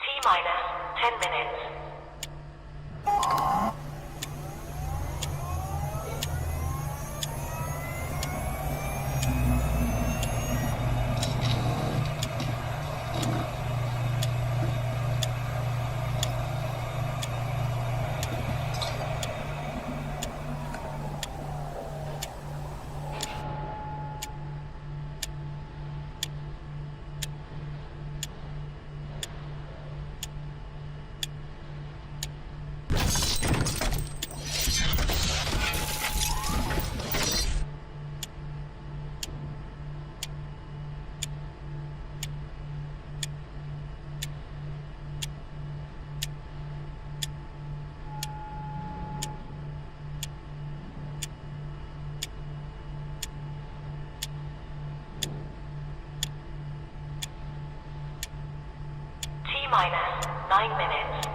T-minus 10 minutes. T-minus 9 minutes.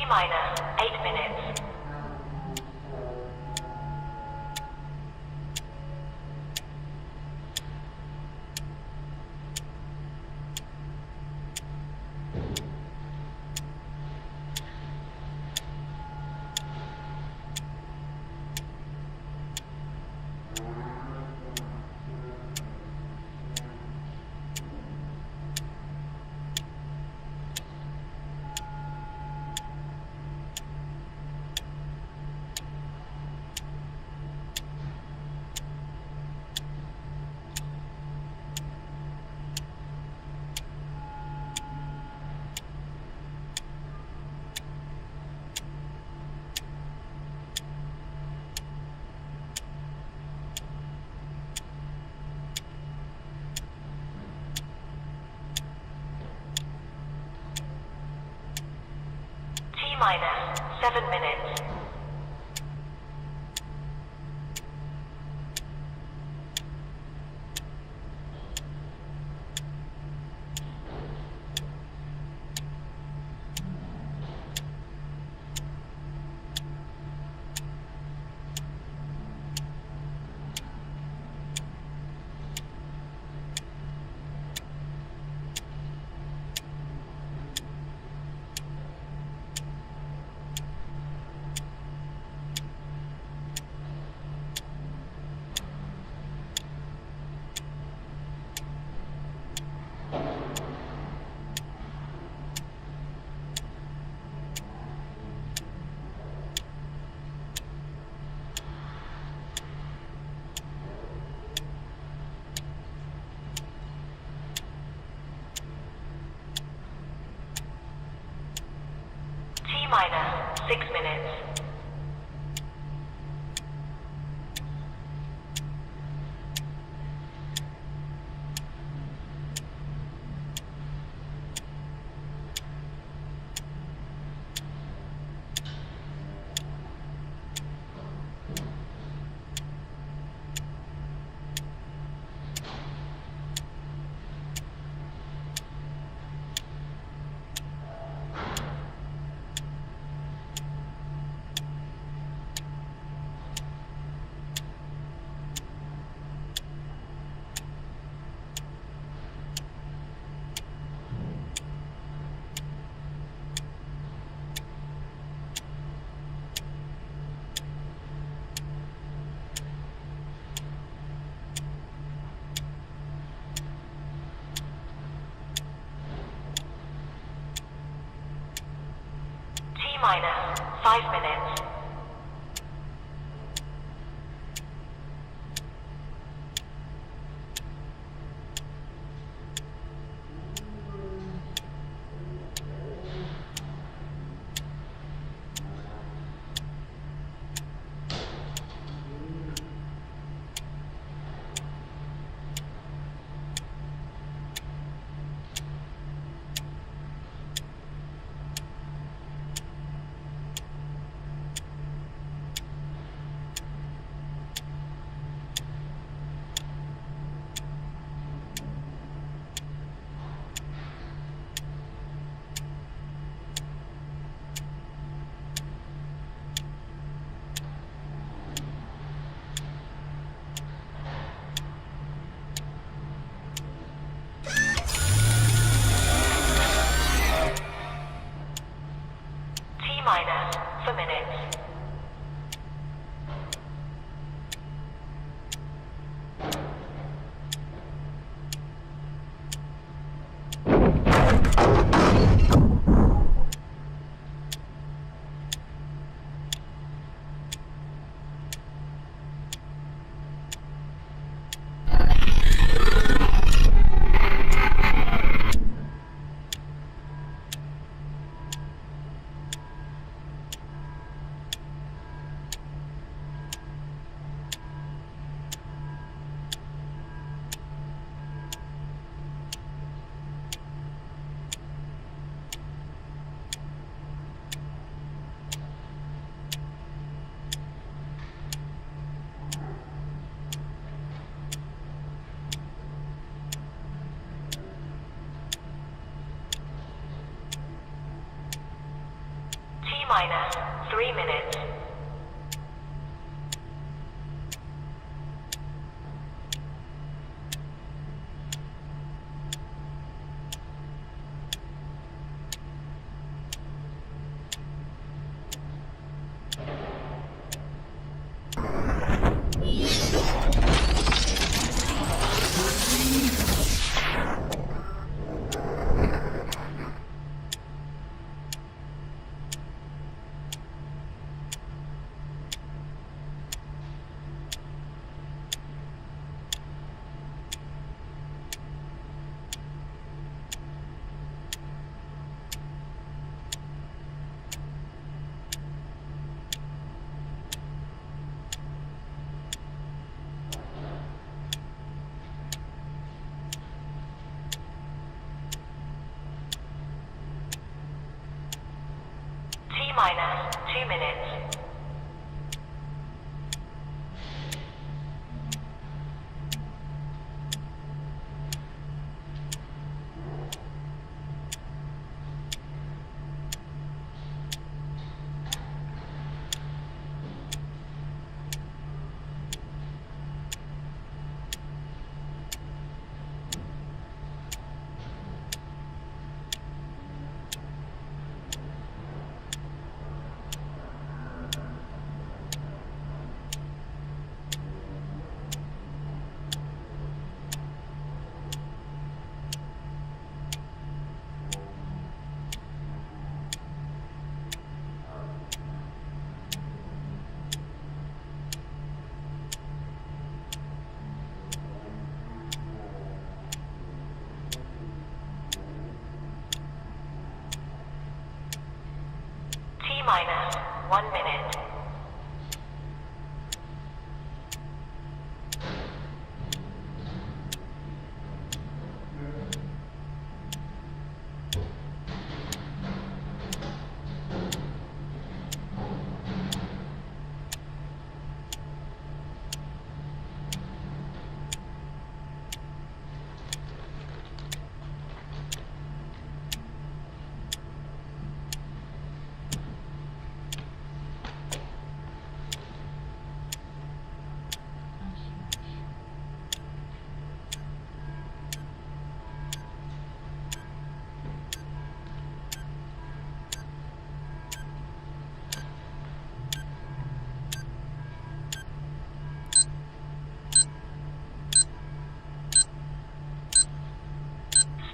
T-minus 8 minutes. T-minus 7 minutes. T-minus 6 minutes. minus 5 minutes. Minus for minutes. Minus 3 minutes. Minus 2 minutes. Minus 1 minute.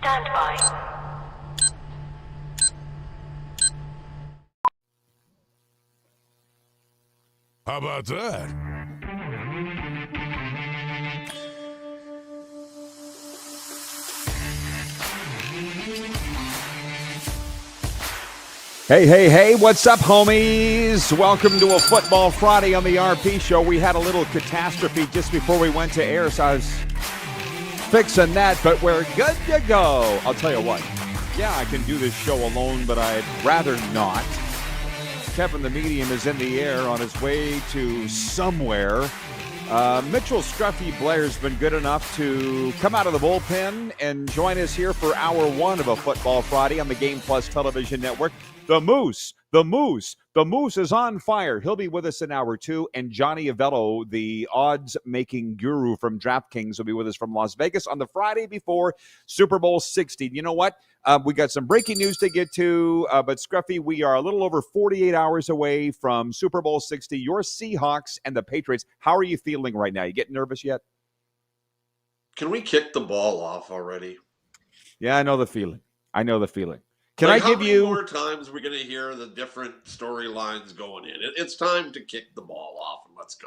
Stand by. How about that? Hey, what's up, homies? Welcome to a Football Friday on the RP Show. We had a little catastrophe just before we went to air, so I was fixing that, but we're good to go. I'll tell you what, yeah, I can do this show alone, but I'd rather not. Kevin the Medium is in the air on his way to somewhere. Mitchell Scruffy Blair has been good enough to come out of the bullpen and join us here for hour one of a Football Friday on the Game Plus television network. The Moose is on fire. He'll be with us in hour two. And Johnny Avello, the odds-making guru from DraftKings, will be with us from Las Vegas on the Friday before Super Bowl 60. You know what? We got some breaking news to get to, but Scruffy, we are a little over 48 hours away from Super Bowl 60. Your Seahawks and the Patriots. How are you feeling right now? You getting nervous yet? Can we kick the ball off already? Yeah, I know the feeling. Can like I give you... How many more times are we going to hear the different storylines going in? It's time to kick the ball off and let's go.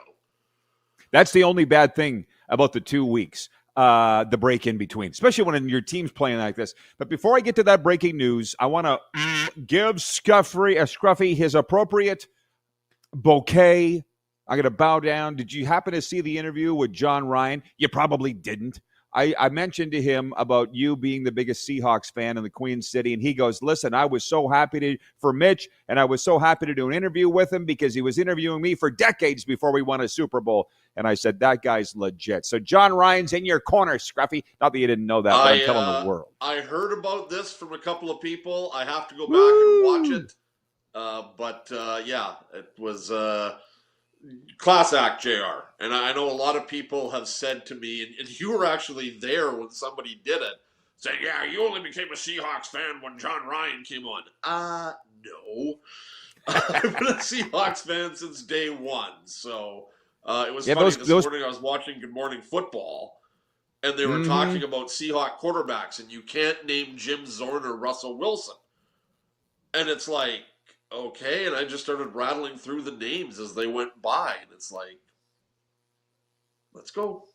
That's the only bad thing about the 2 weeks, the break in between, especially when your team's playing like this. But before I get to that breaking news, I want to give Scruffy his appropriate bouquet. I'm going to bow down. Did you happen to see the interview with John Ryan? You probably didn't. I mentioned to him about you being the biggest Seahawks fan in the Queen City, and he goes, listen, I was so happy for Mitch, and I was so happy to do an interview with him because he was interviewing me for decades before we won a Super Bowl. And I said, that guy's legit. So John Ryan's in your corner, Scruffy. Not that you didn't know that, but I'm telling the world. I heard about this from a couple of people. I have to go back and watch it. Yeah, it was... class act, JR. And I know a lot of people have said to me, and you were actually there when somebody did it, saying, yeah, you only became a Seahawks fan when John Ryan came on. No. I've been a Seahawks fan since day one. So it was funny this morning I was watching Good Morning Football, and they were talking about Seahawks quarterbacks, and you can't name Jim Zorn or Russell Wilson. And it's like, okay, and I just started rattling through the names as they went by, and it's like, let's go.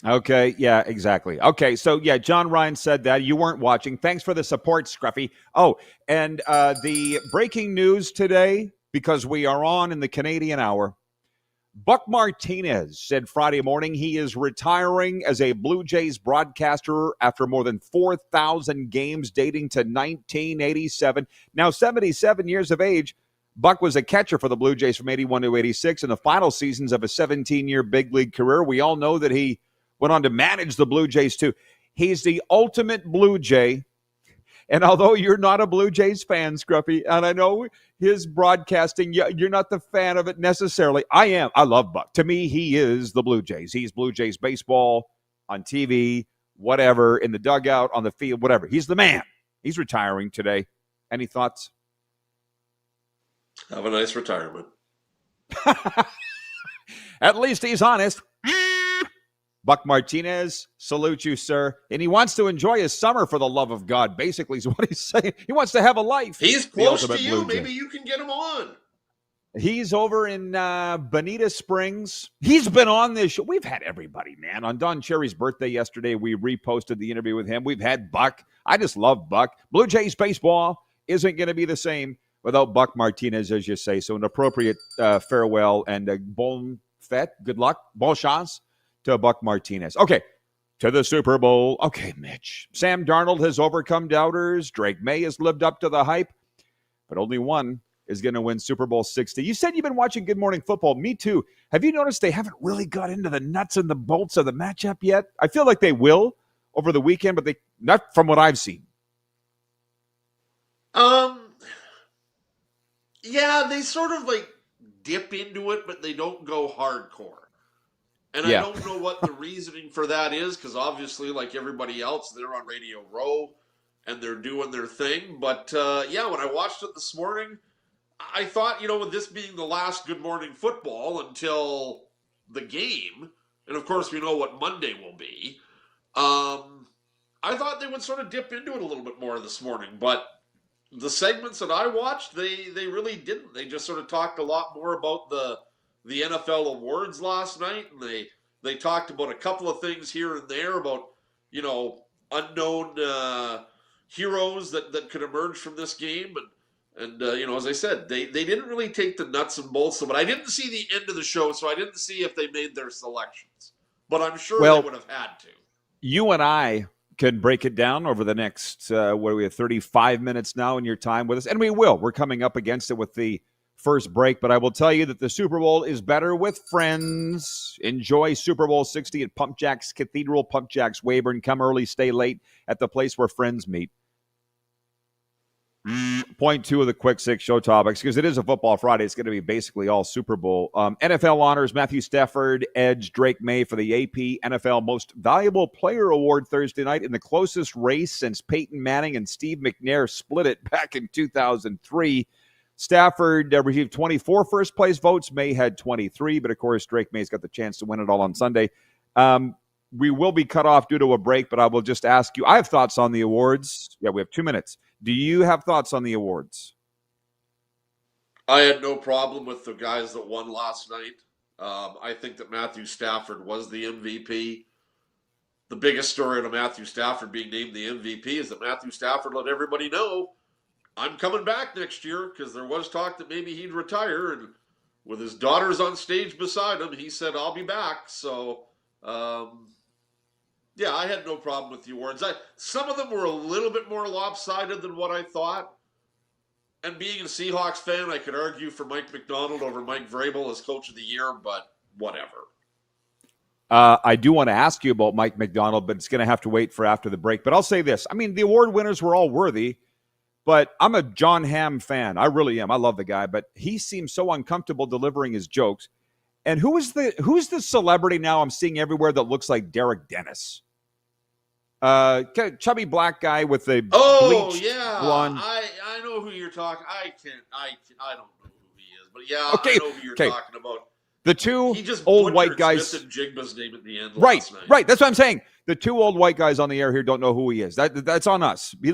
Okay, yeah, exactly. Okay, so yeah, John Ryan said that. You weren't watching. Thanks for the support, Scruffy. Oh, and the breaking news today, because we are on in the Canadian Hour, Buck Martinez said Friday morning he is retiring as a Blue Jays broadcaster after more than 4,000 games dating to 1987. Now, 77 years of age, Buck was a catcher for the Blue Jays from 81 to 86 in the final seasons of a 17-year big league career. We all know that he went on to manage the Blue Jays, too. He's the ultimate Blue Jay. And although you're not a Blue Jays fan, Scruffy, and I know his broadcasting, you're not the fan of it necessarily. I am. I love Buck. To me, he is the Blue Jays. He's Blue Jays baseball on TV, whatever, in the dugout, on the field, whatever. He's the man. He's retiring today. Any thoughts? Have a nice retirement. At least he's honest. Buck Martinez, salute you, sir. And he wants to enjoy his summer for the love of God, basically is what he's saying. He wants to have a life. He's close to you. Maybe you can get him on. He's over in Bonita Springs. He's been on this show. We've had everybody, man. On Don Cherry's birthday yesterday, we reposted the interview with him. We've had Buck. I just love Buck. Blue Jays baseball isn't going to be the same without Buck Martinez, as you say. So an appropriate farewell and a bon fete. Good luck. Bon chance to Buck Martinez. Okay, to the Super Bowl. Okay, Mitch. Sam Darnold has overcome doubters. Drake May has lived up to the hype. But only one is going to win Super Bowl 60. You said you've been watching Good Morning Football. Me too. Have you noticed they haven't really got into the nuts and the bolts of the matchup yet? I feel like they will over the weekend, but they not from what I've seen. Yeah, they sort of like dip into it, but they don't go hardcore. And I don't know what the reasoning for that is, because obviously, like everybody else, they're on Radio Row and they're doing their thing. But when I watched it this morning, I thought, with this being the last Good Morning Football until the game, and of course we know what Monday will be, I thought they would sort of dip into it a little bit more this morning. But the segments that I watched, they really didn't. They just sort of talked a lot more about the the NFL awards last night, and they talked about a couple of things here and there about, unknown heroes that could emerge from this game. And as I said, they didn't really take the nuts and bolts of it. I didn't see the end of the show, so I didn't see if they made their selections. But I'm sure they would have had to. You and I can break it down over the next, 35 minutes now in your time with us. And we will. We're coming up against it with the first break. But I will tell you that the Super Bowl is better with friends. Enjoy Super Bowl 60 at Pump Jacks Cathedral, Pump Jacks Weyburn. Come early, stay late at the place where friends meet. Point two of the quick six show topics, because it is a football Friday. It's going to be basically all Super Bowl. NFL honors Matthew Stafford edged Drake May for the AP NFL Most Valuable Player Award Thursday night in the closest race since Peyton Manning and Steve McNair split it back in 2003. Stafford received 24 first-place votes. May had 23, but of course Drake May's got the chance to win it all on Sunday. We will be cut off due to a break, but I will just ask you. I have thoughts on the awards. Yeah, we have 2 minutes. Do you have thoughts on the awards? I had no problem with the guys that won last night. I think that Matthew Stafford was the MVP. The biggest story of Matthew Stafford being named the MVP is that Matthew Stafford let everybody know, I'm coming back next year, because there was talk that maybe he'd retire. And with his daughters on stage beside him, he said, I'll be back. So, yeah, I had no problem with the awards. Some of them were a little bit more lopsided than what I thought. And being a Seahawks fan, I could argue for Mike Macdonald over Mike Vrabel as Coach of the Year, but whatever. I do want to ask you about Mike Macdonald, but it's going to have to wait for after the break. But I'll say this. I mean, the award winners were all worthy, but I'm a John Hamm fan. I really am. I love the guy, but he seems so uncomfortable delivering his jokes. And who's the celebrity now I'm seeing everywhere that looks like Derek Dennis? Chubby black guy with the bleached blonde. I know who you're talking. I don't know who he is, but yeah, okay, I know who you're talking about. The two old white guys. Smith and Jigba's name at the end. Right. That's what I'm saying. The two old white guys on the air here don't know who he is. That's on us. He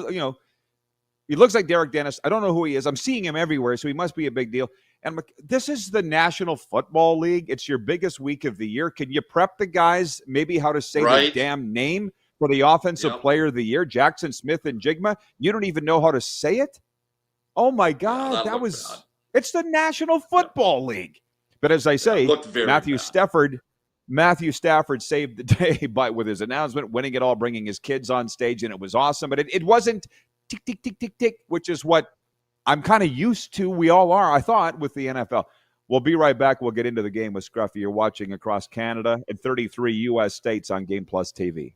looks like Derek Dennis. I don't know who he is. I'm seeing him everywhere, so he must be a big deal. And this is the National Football League. It's your biggest week of the year. Can you prep the guys maybe how to say their damn name for the Offensive Player of the Year, Jackson Smith and Jigma? You don't even know how to say it? Oh, my God. It's the National Football League. But as I say, Matthew Stafford saved the day with his announcement, winning it all, bringing his kids on stage, and it was awesome. But it wasn't tick, tick, tick, tick, tick, which is what I'm kind of used to. We all are, I thought, with the NFL. We'll be right back. We'll get into the game with Scruffy. You're watching across Canada and 33 U.S. states on Game Plus TV.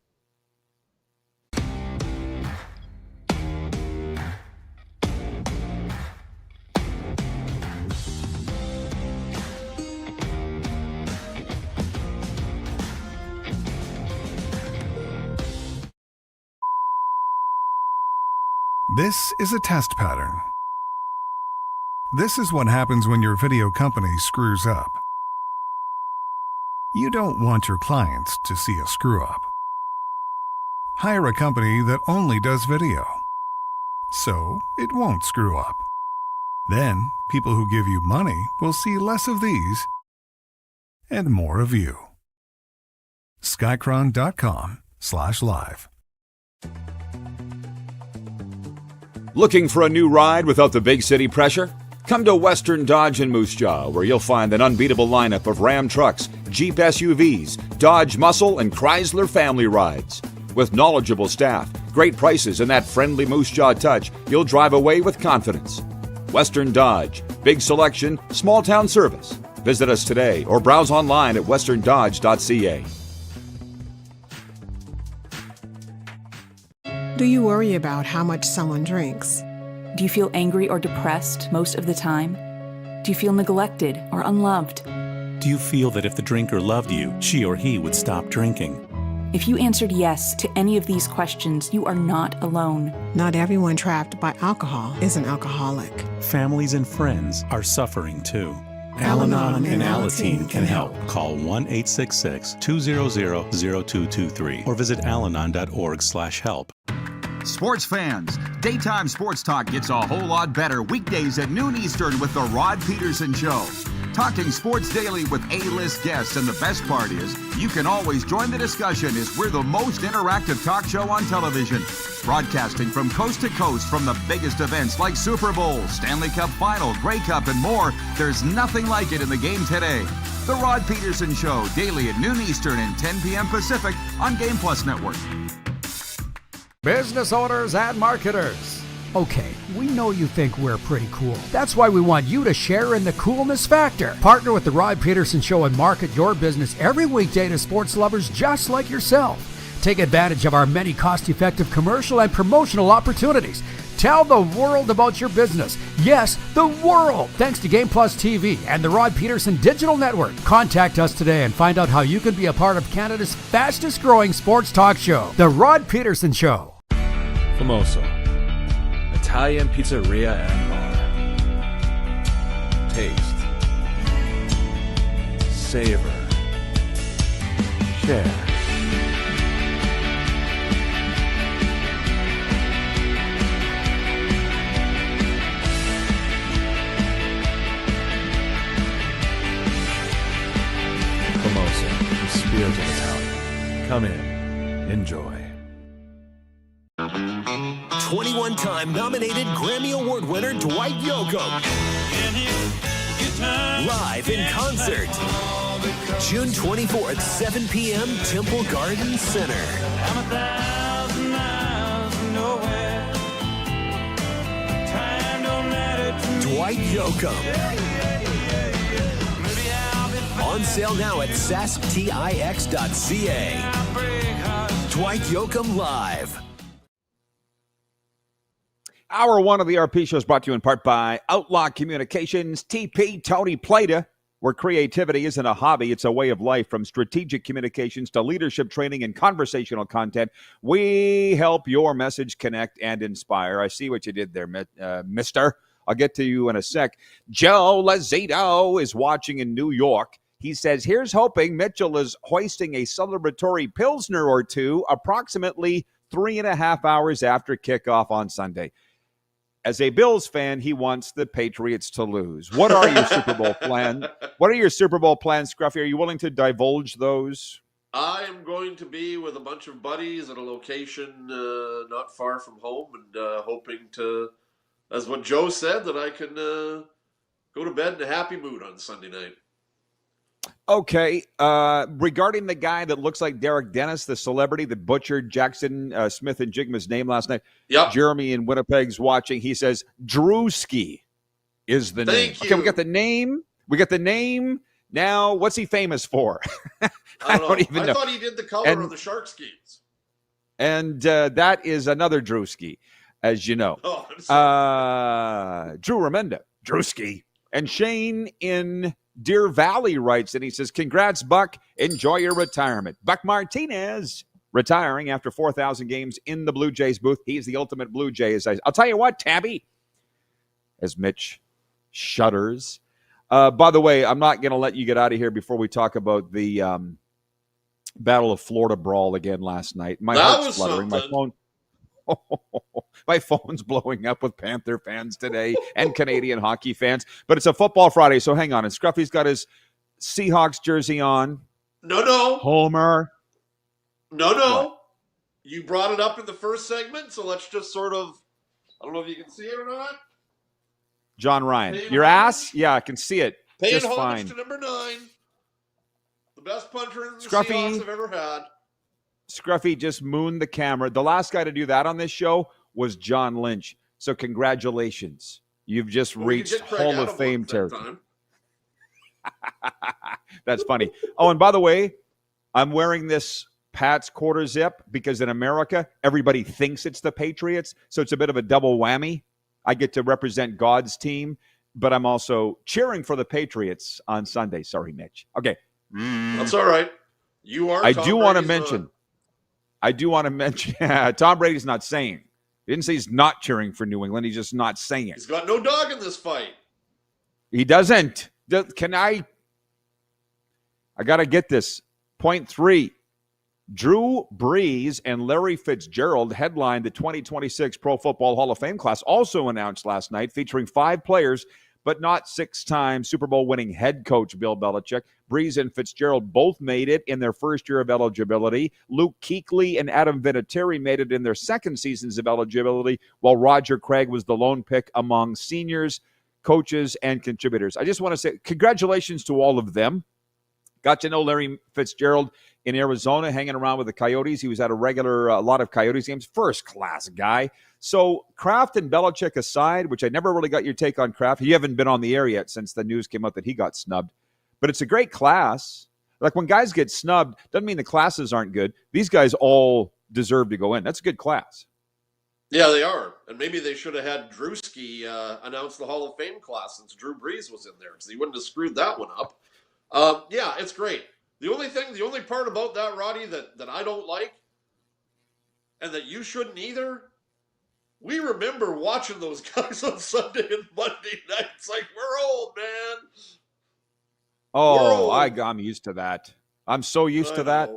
This is a test pattern. This is what happens when your video company screws up. You don't want your clients to see a screw-up. Hire a company that only does video, so it won't screw up. Then, people who give you money will see less of these and more of you. Skycron.com/live. Looking for a new ride without the big city pressure? Come to Western Dodge in Moose Jaw, where you'll find an unbeatable lineup of Ram trucks, Jeep SUVs, Dodge Muscle, and Chrysler family rides. With knowledgeable staff, great prices, and that friendly Moose Jaw touch, you'll drive away with confidence. Western Dodge. Big selection, small town service. Visit us today or browse online at westerndodge.ca. Do you worry about how much someone drinks? Do you feel angry or depressed most of the time? Do you feel neglected or unloved? Do you feel that if the drinker loved you, she or he would stop drinking? If you answered yes to any of these questions, you are not alone. Not everyone trapped by alcohol is an alcoholic. Families and friends are suffering too. Al-Anon and Alateen can help. Call 1-866-200-0223 or visit alanon.org/help. Sports fans, daytime sports talk gets a whole lot better weekdays at noon Eastern with the Rod Pedersen Show. talking sports daily with A-list guests, and the best part is you can always join the discussion as we're the most interactive talk show on television. Broadcasting from coast to coast from the biggest events like Super Bowl, Stanley Cup Final, Grey Cup, and more. There's nothing like it in the game today. The Rod Pedersen Show, daily at noon Eastern and 10 p.m. Pacific on Game Plus Network. Business owners and marketers. Okay, we know you think we're pretty cool. That's why we want you to share in the coolness factor. Partner with the Rod Pedersen Show and market your business every weekday to sports lovers just like yourself. Take advantage of our many cost-effective commercial and promotional opportunities. Tell the world about your business. Yes, the world. Thanks to Game Plus TV and the Rod Pedersen Digital Network. Contact us today and find out how you can be a part of Canada's fastest growing sports talk show, The Rod Pedersen Show. Famoso, Italian pizzeria and bar. Taste, savor, share. Famoso, the spirit of Italian. Come in, enjoy. 21-time nominated Grammy Award winner Dwight Yoakam. Live in concert. June 24th, 7 p.m., Temple Garden Center. Dwight Yoakam. On sale now at sasktix.ca. Dwight Yoakam Live. Hour one of the RP show is brought to you in part by Outlaw Communications, TP Tony Plata, where creativity isn't a hobby, it's a way of life. From strategic communications to leadership training and conversational content, we help your message connect and inspire. I see what you did there, mister. I'll get to you in a sec. Joe Lazito is watching in New York. He says, here's hoping Mitchell is hoisting a celebratory Pilsner or two approximately 3.5 hours after kickoff on Sunday. As a Bills fan, he wants the Patriots to lose. What are your Super Bowl plans? What are your Super Bowl plans, Scruffy? Are you willing to divulge those? I am going to be with a bunch of buddies at a location not far from home, and hoping to, as what Joe said, that I can go to bed in a happy mood on Sunday night. Okay. Regarding the guy that looks like Derek Dennis, the celebrity that butchered Jackson Smith and Jigma's name last night. Yep. Jeremy in Winnipeg's watching. He says Drewski is the name. Thank you. Okay, we got the name. Now, what's he famous for? I don't even know. I thought he did the color of the Shark schemes. And that is another Drewski, as you know. Oh, I'm sorry. Drew Remenda, Drewski. And Shane in Deer Valley writes, and he says, congrats, Buck. Enjoy your retirement. Buck Martinez retiring after 4,000 games in the Blue Jays booth. He's the ultimate Blue Jay. I'll tell you what, Tabby, as Mitch shudders. By the way, I'm not going to let you get out of here before we talk about the Battle of Florida brawl again last night. My heart's fluttering. My phone's blowing up with Panther fans today and Canadian hockey fans. But it's a football Friday, so hang on. And Scruffy's got his Seahawks jersey on. No. Homer. No. What? You brought it up in the first segment, so let's just sort of, I don't know if you can see it or not. John Ryan. Paying Your homage. ass? Yeah, I can see it. Paying just homage fine. to number 9. The best punter the Scruffy. Seahawks have ever had. Scruffy just mooned the camera. The last guy to do that on this show was John Lynch. So congratulations. You've just reached Hall of Fame territory. That's funny. Oh, and by the way, I'm wearing this Pat's quarter zip because in America, everybody thinks it's the Patriots. So it's a bit of a double whammy. I get to represent God's team, but I'm also cheering for the Patriots on Sunday. Sorry, Mitch. Okay. That's all right. You are. I do want to mention Tom Brady's not saying. He didn't say he's not cheering for New England. He's just not saying it. He's got no dog in this fight. He doesn't. I got to get this. Point 3. Drew Brees and Larry Fitzgerald headlined the 2026 Pro Football Hall of Fame class, also announced last night, featuring 5 players but not 6-time Super Bowl winning head coach Bill Belichick. Breeze and Fitzgerald both made it in their first year of eligibility. Luke Kuechly and Adam Vinatieri made it in their second seasons of eligibility, while Roger Craig was the lone pick among seniors, coaches, and contributors. I just want to say congratulations to all of them. Got to know Larry Fitzgerald in Arizona, hanging around with the Coyotes. He was at a lot of Coyotes games. First-class guy. So Kraft and Belichick aside, which I never really got your take on Kraft. You haven't been on the air yet since the news came out that he got snubbed. But it's a great class. Like when guys get snubbed, doesn't mean the classes aren't good. These guys all deserve to go in. That's a good class. Yeah, they are. And maybe they should have had Drewski announce the Hall of Fame class since Drew Brees was in there, because he wouldn't have screwed that one up. Yeah, it's great. The only part about that, Roddy, that I don't like, and that you shouldn't either, we remember watching those guys on Sunday and Monday nights. Like, we're old, man. Oh, I'm used to that. I'm so used to that.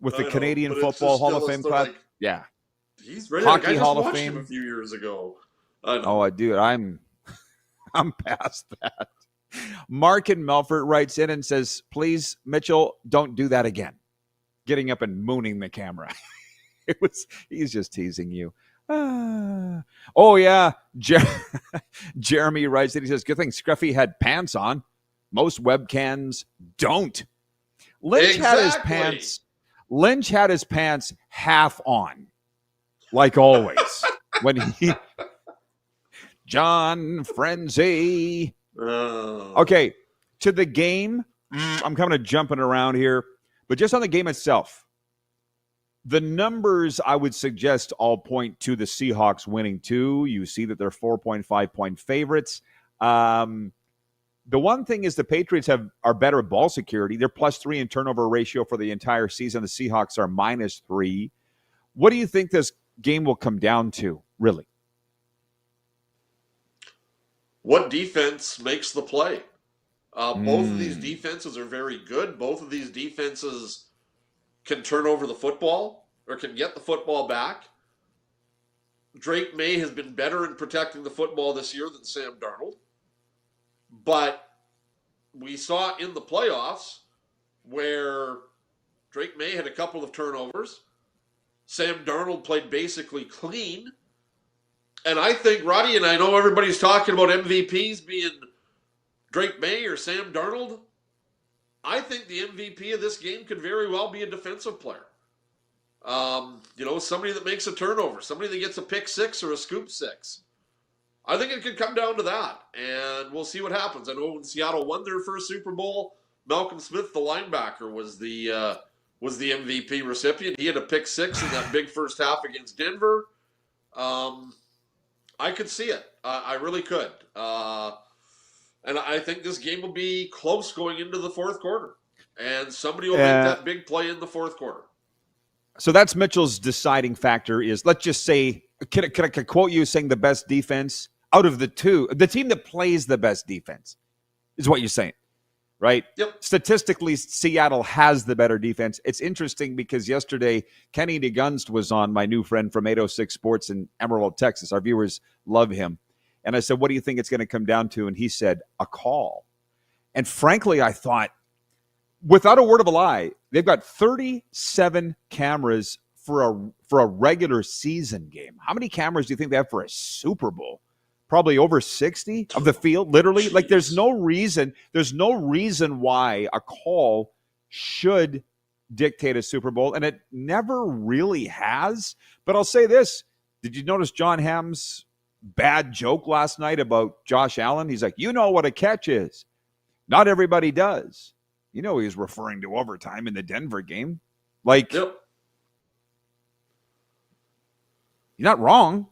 With the Canadian Football Hall of Fame class. Like, yeah. He's ready. Hockey I just Hall of watched Fame. him a few years ago. I know. Oh, I do. I'm past that. Mark in Melfort writes in and says, please, Mitchell, don't do that again. Getting up and mooning the camera. He's just teasing you. Oh, yeah. Jeremy writes that he says, good thing Scruffy had pants on. Most webcams don't. Lynch had his pants half on, like always. when he John Frenzy. Okay, to the game. I'm kind of jumping around here, but just on the game itself, the numbers I would suggest all point to the Seahawks winning too. You see that they're 4.5-point favorites. The one thing is the Patriots are better at ball security. They're +3 in turnover ratio for the entire season. The Seahawks are -3. What do you think this game will come down to, really? What defense makes the play? Both of these defenses are very good. Both of these defenses can turn over the football or can get the football back. Drake May has been better in protecting the football this year than Sam Darnold. But we saw in the playoffs where Drake May had a couple of turnovers. Sam Darnold played basically clean. And I think, Roddy, and I know everybody's talking about MVPs being Drake May or Sam Darnold. I think the MVP of this game could very well be a defensive player. Somebody that makes a turnover, somebody that gets a pick six or a scoop six. I think it could come down to that, and we'll see what happens. I know when Seattle won their first Super Bowl, Malcolm Smith, the linebacker, was the MVP recipient. He had a pick six in that big first half against Denver. I could see it. I really could. And I think this game will be close going into the fourth quarter, and somebody will make that big play in the fourth quarter. So that's Mitchell's deciding factor is, let's just say, can I quote you saying the best defense out of the two, the team that plays the best defense is what you're saying, right? Yep. Statistically, Seattle has the better defense. It's interesting because yesterday, Kenny DeGunst was on, my new friend from 806 Sports in Emerald, Texas. Our viewers love him. And I said, what do you think it's going to come down to? And he said, a call. And frankly, I thought, without a word of a lie, they've got 37 cameras for a regular season game. How many cameras do you think they have for a Super Bowl? Probably over 60 of the field, literally. Like, there's no reason why a call should dictate a Super Bowl, and it never really has. But I'll say this. Did you notice John Hamm's bad joke last night about Josh Allen? He's like, you know what a catch is. Not everybody does. You know, he was referring to overtime in the Denver game. Like, yep. You're not wrong.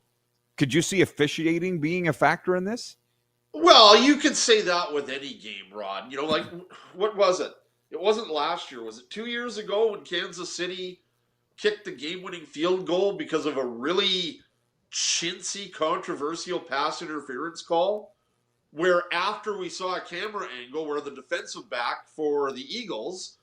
Could you see officiating being a factor in this? Well, you could say that with any game, Rod. Like, what was it? It wasn't last year. Was it 2 years ago when Kansas City kicked the game-winning field goal because of a really chintzy, controversial pass interference call? Where after we saw a camera angle where the defensive back for the Eagles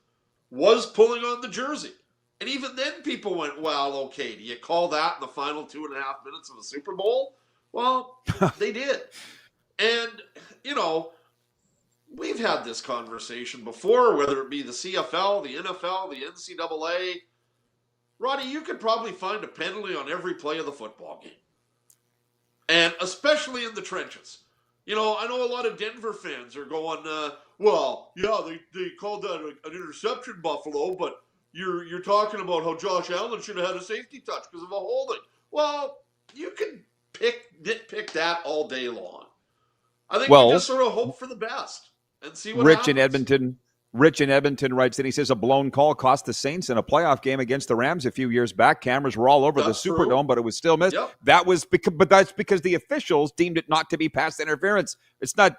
was pulling on the jersey. And even then people went, well, okay, do you call that in the final 2.5 minutes of a Super Bowl? Well, they did. And, we've had this conversation before, whether it be the CFL, the NFL, the NCAA. Roddy, you could probably find a penalty on every play of the football game. And especially in the trenches. I know a lot of Denver fans are going, they called that an interception, Buffalo, but you're talking about how Josh Allen should have had a safety touch because of a holding. Well, you can nitpick that all day long. I think we just sort of hope for the best and see what happens. Rich in Edmonton writes that he says a blown call cost the Saints in a playoff game against the Rams a few years back. Cameras were all over the Superdome, but it was still missed. Yep. But that's because the officials deemed it not to be pass interference. That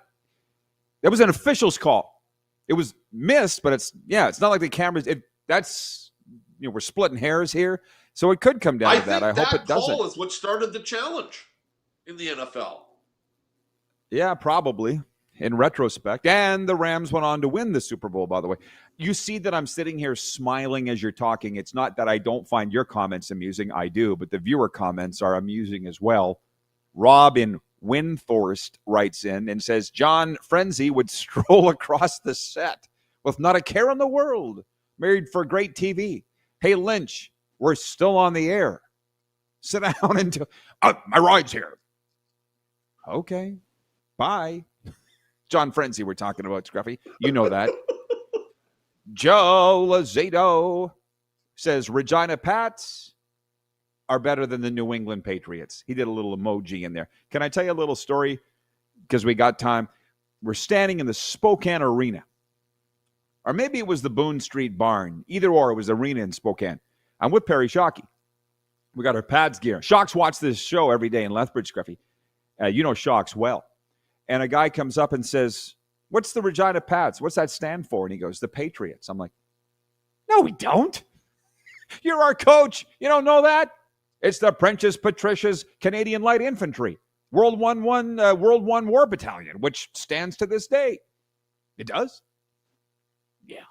was an official's call. It was missed, but it's not like the cameras. We're splitting hairs here, so it could come down to that. I hope it doesn't. That call is what started the challenge in the NFL. Yeah, probably. In retrospect, and the Rams went on to win the Super Bowl, by the way. You see that I'm sitting here smiling as you're talking. It's not that I don't find your comments amusing. I do, but the viewer comments are amusing as well. Rob in Windthorst writes in and says, John Frenzy would stroll across the set with not a care in the world, married for great TV. Hey, Lynch, we're still on the air. Sit down and my ride's here. Okay, bye. John Frenzy we're talking about, Scruffy. You know that. Joe Lazado says Regina Pats are better than the New England Patriots. He did a little emoji in there. Can I tell you a little story? Because we got time. We're standing in the Spokane Arena. Or maybe it was the Boone Street Barn. Either or, it was Arena in Spokane. I'm with Perry Shockey. We got our Pats gear. Shocks watch this show every day in Lethbridge, Scruffy. You know Shocks well. And a guy comes up and says, what's the Regina Pats? What's that stand for? And he goes, the Patriots. I'm like, no, we don't. You're our coach. You don't know that? It's the Prentice Patricia's Canadian Light Infantry, World One War Battalion, which stands to this day. It does? Yeah.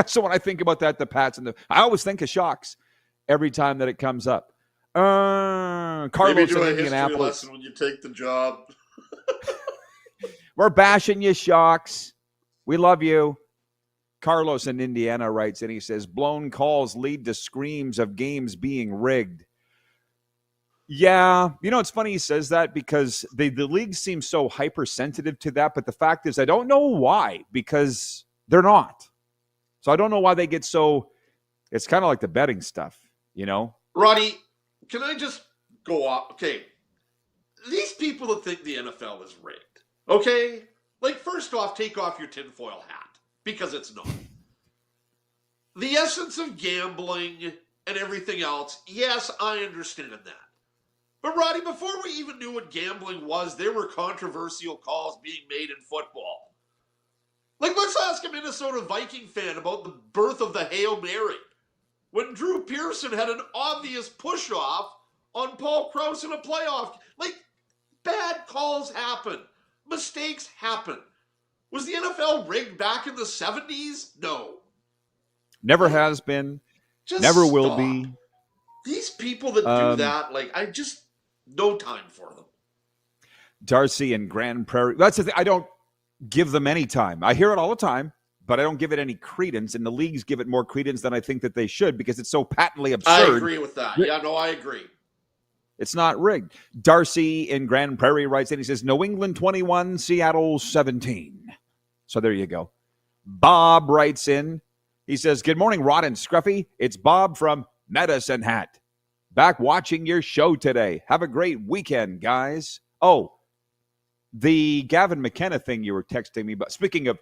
So when I think about that, the Pats, I always think of Shocks every time that it comes up. Carlos Maybe do in a Indianapolis. history lesson when you take the job. We're bashing you, Shocks. We love you. Carlos in Indiana writes, and he says, blown calls lead to screams of games being rigged. Yeah. It's funny he says that because the league seems so hypersensitive to that, but the fact is I don't know why, because they're not. So I don't know why they get so, it's kind of like the betting stuff, Roddy, can I just go off? Okay. These people that think the NFL is rigged. Okay? First off, take off your tinfoil hat, because it's not. The essence of gambling and everything else, yes, I understand that. But, Roddy, before we even knew what gambling was, there were controversial calls being made in football. Let's ask a Minnesota Viking fan about the birth of the Hail Mary, when Drew Pearson had an obvious push-off on Paul Krause in a playoff. Bad calls happen. Mistakes happen. Was the NFL rigged back in the 70s? No. Never has been. Just never stop. Will be. These people that do that, I just, no time for them. Darcy and Grand Prairie. That's the thing. I don't give them any time. I hear it all the time, but I don't give it any credence, and the leagues give it more credence than I think that they should because it's so patently absurd. I agree with that. Yeah, no, I agree. It's not rigged. Darcy in Grand Prairie writes in. He says, New England 21, Seattle 17. So there you go. Bob writes in. He says, good morning, Rod and Scruffy. It's Bob from Medicine Hat. Back watching your show today. Have a great weekend, guys. Oh, the Gavin McKenna thing you were texting me about. Speaking of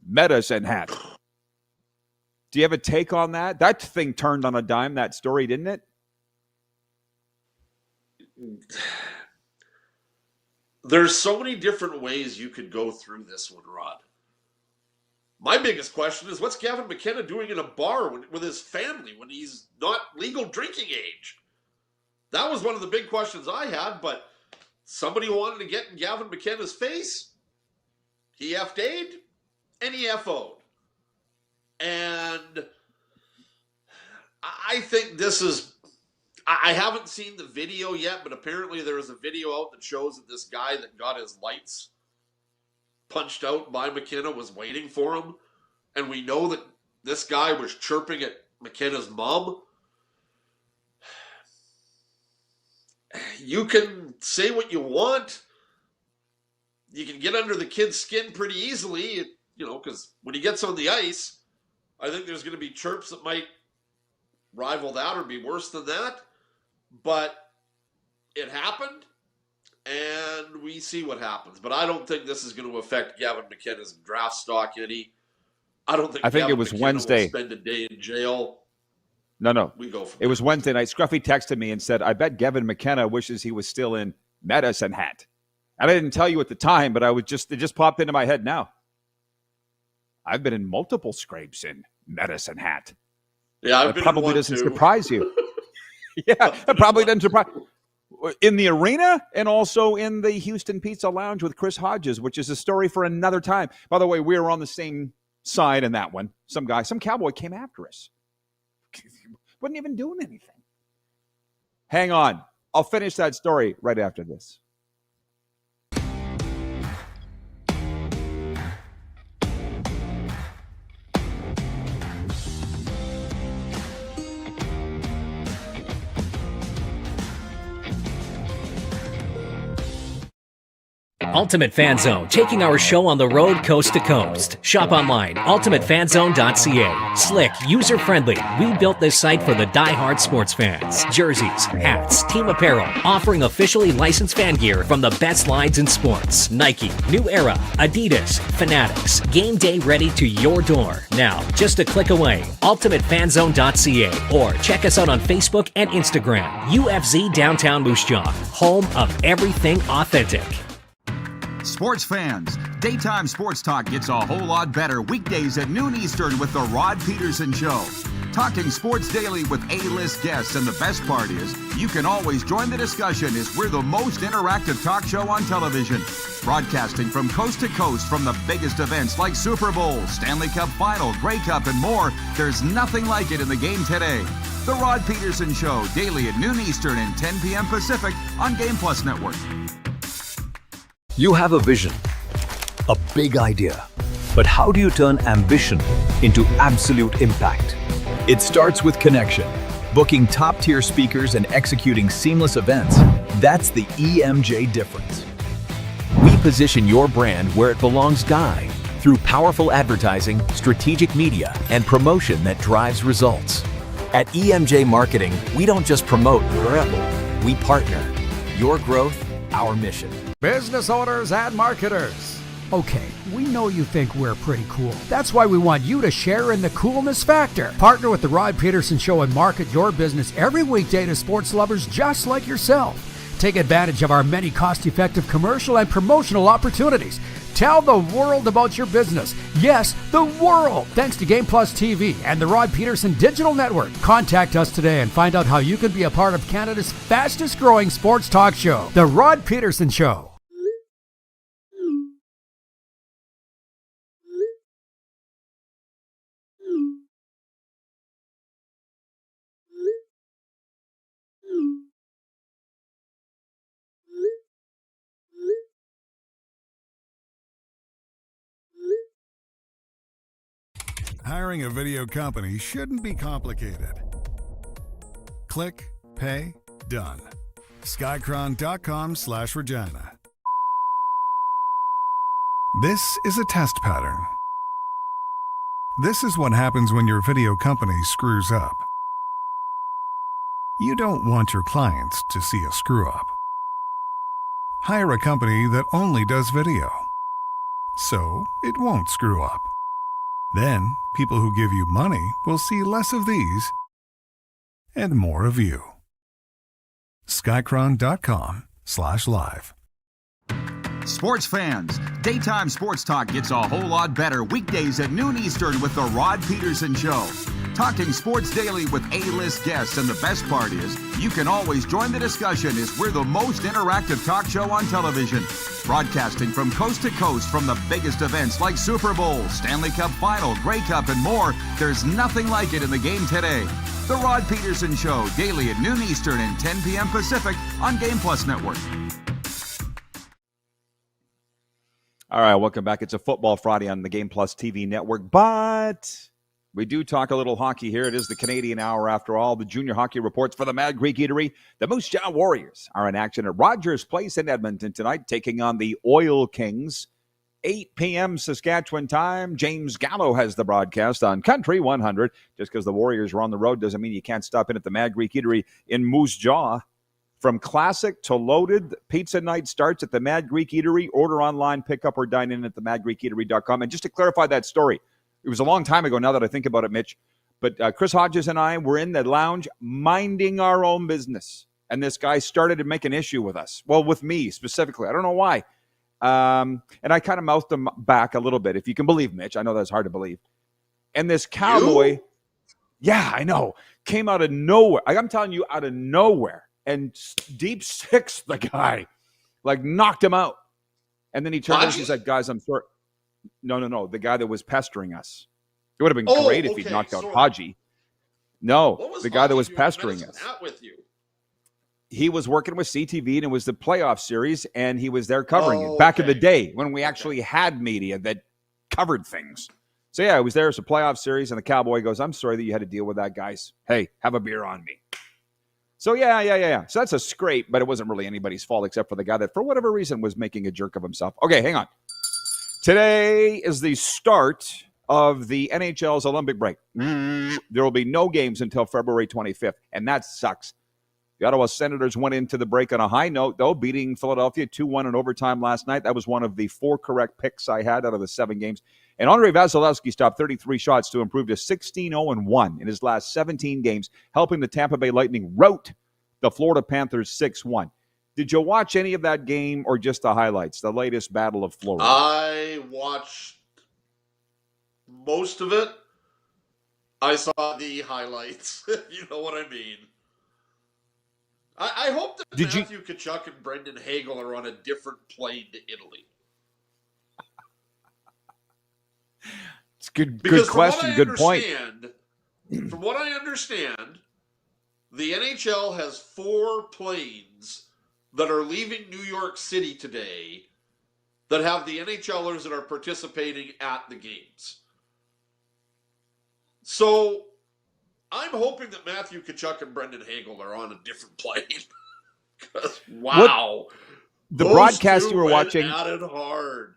Medicine Hat, do you have a take on that? That thing turned on a dime, that story, didn't it? There's so many different ways you could go through this one, Rod. My biggest question is, what's Gavin McKenna doing in a bar with his family when he's not legal drinking age? That was one of the big questions I had, but somebody wanted to get in Gavin McKenna's face. He FA'd and he FO'd. And I think this is... I haven't seen the video yet, but apparently there is a video out that shows that this guy that got his lights punched out by McKenna was waiting for him. And we know that this guy was chirping at McKenna's mom. You can say what you want. You can get under the kid's skin pretty easily, because when he gets on the ice, I think there's going to be chirps that might rival that or be worse than that. But it happened, and we see what happens. But I don't think this is going to affect Gavin McKenna's draft stock any. I think Gavin it was McKenna Wednesday. will spend a day in jail. No. We go it was Wednesday night. Scruffy texted me and said, I bet Gavin McKenna wishes he was still in Medicine Hat. And I didn't tell you at the time, but it just popped into my head now. I've been in multiple scrapes in Medicine Hat. Yeah, That probably doesn't surprise you. Yeah, that probably doesn't surprise. In the arena and also in the Houston Pizza Lounge with Chris Hodges, which is a story for another time. By the way, we were on the same side in that one. Some cowboy came after us. Wasn't even doing anything. Hang on. I'll finish that story right after this. Ultimate Fan Zone, taking our show on the road coast to coast. Shop online, ultimatefanzone.ca. Slick, user-friendly. We built this site for the die-hard sports fans. Jerseys, hats, team apparel, offering officially licensed fan gear from the best lines in sports. Nike, New Era, Adidas, Fanatics. Game day ready to your door. Now, just a click away, ultimatefanzone.ca. Or check us out on Facebook and Instagram. UFZ Downtown Moose Jaw, home of everything authentic. Sports fans, daytime sports talk gets a whole lot better weekdays at noon Eastern with The Rod Pedersen Show. Talking sports daily with A-list guests, and the best part is, you can always join the discussion as we're the most interactive talk show on television. Broadcasting from coast to coast from the biggest events like Super Bowl, Stanley Cup Final, Grey Cup, and more, there's nothing like it in the game today. The Rod Pedersen Show, daily at noon Eastern and 10 p.m. Pacific on Game Plus Network. You have a vision, a big idea, but how do you turn ambition into absolute impact? It starts with connection, booking top-tier speakers and executing seamless events. That's the EMJ difference. We position your brand where it belongs, through powerful advertising, strategic media, and promotion that drives results. At EMJ Marketing, we don't just promote, we partner. Your growth, our mission. Business owners and marketers. Okay, we know you think we're pretty cool. That's why we want you to share in the coolness factor. Partner with the Rod Pedersen Show and market your business every weekday to sports lovers just like yourself. Take advantage of our many cost-effective commercial and promotional opportunities. Tell the world about your business. Yes, the world. Thanks to Game Plus TV and the Rod Pedersen Digital Network. Contact us today and find out how you can be a part of Canada's fastest growing sports talk show, The Rod Pedersen Show. Hiring a video company shouldn't be complicated. Click, pay, done. Skycron.com/Regina. This is a test pattern. This is what happens when your video company screws up. You don't want your clients to see a screw-up. Hire a company that only does video, so it won't screw up. Then, people who give you money will see less of these and more of you. Skycron.com/live. Sports fans, daytime sports talk gets a whole lot better weekdays at noon Eastern with The Rod Pedersen Show. Talking sports daily with A-list guests, and the best part is, you can always join the discussion as we're the most interactive talk show on television. Broadcasting from coast to coast from the biggest events like Super Bowl, Stanley Cup Final, Grey Cup, and more, there's nothing like it in the game today. The Rod Pedersen Show, daily at noon Eastern and 10 p.m. Pacific on Game Plus Network. All right, welcome back. It's a Football Friday on the Game Plus TV network, but we do talk a little hockey here. It is the Canadian Hour after all. The junior hockey reports for the Mad Greek Eatery. The Moose Jaw Warriors are in action at Rogers Place in Edmonton tonight, taking on the Oil Kings. 8 p.m. Saskatchewan time. James Gallo has the broadcast on Country 100. Just because the Warriors are on the road doesn't mean you can't stop in at the Mad Greek Eatery in Moose Jaw. From classic to loaded, pizza night starts at the Mad Greek Eatery. Order online, pick up, or dine in at the madgreekeatery.com. And just to clarify that story, it was a long time ago now that I think about it, Mitch, but Chris Hodges and I were in the lounge minding our own business. And this guy started to make an issue with us. Well, with me specifically. I don't know why. And I kind of mouthed him back a little bit, if you can believe, Mitch. I know that's hard to believe. And this cowboy, yeah, I know, came out of nowhere. I'm telling you, out of nowhere. And deep six the guy, like knocked him out. And then he turned and he said, guys, I'm sorry. No. The guy that was pestering us. It would have been great if he'd knocked out Haji. No, the guy that was pestering us. With you? He was working with CTV, and it was the playoff series, and he was there covering it back in the day when we actually had media that covered things. So, yeah, it was there. It's a playoff series, and the Cowboy goes, I'm sorry that you had to deal with that, guys. Hey, have a beer on me. So, yeah. So that's a scrape, but it wasn't really anybody's fault except for the guy that, for whatever reason, was making a jerk of himself. Okay, hang on. Today is the start of the NHL's Olympic break. There will be no games until February 25th, and that sucks. The Ottawa Senators went into the break on a high note, though, beating Philadelphia 2-1 in overtime last night. That was one of the 4 correct picks I had out of the 7 games. And Andrei Vasilevsky stopped 33 shots to improve to 16-0-1 in his last 17 games, helping the Tampa Bay Lightning rout the Florida Panthers 6-1. Did you watch any of that game or just the highlights, the latest Battle of Florida? I watched most of it. I saw the highlights. You know what I mean. I hope that Matthew Tkachuk and Brendan Hagel are on a different plane to Italy. It's good question, good point. From what I understand, the NHL has 4 planes that are leaving New York City today that have the NHLers that are participating at the games. So I'm hoping that Matthew Tkachuk and Brendan Hagel are on a different plane. Because, wow. The broadcast you were watching at it hard.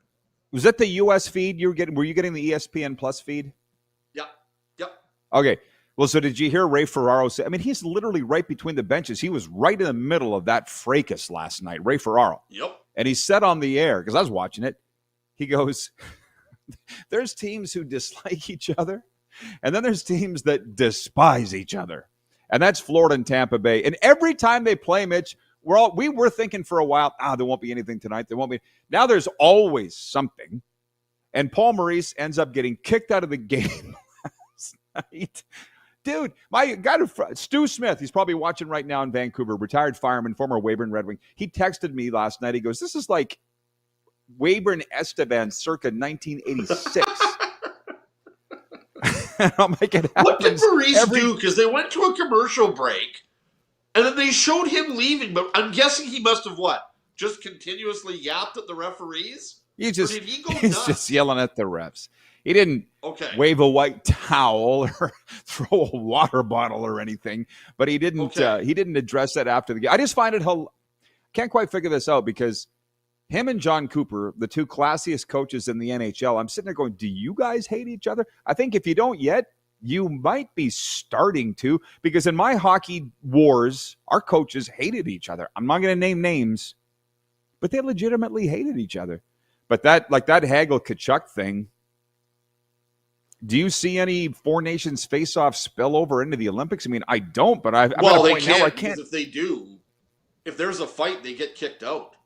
Was that the U.S. feed you were getting? Were you getting the ESPN Plus feed? Yep. Okay. Well, so did you hear Ray Ferraro say? I mean, he's literally right between the benches. He was right in the middle of that fracas last night, Ray Ferraro. Yep. And he said on the air, because I was watching it, he goes, there's teams who dislike each other, and then there's teams that despise each other. And that's Florida and Tampa Bay. And every time they play, Mitch, we were thinking for a while, there won't be anything tonight. There won't be. Now there's always something. And Paul Maurice ends up getting kicked out of the game last night. Dude, my guy, Stu Smith, he's probably watching right now in Vancouver, retired fireman, former Weyburn Red Wing. He texted me last night. He goes, this is like Weyburn Esteban circa 1986. I'll make it happen. What did Maurice do? Because they went to a commercial break, and then they showed him leaving. But I'm guessing he must have just continuously yapped at the referees? He's nuts? just yelling at the refs. He didn't wave a white towel or throw a water bottle or anything, but he didn't. He didn't address that after the game. I just find it can't quite figure this out because him and John Cooper, the 2 classiest coaches in the NHL, I'm sitting there going, do you guys hate each other? I think if you don't yet, you might be starting to, because in my hockey wars, our coaches hated each other. I'm not going to name names, but they legitimately hated each other. But that Hagel-Tkachuk thing, do you see any 4 nations face-off spill over into the Olympics? I mean, I don't, but I'm at a point now where I can't. Because if they do, if there's a fight, they get kicked out.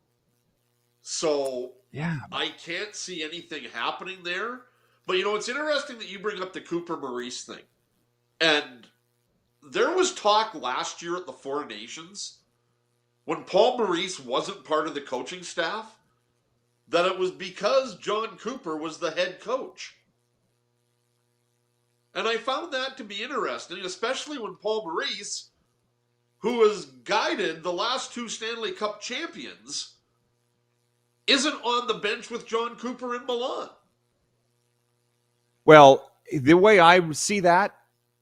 So yeah, I can't see anything happening there. But, it's interesting that you bring up the Cooper Maurice thing. And there was talk last year at the Four Nations, when Paul Maurice wasn't part of the coaching staff, that it was because John Cooper was the head coach. And I found that to be interesting, especially when Paul Maurice, who has guided the last 2 Stanley Cup champions, isn't on the bench with John Cooper in Milan. Well, the way I see that,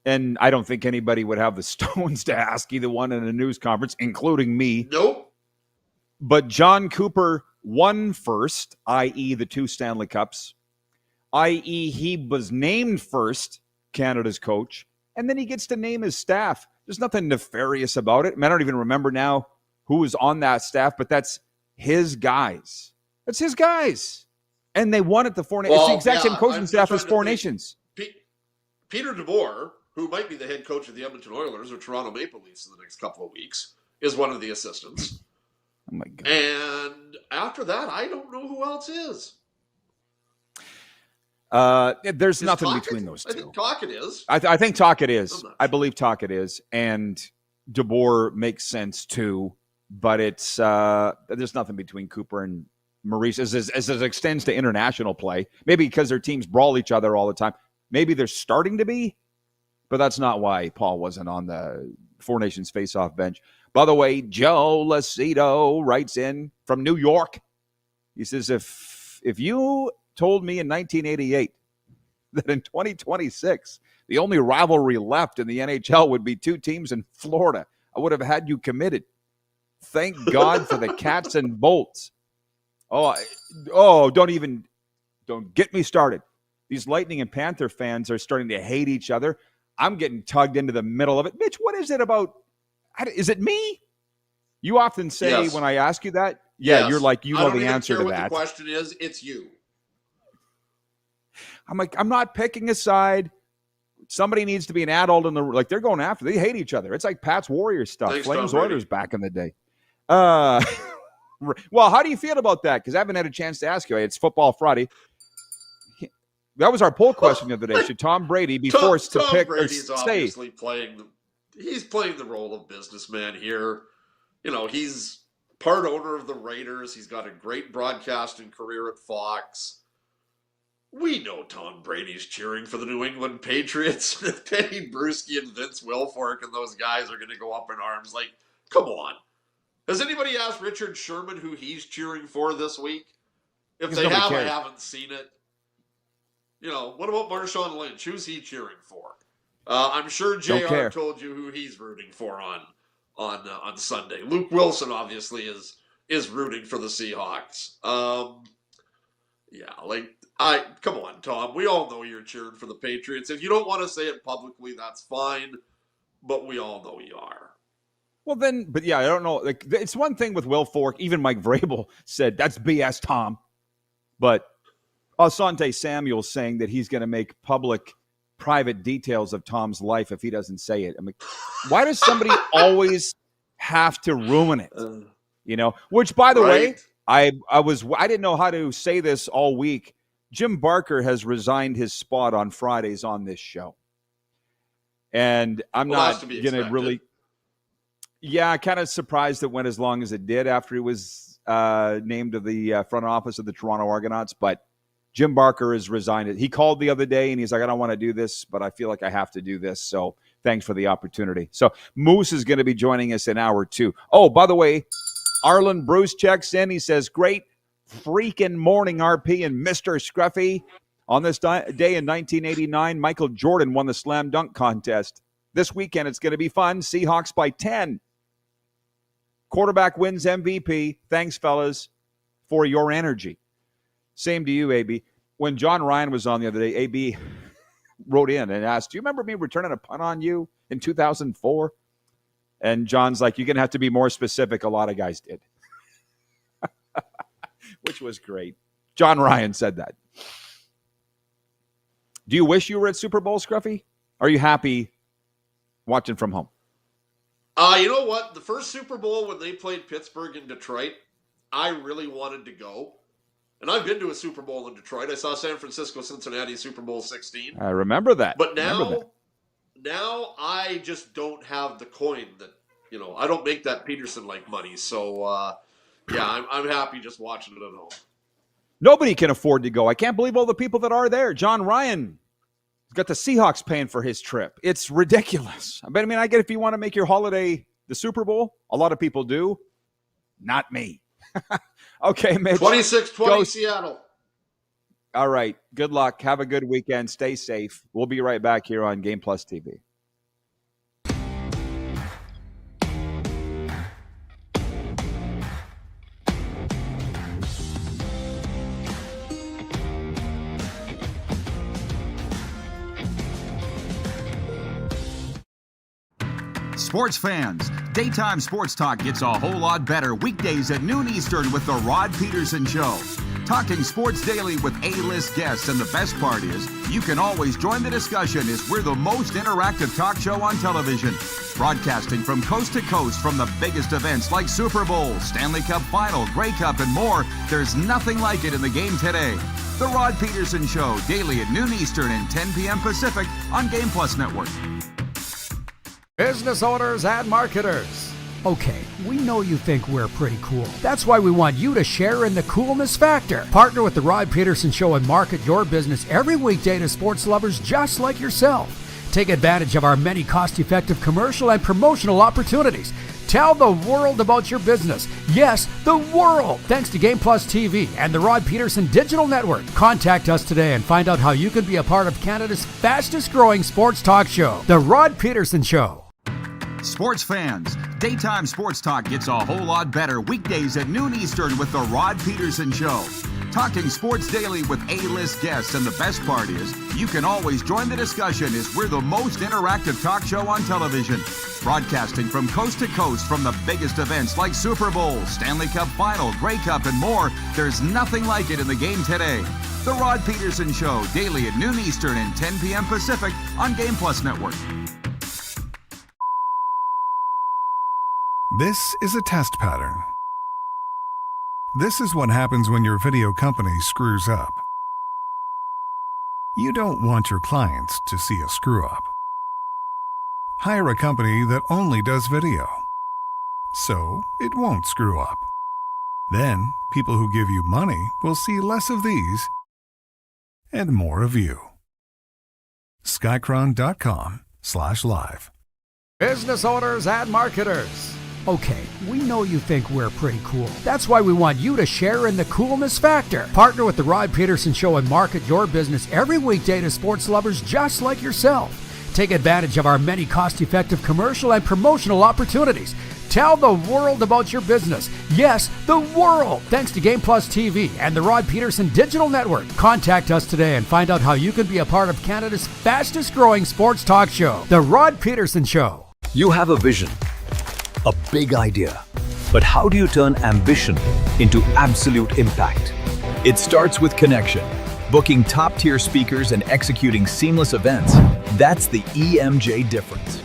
and I don't think anybody would have the stones to ask either one in a news conference, including me. Nope. But John Cooper won first, i.e. the 2 Stanley Cups, i.e. he was named first Canada's coach, and then he gets to name his staff. There's nothing nefarious about it. I mean, I don't even remember now who was on that staff, but that's his guys. That's his guys. And they won at the Four Nations. It's the exact same coaching staff as Four Nations. Peter DeBoer, who might be the head coach of the Edmonton Oilers or Toronto Maple Leafs in the next couple of weeks, is one of the assistants. Oh, my God. And after that, I don't know who else is. There's nothing Tocchet? between those two. I think Tocchet is. I think Tocchet is. I believe Tocchet is. And DeBoer makes sense too. But it's there's nothing between Cooper and Maurice as it extends to international play. Maybe because their teams brawl each other all the time. Maybe they're starting to be. But that's not why Paul wasn't on the Four Nations face-off bench. By the way, Joe Lacido writes in from New York. He says, if you told me in 1988 that in 2026 the only rivalry left in the NHL would be 2 teams in Florida, I would have had you committed. Thank God for the Cats and Bolts. Don't get me started. These Lightning and Panther fans are starting to hate each other. I'm getting tugged into the middle of it. Mitch, what is it about? Is it me? You often say Yes. when I ask you that, yeah, you're like, you know the answer to that. I don't even care what the question is. It's you. I'm like, I'm not picking a side. Somebody needs to be an adult in the like. They're going after. They hate each other. It's like Pat's Warriors stuff. Thanks, Flames Tom Brady. Oilers back in the day. Well, how do you feel about that? Because I haven't had a chance to ask you. It's Football Friday. That was our poll question the other day. Should Tom Brady be forced to pick or Brady's stay? obviously playing the role of businessman here. You know, he's part owner of the Raiders. He's got a great broadcasting career at Fox. We know Tom Brady's cheering for the New England Patriots. Teddy Bruschi and Vince Wilfork and those guys are going to go up in arms. Like, come on. Has anybody asked Richard Sherman who he's cheering for this week? If they have, I haven't seen it. You know, what about Marshawn Lynch? Who's he cheering for? I'm sure JR told you who he's rooting for on Sunday. Luke Wilson obviously is rooting for the Seahawks. Come on, Tom. We all know you're cheering for the Patriots. If you don't want to say it publicly, that's fine. But we all know you are. Well, then, but yeah, I don't know. Like, it's one thing with Wilfork. Even Mike Vrabel said that's BS, Tom. But Asante Samuel saying that he's going to make public private details of Tom's life if he doesn't say it. I mean, why does somebody always have to ruin it? You know, which, by the way, I didn't know how to say this all week. Jim Barker has resigned his spot on Fridays on this show. And I'm not going to really. Yeah, kind of surprised it went as long as it did after he was named to the front office of the Toronto Argonauts. But Jim Barker has resigned. He called the other day and he's like, I don't want to do this, but I feel like I have to do this. So thanks for the opportunity. So Moose is going to be joining us in hour 2. Oh, by the way, Arlen Bruce checks in. He says, great freaking morning, RP and Mr. Scruffy. On this day in 1989, Michael Jordan won the slam dunk contest. This weekend, it's going to be fun. Seahawks by 10. Quarterback wins MVP. Thanks, fellas, for your energy. Same to you, AB. When John Ryan was on the other day, AB wrote in and asked, do you remember me returning a punt on you in 2004? And John's like, you're going to have to be more specific. A lot of guys did. Which was great. John Ryan said that. Do you wish you were at Super Bowl, Scruffy? Are you happy watching from home? You know what? The first Super Bowl when they played Pittsburgh and Detroit, I really wanted to go. And I've been to a Super Bowl in Detroit. I saw San Francisco, Cincinnati, Super Bowl 16. I remember that. But now now I just don't have the coin that, I don't make that Pedersen-like money. So, I'm happy just watching it at home. Nobody can afford to go. I can't believe all the people that are there. John Ryan has got the Seahawks paying for his trip. It's ridiculous. But, I get if you want to make your holiday the Super Bowl. A lot of people do. Not me. Okay, Mitch. 26-20 Seattle. All right. Good luck. Have a good weekend. Stay safe. We'll be right back here on Game Plus TV. Sports fans, daytime sports talk gets a whole lot better weekdays at noon Eastern with The Rod Pedersen Show. Talking sports daily with A-list guests, and the best part is, you can always join the discussion as we're the most interactive talk show on television. Broadcasting from coast to coast from the biggest events like Super Bowl, Stanley Cup Final, Grey Cup, and more, there's nothing like it in the game today. The Rod Pedersen Show, daily at noon Eastern and 10 p.m. Pacific on Game Plus Network. Business owners and marketers. Okay, we know you think we're pretty cool. That's why we want you to share in the coolness factor. Partner with the Rod Pedersen Show and market your business every weekday to sports lovers just like yourself. Take advantage of our many cost-effective commercial and promotional opportunities. Tell the world about your business. Yes, the world. Thanks to Game Plus TV and the Rod Pedersen Digital Network. Contact us today and find out how you can be a part of Canada's fastest growing sports talk show, The Rod Pedersen Show. Sports fans, daytime sports talk gets a whole lot better weekdays at noon Eastern with The Rod Pedersen Show. Talking sports daily with A-list guests, and the best part is, you can always join the discussion as we're the most interactive talk show on television. Broadcasting from coast to coast from the biggest events like Super Bowl, Stanley Cup Final, Grey Cup, and more, there's nothing like it in the game today. The Rod Pedersen Show, daily at noon Eastern and 10 p.m. Pacific on Game Plus Network. This is a test pattern. This is what happens when your video company screws up. You don't want your clients to see a screw-up. Hire a company that only does video, so it won't screw up. Then, people who give you money will see less of these and more of you. Skycron.com/live. Business owners and marketers. Okay, we know you think we're pretty cool. That's why we want you to share in the coolness factor. Partner with the Rod Pedersen Show and market your business every weekday to sports lovers just like yourself. Take advantage of our many cost-effective commercial and promotional opportunities. Tell the world about your business. Yes, the world. Thanks to Game Plus TV and the Rod Pedersen Digital Network. Contact us today and find out how you can be a part of Canada's fastest growing sports talk show, The Rod Pedersen Show. You have a vision, a big idea. But how do you turn ambition into absolute impact? It starts with connection. Booking top-tier speakers and executing seamless events. That's the EMJ difference.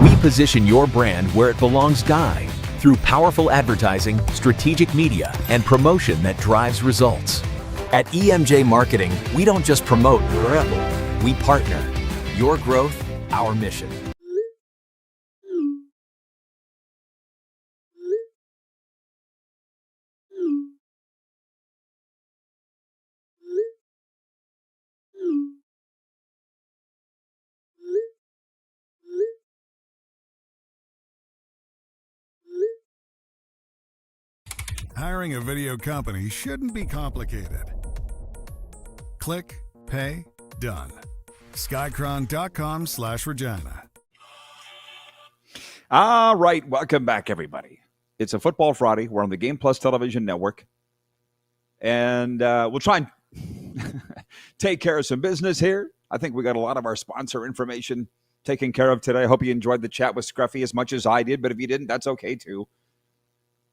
We position your brand where it belongs, Guy, through powerful advertising, strategic media, and promotion that drives results. At EMJ Marketing, we don't just promote, we partner. Your growth, our mission. Hiring a video company shouldn't be complicated. Click, pay, done. Skycron.com/Regina. All right, welcome back, everybody. It's a Football Friday. We're on the Game Plus Television Network. And we'll try and take care of some business here. I think we got a lot of our sponsor information taken care of today. I hope you enjoyed the chat with Scruffy as much as I did, but if you didn't, that's okay too.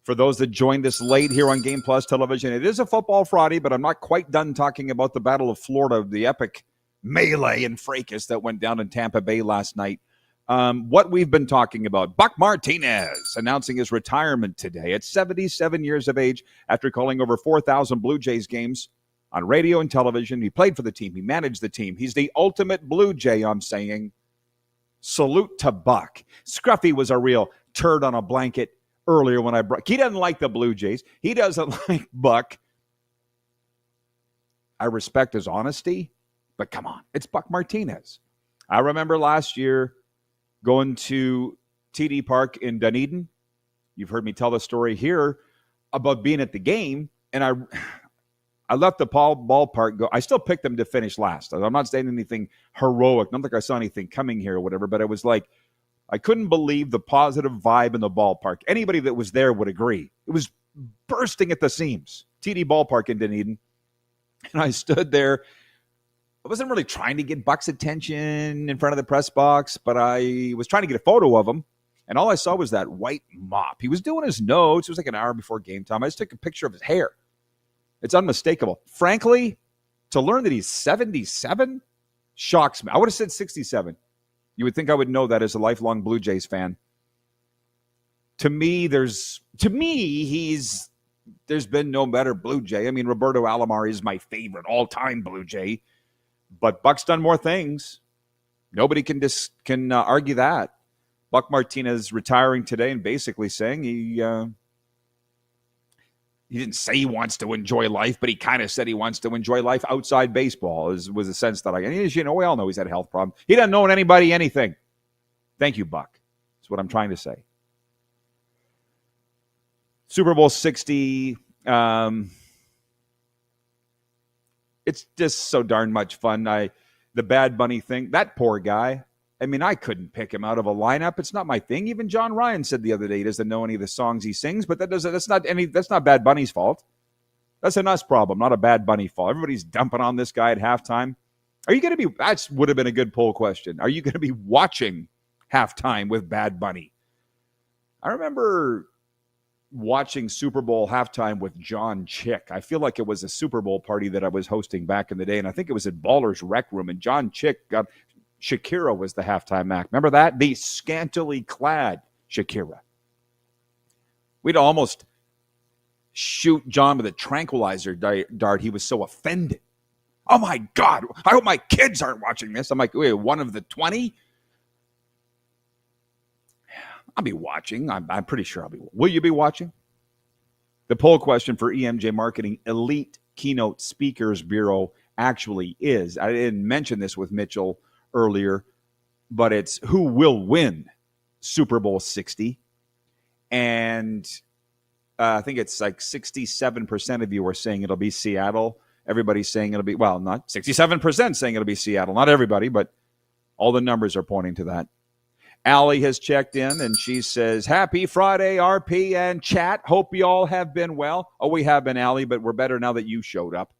For those that joined us late here on Game Plus Television, it is a Football Friday, but I'm not quite done talking about the Battle of Florida, the epic melee and fracas that went down in Tampa Bay last night. What we've been talking about, Buck Martinez announcing his retirement today at 77 years of age after calling over 4,000 Blue Jays games on radio and television. He played for the team. He managed the team. He's the ultimate Blue Jay, I'm saying. Salute to Buck. Scruffy was a real turd on a blanket earlier when I brought. He doesn't like the Blue Jays. He doesn't like Buck. I respect his honesty, but come on, it's Buck Martinez. I remember last year going to TD Park in Dunedin. You've heard me tell the story here about being at the game, and I left the ballpark. I still picked them to finish last. I'm not saying anything heroic. Not like I saw anything coming here or whatever, but it was like I couldn't believe the positive vibe in the ballpark. Anybody that was there would agree. It was bursting at the seams. TD Ballpark in Dunedin. And I stood there. I wasn't really trying to get Buck's attention in front of the press box, but I was trying to get a photo of him. And all I saw was that white mop. He was doing his notes. It was like an hour before game time. I just took a picture of his hair. It's unmistakable. Frankly, to learn that he's 77 shocks me. I would have said 67. You would think I would know that as a lifelong Blue Jays fan. To me, there's been no better Blue Jay. I mean, Roberto Alomar is my favorite all-time Blue Jay, but Buck's done more things. Nobody can argue that. Buck Martinez retiring today and basically saying he didn't say he wants to enjoy life, but he kind of said he wants to enjoy life outside baseball. Was the sense that as you know, we all know he's had a health problem. He doesn't know anybody anything. Thank you, Buck. That's what I'm trying to say. Super Bowl 60. It's just so darn much fun. The Bad Bunny thing, that poor guy. I mean, I couldn't pick him out of a lineup. It's not my thing. Even John Ryan said the other day he doesn't know any of the songs he sings, but that's not Bad Bunny's fault. That's an us problem, not a Bad Bunny fault. Everybody's dumping on this guy at halftime. Are you going to be? That would have been a good poll question. Are you going to be watching halftime with Bad Bunny? I remember watching Super Bowl halftime with John Chick. I feel like it was a Super Bowl party that I was hosting back in the day, and I think it was at Baller's Rec Room, and John Chick got Shakira was the halftime act. Remember that? The scantily clad Shakira. We'd almost shoot John with a tranquilizer dart. He was so offended. Oh, my God. I hope my kids aren't watching this. I'm like, wait, one of the 20? I'll be watching. I'm pretty sure I'll be. Will you be watching? The poll question for EMJ Marketing Elite Keynote Speakers Bureau actually is, I didn't mention this with Mitchell earlier, but it's who will win Super Bowl 60. And I think it's like 67% of you are saying it'll be Seattle. Everybody's saying it'll be, well, not 67% saying it'll be Seattle. Not everybody, but all the numbers are pointing to that. Allie has checked in, and she says, happy Friday, RP and chat. Hope you all have been well. Oh, we have been, Allie, but we're better now that you showed up.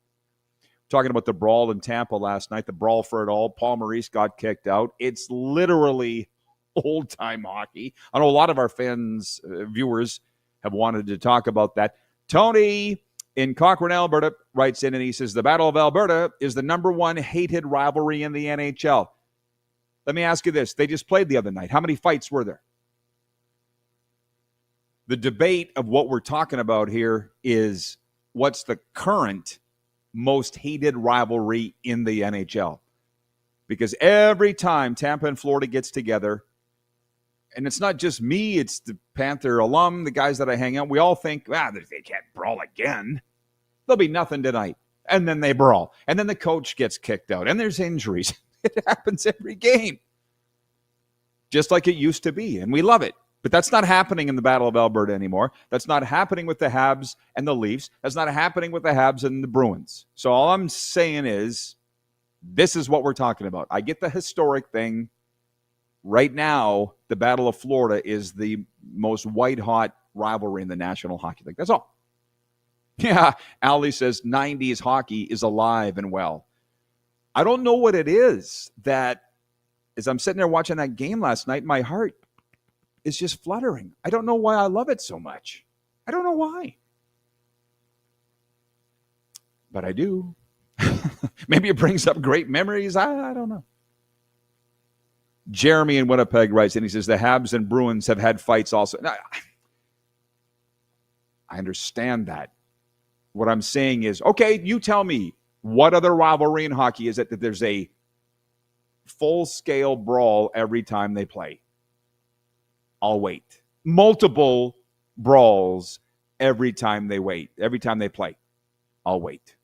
Talking about the brawl in Tampa last night, the brawl for it all. Paul Maurice got kicked out. It's literally old-time hockey. I know a lot of our fans, viewers, have wanted to talk about that. Tony in Cochrane, Alberta, writes in, and he says, the Battle of Alberta is the number one hated rivalry in the NHL. Let me ask you this. They just played the other night. How many fights were there? The debate of what we're talking about here is what's the current most hated rivalry in the NHL. Because every time Tampa and Florida gets together, and it's not just me, it's the Panther alum, the guys that I hang out, we all think, they can't brawl again. There'll be nothing tonight. And then they brawl. And then the coach gets kicked out. And there's injuries. It happens every game. Just like it used to be. And we love it. But that's not happening in the Battle of Alberta anymore. That's not happening with the Habs and the Leafs. That's not happening with the Habs and the Bruins. So all I'm saying is, this is what we're talking about. I get the historic thing. Right now, the Battle of Florida is the most white-hot rivalry in the National Hockey League. That's all. Yeah, Ali says 90s hockey is alive and well. I don't know what it is that, as I'm sitting there watching that game last night, my heart is just fluttering. I don't know why I love it so much. I don't know why. But I do. Maybe it brings up great memories. I don't know. Jeremy in Winnipeg writes, and he says, the Habs and Bruins have had fights also. Now, I understand that. What I'm saying is, okay, you tell me, what other rivalry in hockey is it that there's a full-scale brawl every time they play. I'll wait. Multiple brawls every time they play. I'll wait.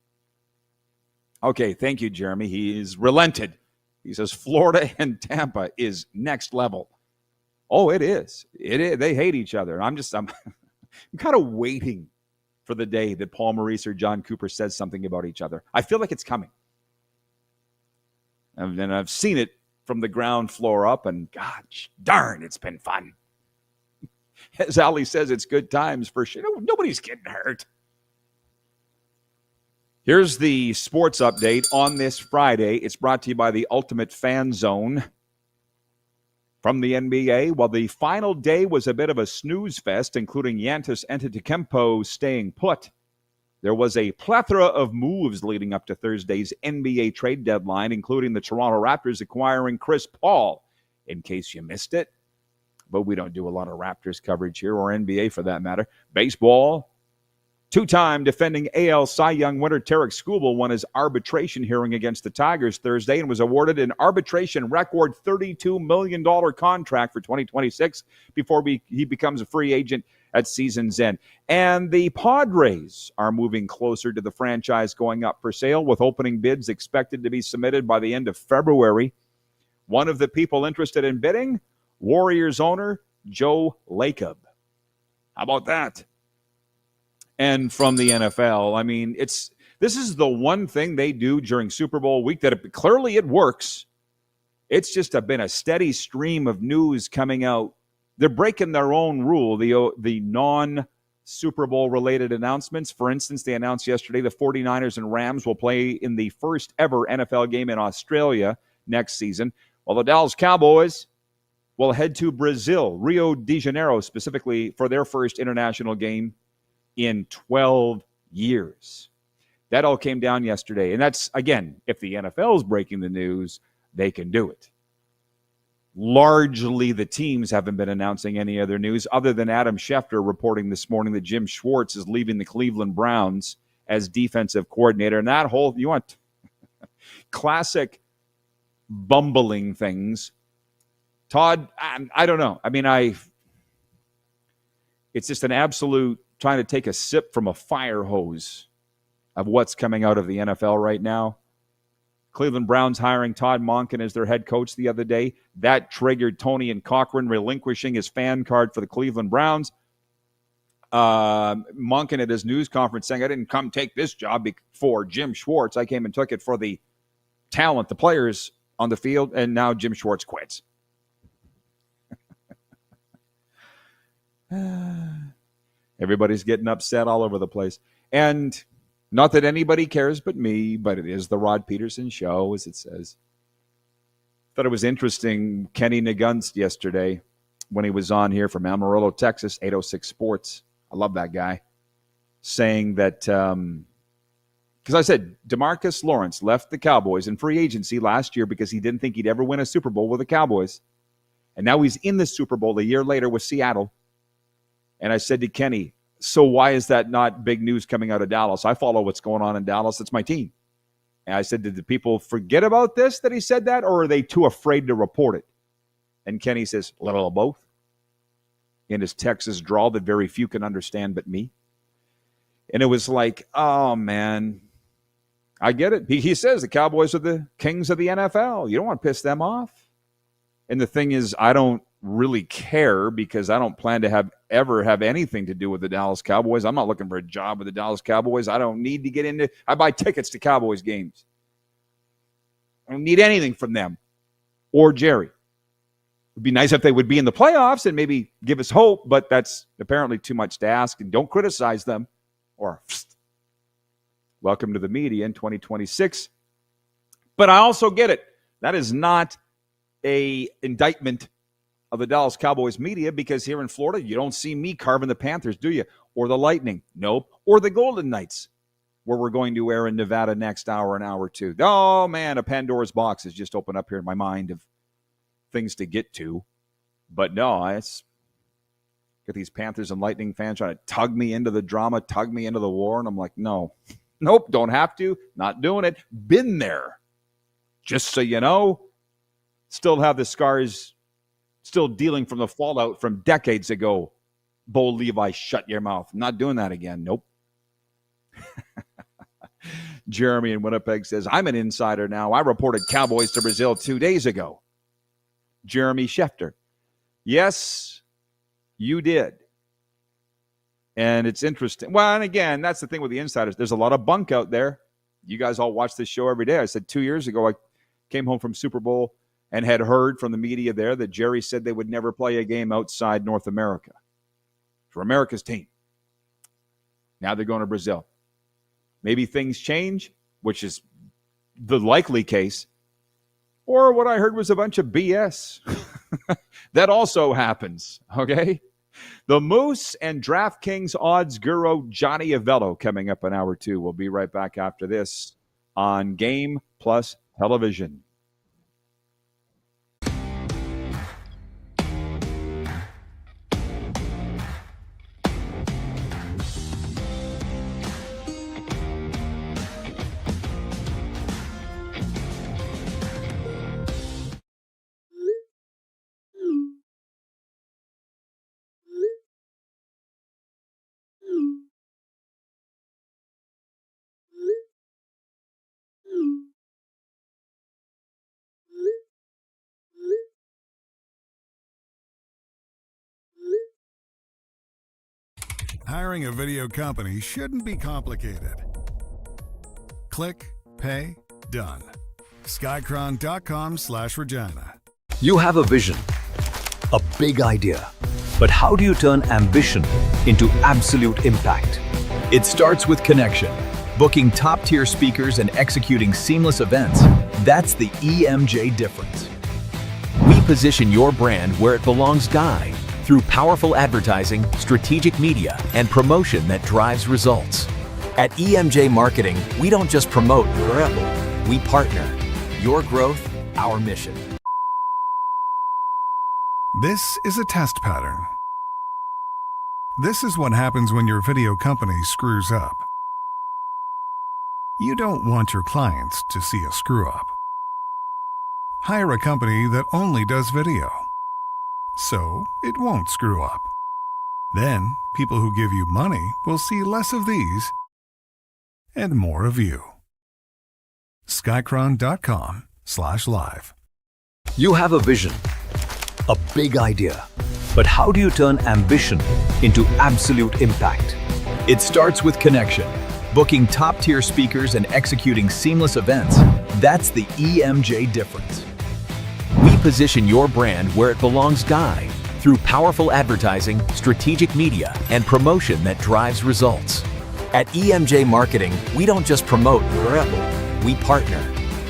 Okay, thank you, Jeremy. He is relented. He says Florida and Tampa is next level. Oh, it is. It is. They hate each other. I'm kind of waiting for the day that Paul Maurice or John Cooper says something about each other. I feel like it's coming. And I've seen it from the ground floor up, and gosh darn, it's been fun. As Ali says, it's good times for sure. Nobody's getting hurt. Here's the sports update on this Friday. It's brought to you by the Ultimate Fan Zone from the NBA. While the final day was a bit of a snooze fest, including Giannis Antetokounmpo staying put, there was a plethora of moves leading up to Thursday's NBA trade deadline, including the Toronto Raptors acquiring Chris Paul, in case you missed it. But we don't do a lot of Raptors coverage here, or NBA for that matter. Baseball. Two-time defending AL Cy Young winner Tarek Skubal won his arbitration hearing against the Tigers Thursday and was awarded an arbitration record $32 million contract for 2026 before he becomes a free agent at season's end. And the Padres are moving closer to the franchise going up for sale, with opening bids expected to be submitted by the end of February. One of the people interested in bidding, Warriors owner Joe Lacob. How about that? And from the NFL, I mean, this is the one thing they do during Super Bowl week that clearly it works. It's just been a steady stream of news coming out. They're breaking their own rule, the non-Super Bowl related announcements. For instance, they announced yesterday the 49ers and Rams will play in the first ever NFL game in Australia next season, while the Dallas Cowboys will head to Brazil, Rio de Janeiro specifically, for their first international game in 12 years. That all came down yesterday. And that's, again, if the NFL is breaking the news, they can do it. Largely, the teams haven't been announcing any other news other than Adam Schefter reporting this morning that Jim Schwartz is leaving the Cleveland Browns as defensive coordinator. And that whole, you want classic bumbling things. Todd, I don't know. I mean, it's just an absolute trying to take a sip from a fire hose of what's coming out of the NFL right now. Cleveland Browns hiring Todd Monken as their head coach the other day. That triggered Tony and Cochran relinquishing his fan card for the Cleveland Browns. Monken at his news conference saying, I didn't come take this job for Jim Schwartz. I came and took it for the talent, the players on the field, and now Jim Schwartz quits. Everybody's getting upset all over the place. And not that anybody cares but me, but it is the Rod Pedersen Show, as it says. Thought it was interesting, Kenny Nagunst yesterday, when he was on here from Amarillo, Texas, 806 Sports. I love that guy. Saying that, because I said, DeMarcus Lawrence left the Cowboys in free agency last year because he didn't think he'd ever win a Super Bowl with the Cowboys. And now he's in the Super Bowl a year later with Seattle. And I said to Kenny, so why is that not big news coming out of Dallas? I follow what's going on in Dallas. It's my team. And I said, did the people forget about this that he said that, or are they too afraid to report it? And Kenny says, a little of both. In his Texas drawl that very few can understand but me. And it was like, oh, man, I get it. He says the Cowboys are the kings of the NFL. You don't want to piss them off. And the thing is, I don't really care because I don't plan to ever have anything to do with the Dallas Cowboys. I'm not looking for a job with the Dallas Cowboys. I don't need to get into – I buy tickets to Cowboys games. I don't need anything from them or Jerry. It would be nice if they would be in the playoffs and maybe give us hope, but that's apparently too much to ask. And don't criticize them or welcome to the media in 2026. But I also get it. That is not a indictment of the Dallas Cowboys media, because here in Florida, you don't see me carving the Panthers, do you? Or the Lightning? Nope. Or the Golden Knights, where we're going to air in Nevada next hour, an hour or two. Oh, man, a Pandora's box has just opened up here in my mind of things to get to. But no, it's got these Panthers and Lightning fans trying to tug me into the drama, tug me into the war, and I'm like, no. Nope, don't have to. Not doing it. Been there. Just so you know. Still have the scars, still dealing from the fallout from decades ago. Bo Levi, shut your mouth. I'm not doing that again. Nope. Jeremy in Winnipeg says, I'm an insider now. I reported Cowboys to Brazil 2 days ago. Jeremy Schefter. Yes, you did. And it's interesting. Well, and again, that's the thing with the insiders. There's a lot of bunk out there. You guys all watch this show every day. I said 2 years ago, I came home from Super Bowl and had heard from the media there that Jerry said they would never play a game outside North America. For America's team. Now they're going to Brazil. Maybe things change, which is the likely case. Or what I heard was a bunch of BS. That also happens, okay? The Moose and DraftKings odds guru Johnny Avello coming up in hour 2. We'll be right back after this on Game Plus Television. Hiring a video company shouldn't be complicated. Click, pay, done. Skycron.com/Regina. You have a vision, a big idea, but how do you turn ambition into absolute impact? It starts with connection. Booking top-tier speakers and executing seamless events, that's the EMJ difference. We position your brand where it belongs, Guy, through powerful advertising, strategic media, and promotion that drives results. At EMJ Marketing, we don't just promote, we partner. Your growth, our mission. This is a test pattern. This is what happens when your video company screws up. You don't want your clients to see a screw-up. Hire a company that only does video, so it won't screw up. Then, people who give you money will see less of these and more of you. Skycron.com/live. You have a vision, a big idea, but how do you turn ambition into absolute impact? It starts with connection. Booking top-tier speakers and executing seamless events, that's the EMJ difference. We position your brand where it belongs, Guy, through powerful advertising, strategic media, and promotion that drives results. At EMJ Marketing, we don't just promote, we partner.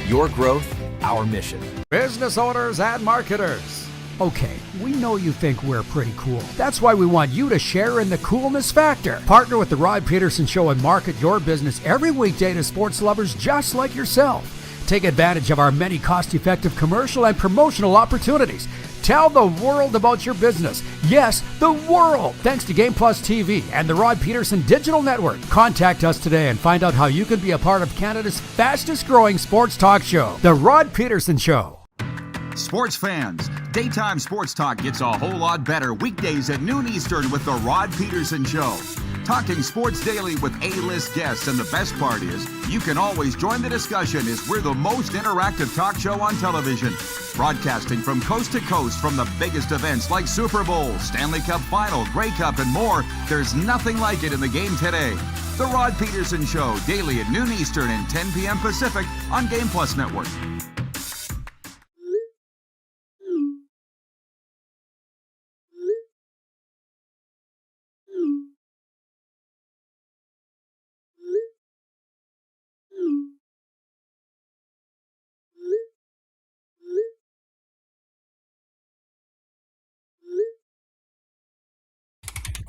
Your growth, our mission. Business owners and marketers. Okay, we know you think we're pretty cool. That's why we want you to share in the coolness factor. Partner with the Rod Pedersen Show and market your business every weekday to sports lovers just like yourself. Take advantage of our many cost-effective commercial and promotional opportunities. Tell the world about your business. Yes, the world. Thanks to Game Plus TV and the Rod Pedersen Digital Network. Contact us today and find out how you can be a part of Canada's fastest-growing sports talk show, The Rod Pedersen Show. Sports fans, daytime sports talk gets a whole lot better weekdays at noon Eastern with The Rod Pedersen Show. Talking sports daily with A-list guests, and the best part is, you can always join the discussion as we're the most interactive talk show on television. Broadcasting from coast to coast from the biggest events like Super Bowl, Stanley Cup Final, Grey Cup, and more. There's nothing like it in the game today. The Rod Pedersen Show, daily at noon Eastern and 10 p.m. Pacific on Game Plus Network.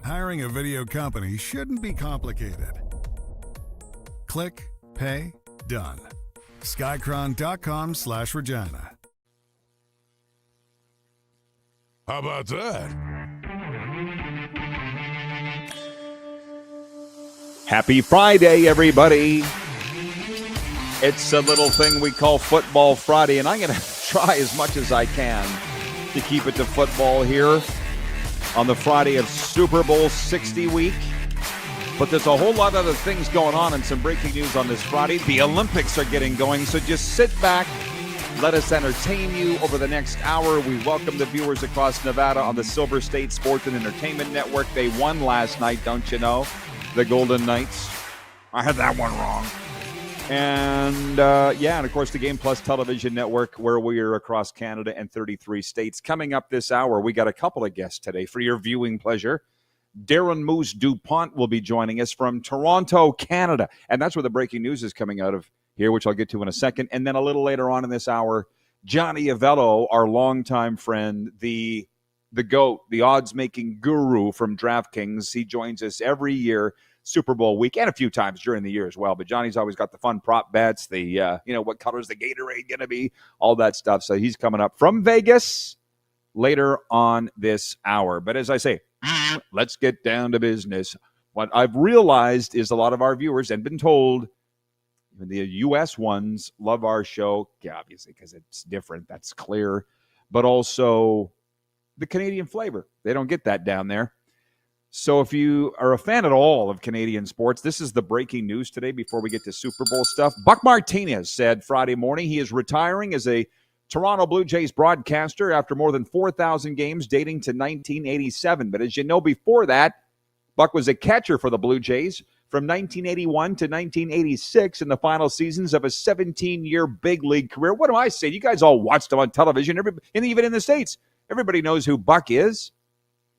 Hiring a video company shouldn't be complicated. Click, pay, done. Skycron.com/Regina. How about that? Happy Friday, everybody. It's a little thing we call Football Friday, and I'm going to try as much as I can to keep it to football here on the Friday of Super Bowl 60 week. But there's a whole lot of other things going on and some breaking news on this Friday. The Olympics are getting going, so just sit back. Let us entertain you over the next hour. We welcome the viewers across Nevada on the Silver State Sports and Entertainment Network. They won last night, don't you know? The Golden Knights. I had that one wrong. And, and of course, the Game Plus Television Network, where we are across Canada and 33 states. Coming up this hour, we got a couple of guests today for your viewing pleasure. Darren Moose Dupont will be joining us from Toronto, Canada. And that's where the breaking news is coming out of here, which I'll get to in a second. And then a little later on in this hour, Johnny Avello, our longtime friend, the GOAT, the odds-making guru from DraftKings. He joins us every year, Super Bowl week, and a few times during the year as well. But Johnny's always got the fun prop bets, what color's the Gatorade going to be, all that stuff. So he's coming up from Vegas later on this hour. But as I say, let's get down to business. What I've realized is a lot of our viewers, and been told, even the U.S. ones, love our show, obviously, because it's different. That's clear. But also the Canadian flavor. They don't get that down there. So if you are a fan at all of Canadian sports, this is the breaking news today before we get to Super Bowl stuff. Buck Martinez said Friday morning he is retiring as a Toronto Blue Jays broadcaster after more than 4,000 games dating to 1987. But as you know, before that, Buck was a catcher for the Blue Jays from 1981 to 1986 in the final seasons of a 17-year big league career. What do I say? You guys all watched him on television, and even in the States. Everybody knows who Buck is.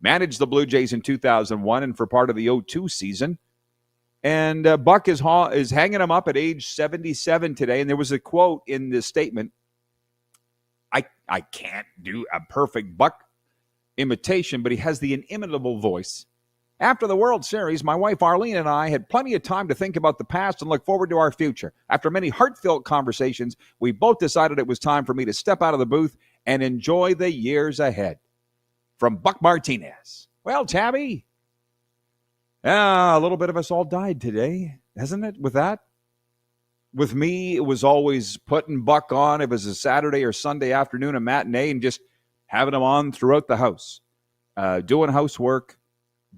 Managed the Blue Jays in 2001 and for part of the 2002 season. And Buck is hanging him up at age 77 today. And there was a quote in this statement. I can't do a perfect Buck imitation, but he has the inimitable voice. After the World Series, my wife Arlene and I had plenty of time to think about the past and look forward to our future. After many heartfelt conversations, we both decided it was time for me to step out of the booth and enjoy the years ahead. From Buck Martinez. Well, Tabby, a little bit of us all died today, hasn't it, with that? With me, it was always putting Buck on. It was a Saturday or Sunday afternoon, a matinee, and just having him on throughout the house. Doing housework,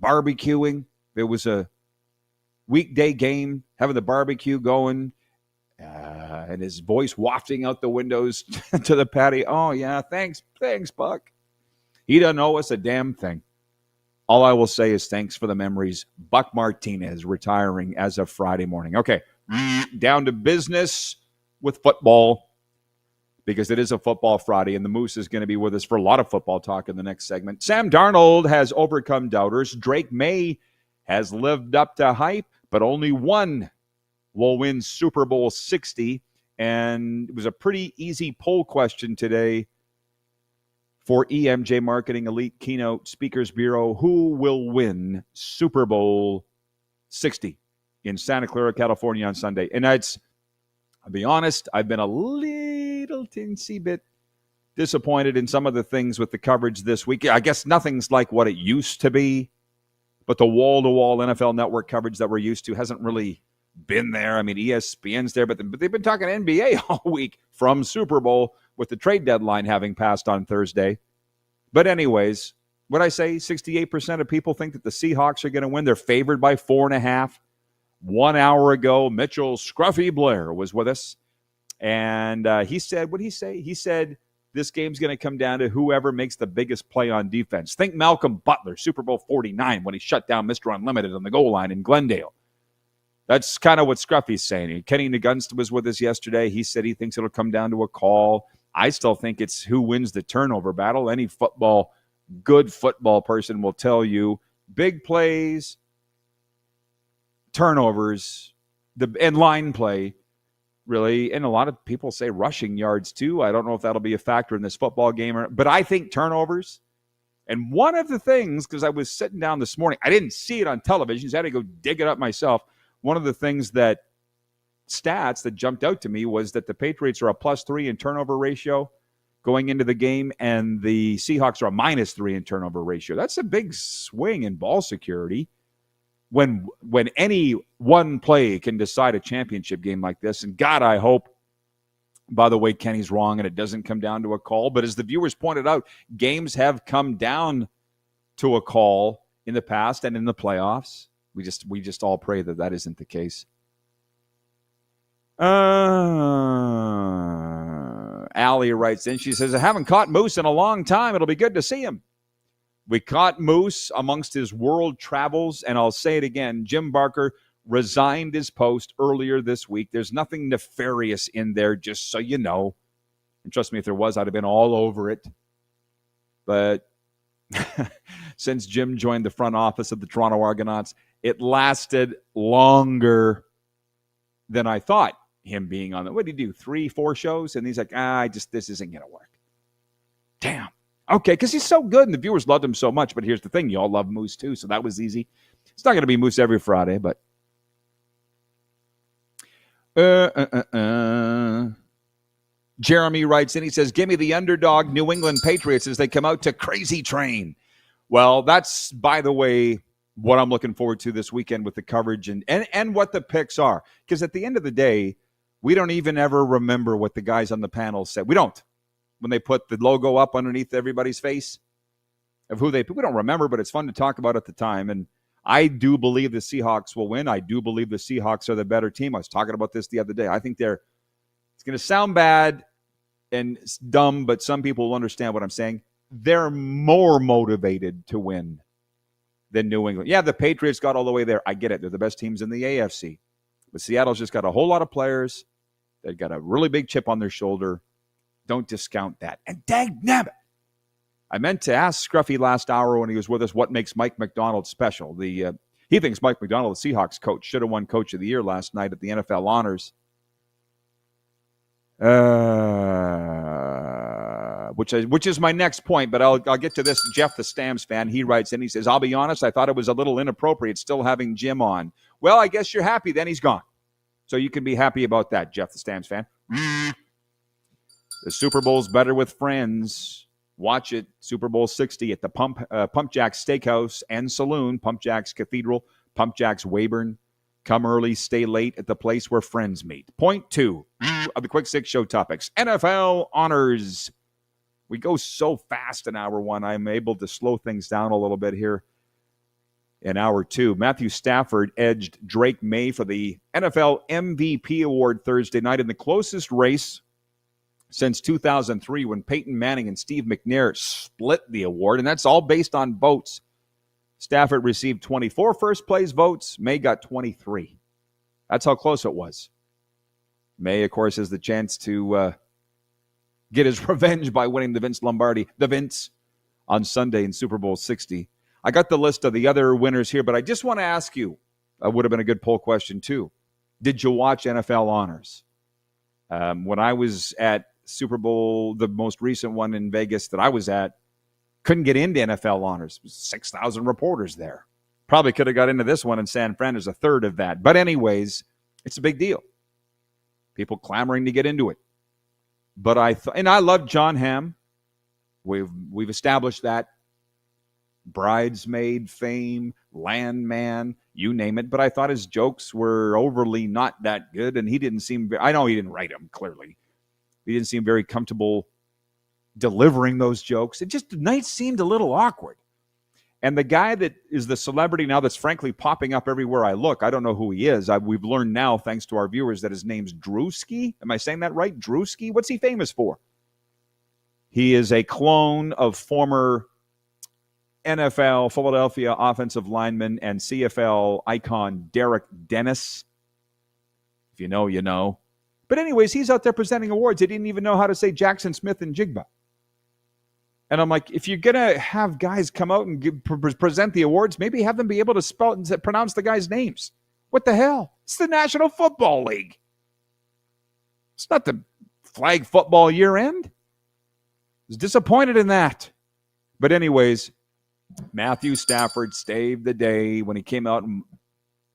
barbecuing. There was a weekday game, having the barbecue going, and his voice wafting out the windows to the patio. Oh, yeah, thanks, Buck. He doesn't owe us a damn thing. All I will say is thanks for the memories. Buck Martinez retiring as of Friday morning. Okay, down to business with football, because it is a football Friday, and the Moose is going to be with us for a lot of football talk in the next segment. Sam Darnold has overcome doubters. Drake May has lived up to hype, but only one will win Super Bowl 60. And it was a pretty easy poll question today for EMJ Marketing Elite Keynote Speakers Bureau. Who will win Super Bowl 60 in Santa Clara, California on Sunday? And I'll be honest, I've been a little teensy bit disappointed in some of the things with the coverage this week. I guess nothing's like what it used to be, but the wall-to-wall NFL Network coverage that we're used to hasn't really been there. I mean, ESPN's there, but they've been talking NBA all week from Super Bowl, with the trade deadline having passed on Thursday. But anyways, what I say, 68% of people think that the Seahawks are going to win. They're favored by 4.5. 1 hour ago, Mitchell Scruffy Blair was with us. And he said, what did he say? He said, this game's going to come down to whoever makes the biggest play on defense. Think Malcolm Butler, Super Bowl 49, when he shut down Mr. Unlimited on the goal line in Glendale. That's kind of what Scruffy's saying. Kenny Nagunst was with us yesterday. He said he thinks it'll come down to a call. I still think it's who wins the turnover battle. Any good football person will tell you big plays, turnovers, and line play, really. And a lot of people say rushing yards too. I don't know if that'll be a factor in this football game, but I think turnovers. And one of the things, because I was sitting down this morning, I didn't see it on television, so I had to go dig it up myself. One of the things stats that jumped out to me was that the Patriots are a +3 in turnover ratio going into the game, and the Seahawks are a -3 in turnover ratio. That's a big swing in ball security when any one play can decide a championship game like this. And God, I hope By the way, Kenny's wrong, and it doesn't come down to a call. But as the viewers pointed out, games have come down to a call in the past and in the playoffs. We just all pray that that isn't the case. Allie writes in. She says, I haven't caught Moose in a long time. It'll be good to see him. We caught Moose amongst his world travels, and I'll say it again, Jim Barker resigned his post earlier this week. There's nothing nefarious in there, just so you know. And trust me, if there was, I'd have been all over it. But since Jim joined the front office of the Toronto Argonauts, it lasted longer than I thought, him being on the, what did he do, 3-4 shows? And he's like, this isn't going to work. Damn. Okay, because he's so good, and the viewers loved him so much. But here's the thing, you all love Moose too, so that was easy. It's not going to be Moose every Friday, but Jeremy writes in, he says, give me the underdog New England Patriots as they come out to Crazy Train. Well, that's, by the way, what I'm looking forward to this weekend with the coverage and what the picks are. Because at the end of the day, we don't even ever remember what the guys on the panel said. We don't. When they put the logo up underneath everybody's face of who we don't remember, but it's fun to talk about at the time. And I do believe the Seahawks will win. I do believe the Seahawks are the better team. I was talking about this the other day. I think it's going to sound bad and dumb, but some people will understand what I'm saying. They're more motivated to win than New England. Yeah, the Patriots got all the way there. I get it. They're the best teams in the AFC. But Seattle's just got a whole lot of players. They've got a really big chip on their shoulder. Don't discount that. And dagnabbit, I meant to ask Scruffy last hour when he was with us what makes Mike McDonald special. He thinks Mike McDonald, the Seahawks coach, should have won Coach of the Year last night at the NFL Honors. Which is my next point, but I'll get to this. Jeff, the Stamps fan, he writes in, he says, I'll be honest, I thought it was a little inappropriate still having Jim on. Well, I guess you're happy then he's gone. So you can be happy about that, Jeff, the Stamps fan. The Super Bowl's better with friends. Watch it, Super Bowl 60 at the Pump Jacks Steakhouse and Saloon, Pump Jacks Cathedral, Pump Jacks Weyburn. Come early, stay late at the place where friends meet. Point 2 of the Quick Six Show topics. NFL honors. We go so fast in hour 1, I'm able to slow things down a little bit here in hour 2. Matthew Stafford edged Drake May for the NFL MVP award Thursday night in the closest race since 2003 when Peyton Manning and Steve McNair split the award, and that's all based on votes. Stafford received 24 first-place votes. May got 23. That's how close it was. May, of course, has the chance to get his revenge by winning the Vince Lombardi, on Sunday in Super Bowl 60. I got the list of the other winners here, but I just want to ask you, would have been a good poll question too, did you watch NFL honors? When I was at Super Bowl, the most recent one in Vegas that I was at, couldn't get into NFL honors. 6,000 reporters there. Probably could have got into this one in San Fran. There's a third of that. But anyways, it's a big deal. People clamoring to get into it. But I love John Hamm. We've established that. Bridesmaid fame, Landman, you name it. But I thought his jokes were overly not that good, and he didn't seem. I know he didn't write them clearly. He didn't seem very comfortable delivering those jokes. The night seemed a little awkward. And the guy that is the celebrity now that's frankly popping up everywhere I look, I don't know who he is. We've learned now, thanks to our viewers, that his name's Drewski. Am I saying that right? Drewski? What's he famous for? He is a clone of former NFL Philadelphia offensive lineman and CFL icon Derek Dennis. If you know, you know. But anyways, he's out there presenting awards. He didn't even know how to say Jackson Smith and Jigba. And I'm like, if you're going to have guys come out and present the awards, maybe have them be able to spell and pronounce the guys' names. What the hell? It's the National Football League. It's not the flag football year end. I was disappointed in that. But anyways, Matthew Stafford saved the day when he came out and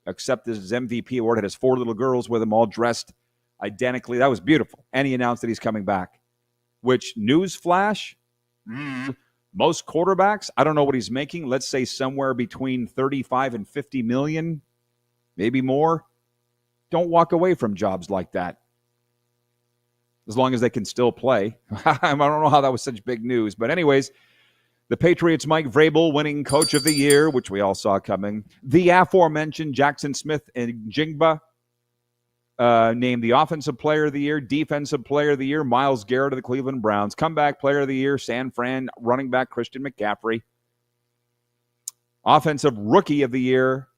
accepted his MVP award. Had his 4 little girls with him all dressed identically. That was beautiful. And he announced that he's coming back. Which, newsflash, most quarterbacks, I don't know what he's making. Let's say somewhere between 35 and 50 million, maybe more. Don't walk away from jobs like that. as long as they can still play. I don't know how that was such big news. But anyways, the Patriots' Mike Vrabel winning Coach of the Year, which we all saw coming. The aforementioned Jackson Smith and Jigba named the Offensive Player of the Year, Defensive Player of the Year, Myles Garrett of the Cleveland Browns. Comeback Player of the Year, San Fran running back Christian McCaffrey. Offensive Rookie of the Year,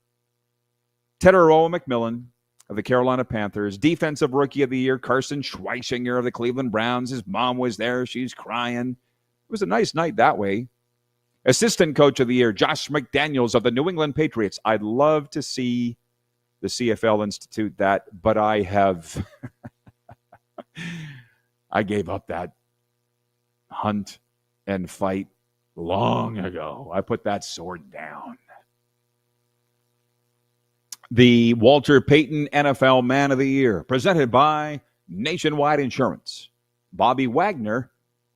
Teteroa McMillan of the Carolina Panthers. Defensive Rookie of the Year, Carson Schweisinger of the Cleveland Browns. His mom was there. She's crying. It was a nice night that way. Assistant Coach of the Year, Josh McDaniels of the New England Patriots. I'd love to see the CFL institute that, but I have I gave up that hunt and fight long ago. I put that sword down. The Walter Payton NFL Man of the Year, presented by Nationwide Insurance, Bobby Wagner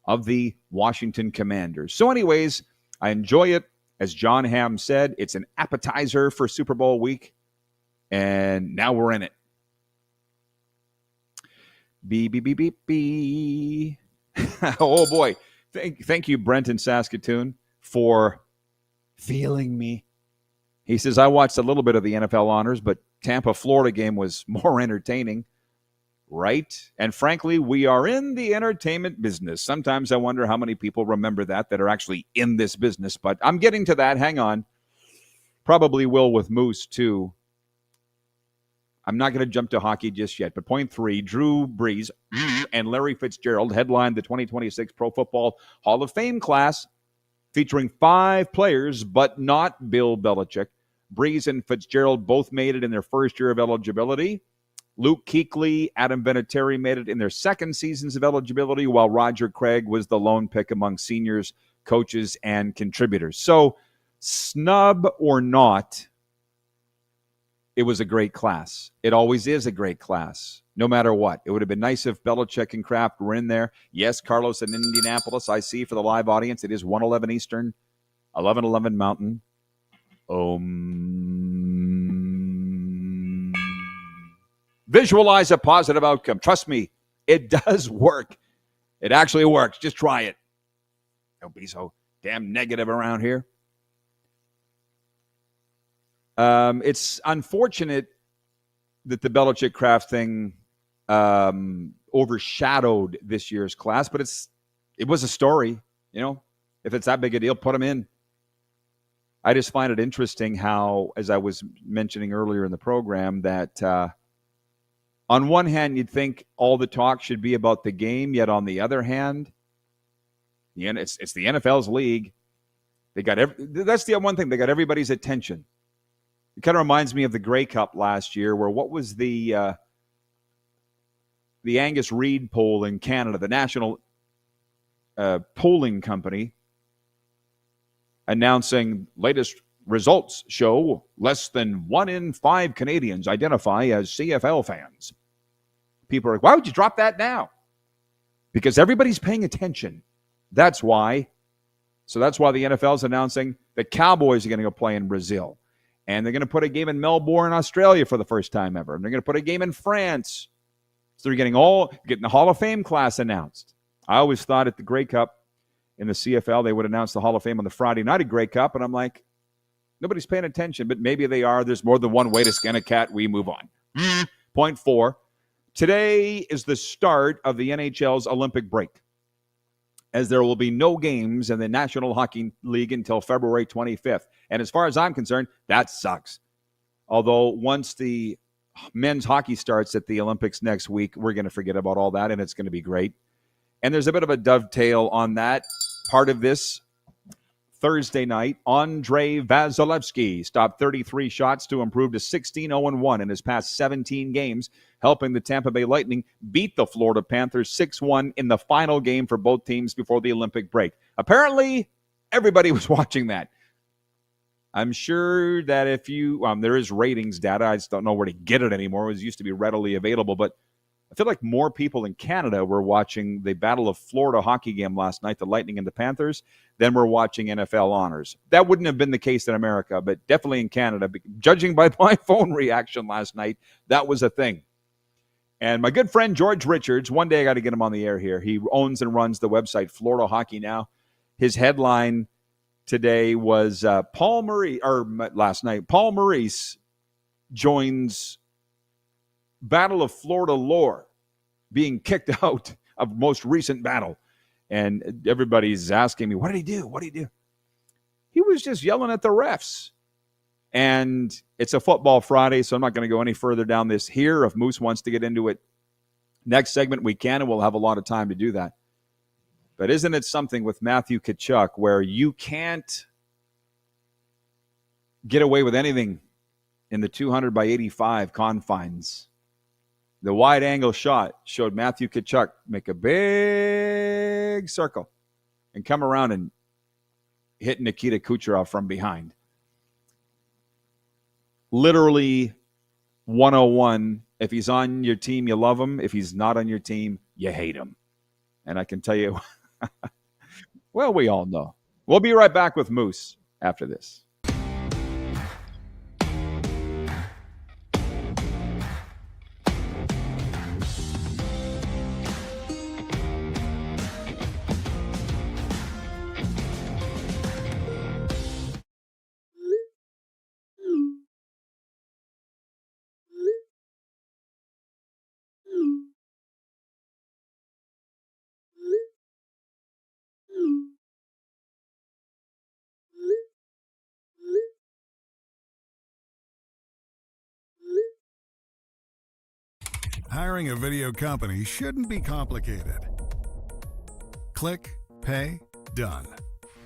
of the Washington Commanders. So anyways, I enjoy it. As John Hamm said, it's an appetizer for Super Bowl week, and now we're in it. Beep, beep, beep, beep, beep. Oh, boy. Thank you, Brent in Saskatoon, for feeling me. He says, I watched a little bit of the NFL honors, but Tampa-Florida game was more entertaining. Right? And frankly, we are in the entertainment business. Sometimes I wonder how many people remember that are actually in this business, but I'm getting to that. Hang on. Probably will with Moose, too. I'm not going to jump to hockey just yet, but point 3, Drew Brees and Larry Fitzgerald headlined the 2026 Pro Football Hall of Fame class, featuring 5 players, but not Bill Belichick. Brees and Fitzgerald both made it in their first year of eligibility. Luke Kuechly, Adam Vinatieri made it in their second seasons of eligibility, while Roger Craig was the lone pick among seniors, coaches, and contributors. So, snub or not, it was a great class. It always is a great class, no matter what. It would have been nice if Belichick and Kraft were in there. Yes, Carlos in Indianapolis, I see for the live audience, it is 1:11 Eastern, 11:11 Mountain. Visualize a positive outcome. Trust me, it does work. It actually works. Just try it. Don't be so damn negative around here. It's unfortunate that the Belichick-Kraft thing overshadowed this year's class, but it was a story. You know, if it's that big a deal, put them in. I just find it interesting how, as I was mentioning earlier in the program, that on one hand, you'd think all the talk should be about the game, yet on the other hand, it's the NFL's league. They got that's the one thing. They got everybody's attention. It kind of reminds me of the Grey Cup last year, where what was the Angus Reid poll in Canada, the national polling company, announcing latest results show less than 1 in 5 Canadians identify as CFL fans. People are like, why would you drop that now? Because everybody's paying attention. That's why. So that's why the NFL is announcing the Cowboys are going to go play in Brazil. And they're going to put a game in Melbourne, Australia for the first time ever. And they're going to put a game in France. So they're getting the Hall of Fame class announced. I always thought at the Grey Cup in the CFL, they would announce the Hall of Fame on the Friday night of Grey Cup. And I'm like, nobody's paying attention, but maybe they are. There's more than one way to skin a cat. We move on. Point 4. Today is the start of the NHL's Olympic break, as there will be no games in the National Hockey League until February 25th. And as far as I'm concerned, that sucks. Although once the men's hockey starts at the Olympics next week, we're going to forget about all that, and it's going to be great. And there's a bit of a dovetail on that part of this. Thursday night, Andrei Vasilevsky stopped 33 shots to improve to 16-0-1 in his past 17 games, helping the Tampa Bay Lightning beat the Florida Panthers 6-1 in the final game for both teams before the Olympic break. Apparently, everybody was watching that. I'm sure that if you, there is ratings data. I just don't know where to get it anymore. It used to be readily available, but I feel like more people in Canada were watching the Battle of Florida hockey game last night, the Lightning and the Panthers, than were watching NFL honors. That wouldn't have been the case in America, but definitely in Canada. Judging by my phone reaction last night, that was a thing. And my good friend George Richards, one day I got to get him on the air here. He owns and runs the website Florida Hockey Now. His headline today was Paul Maurice joins Battle of Florida lore, being kicked out of most recent battle. And everybody's asking me, what did he do? What did he do? He was just yelling at the refs. And it's a football Friday, so I'm not going to go any further down this here. If Moose wants to get into it next segment, we can, and we'll have a lot of time to do that. But isn't it something with Matthew Tkachuk where you can't get away with anything in the 200 by 85 confines? The wide-angle shot showed Matthew Tkachuk make a big circle and come around and hit Nikita Kucherov from behind. Literally 101. If he's on your team, you love him. If he's not on your team, you hate him. And I can tell you, well, we all know. We'll be right back with Moose after this. Hiring a video company shouldn't be complicated. Click, pay, done.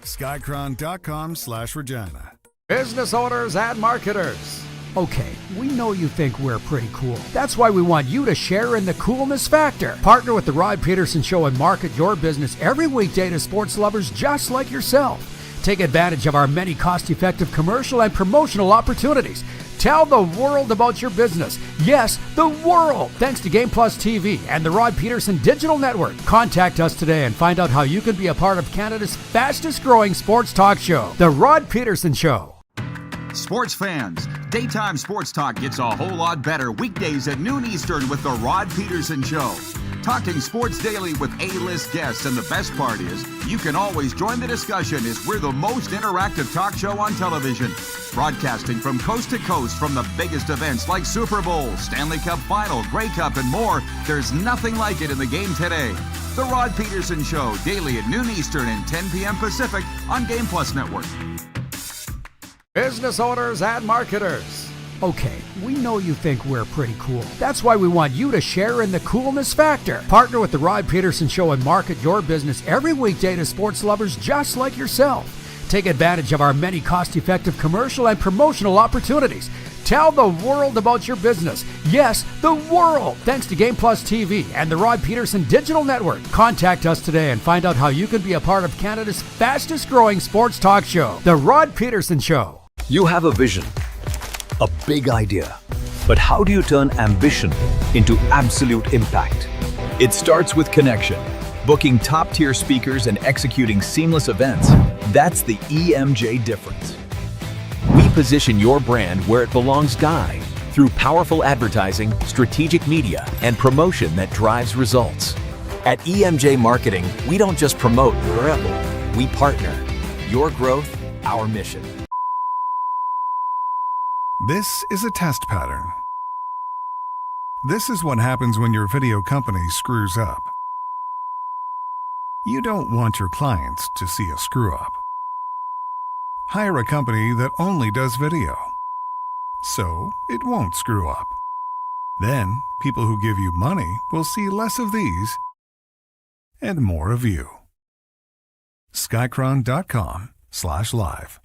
Skycron.com/Regina. Business owners and marketers. Okay, we know you think we're pretty cool. That's why we want you to share in the coolness factor. Partner with the Rod Pedersen Show and market your business every weekday to sports lovers just like yourself. Take advantage of our many cost-effective commercial and promotional opportunities. Tell the world about your business. Yes, the world. Thanks to Game Plus TV and the Rod Pedersen Digital Network. Contact us today and find out how you can be a part of Canada's fastest growing sports talk show, The Rod Pedersen Show. Sports fans, daytime sports talk gets a whole lot better weekdays at noon Eastern with the Rod Pedersen Show. Talking sports daily with A-list guests, and the best part is, you can always join the discussion as we're the most interactive talk show on television. Broadcasting from coast to coast from the biggest events like Super Bowl, Stanley Cup Final, Grey Cup, and more. There's nothing like it in the game today. The Rod Pedersen Show, daily at noon Eastern and 10 p.m. Pacific on Game Plus Network. Business owners and marketers. Okay, we know you think we're pretty cool. That's why we want you to share in the coolness factor. Partner with the Rod Pedersen Show and market your business every weekday to sports lovers just like yourself. Take advantage of our many cost-effective commercial and promotional opportunities. Tell the world about your business. Yes, the world. Thanks to Game Plus TV and the Rod Pedersen Digital Network. Contact us today and find out how you can be a part of Canada's fastest growing sports talk show, The Rod Pedersen Show. You have a vision, a big idea, but how do you turn ambition into absolute impact? It starts with connection. Booking top-tier speakers and executing seamless events. That's the EMJ difference. We position your brand where it belongs, Guy, through powerful advertising, strategic media, and promotion that drives results. At EMJ Marketing, we don't just promote, we partner. Your growth, our mission. This is a test pattern. This is what happens when your video company screws up. You don't want your clients to see a screw-up. Hire a company that only does video, so it won't screw up. Then, people who give you money will see less of these and more of you. Skycron.com/live.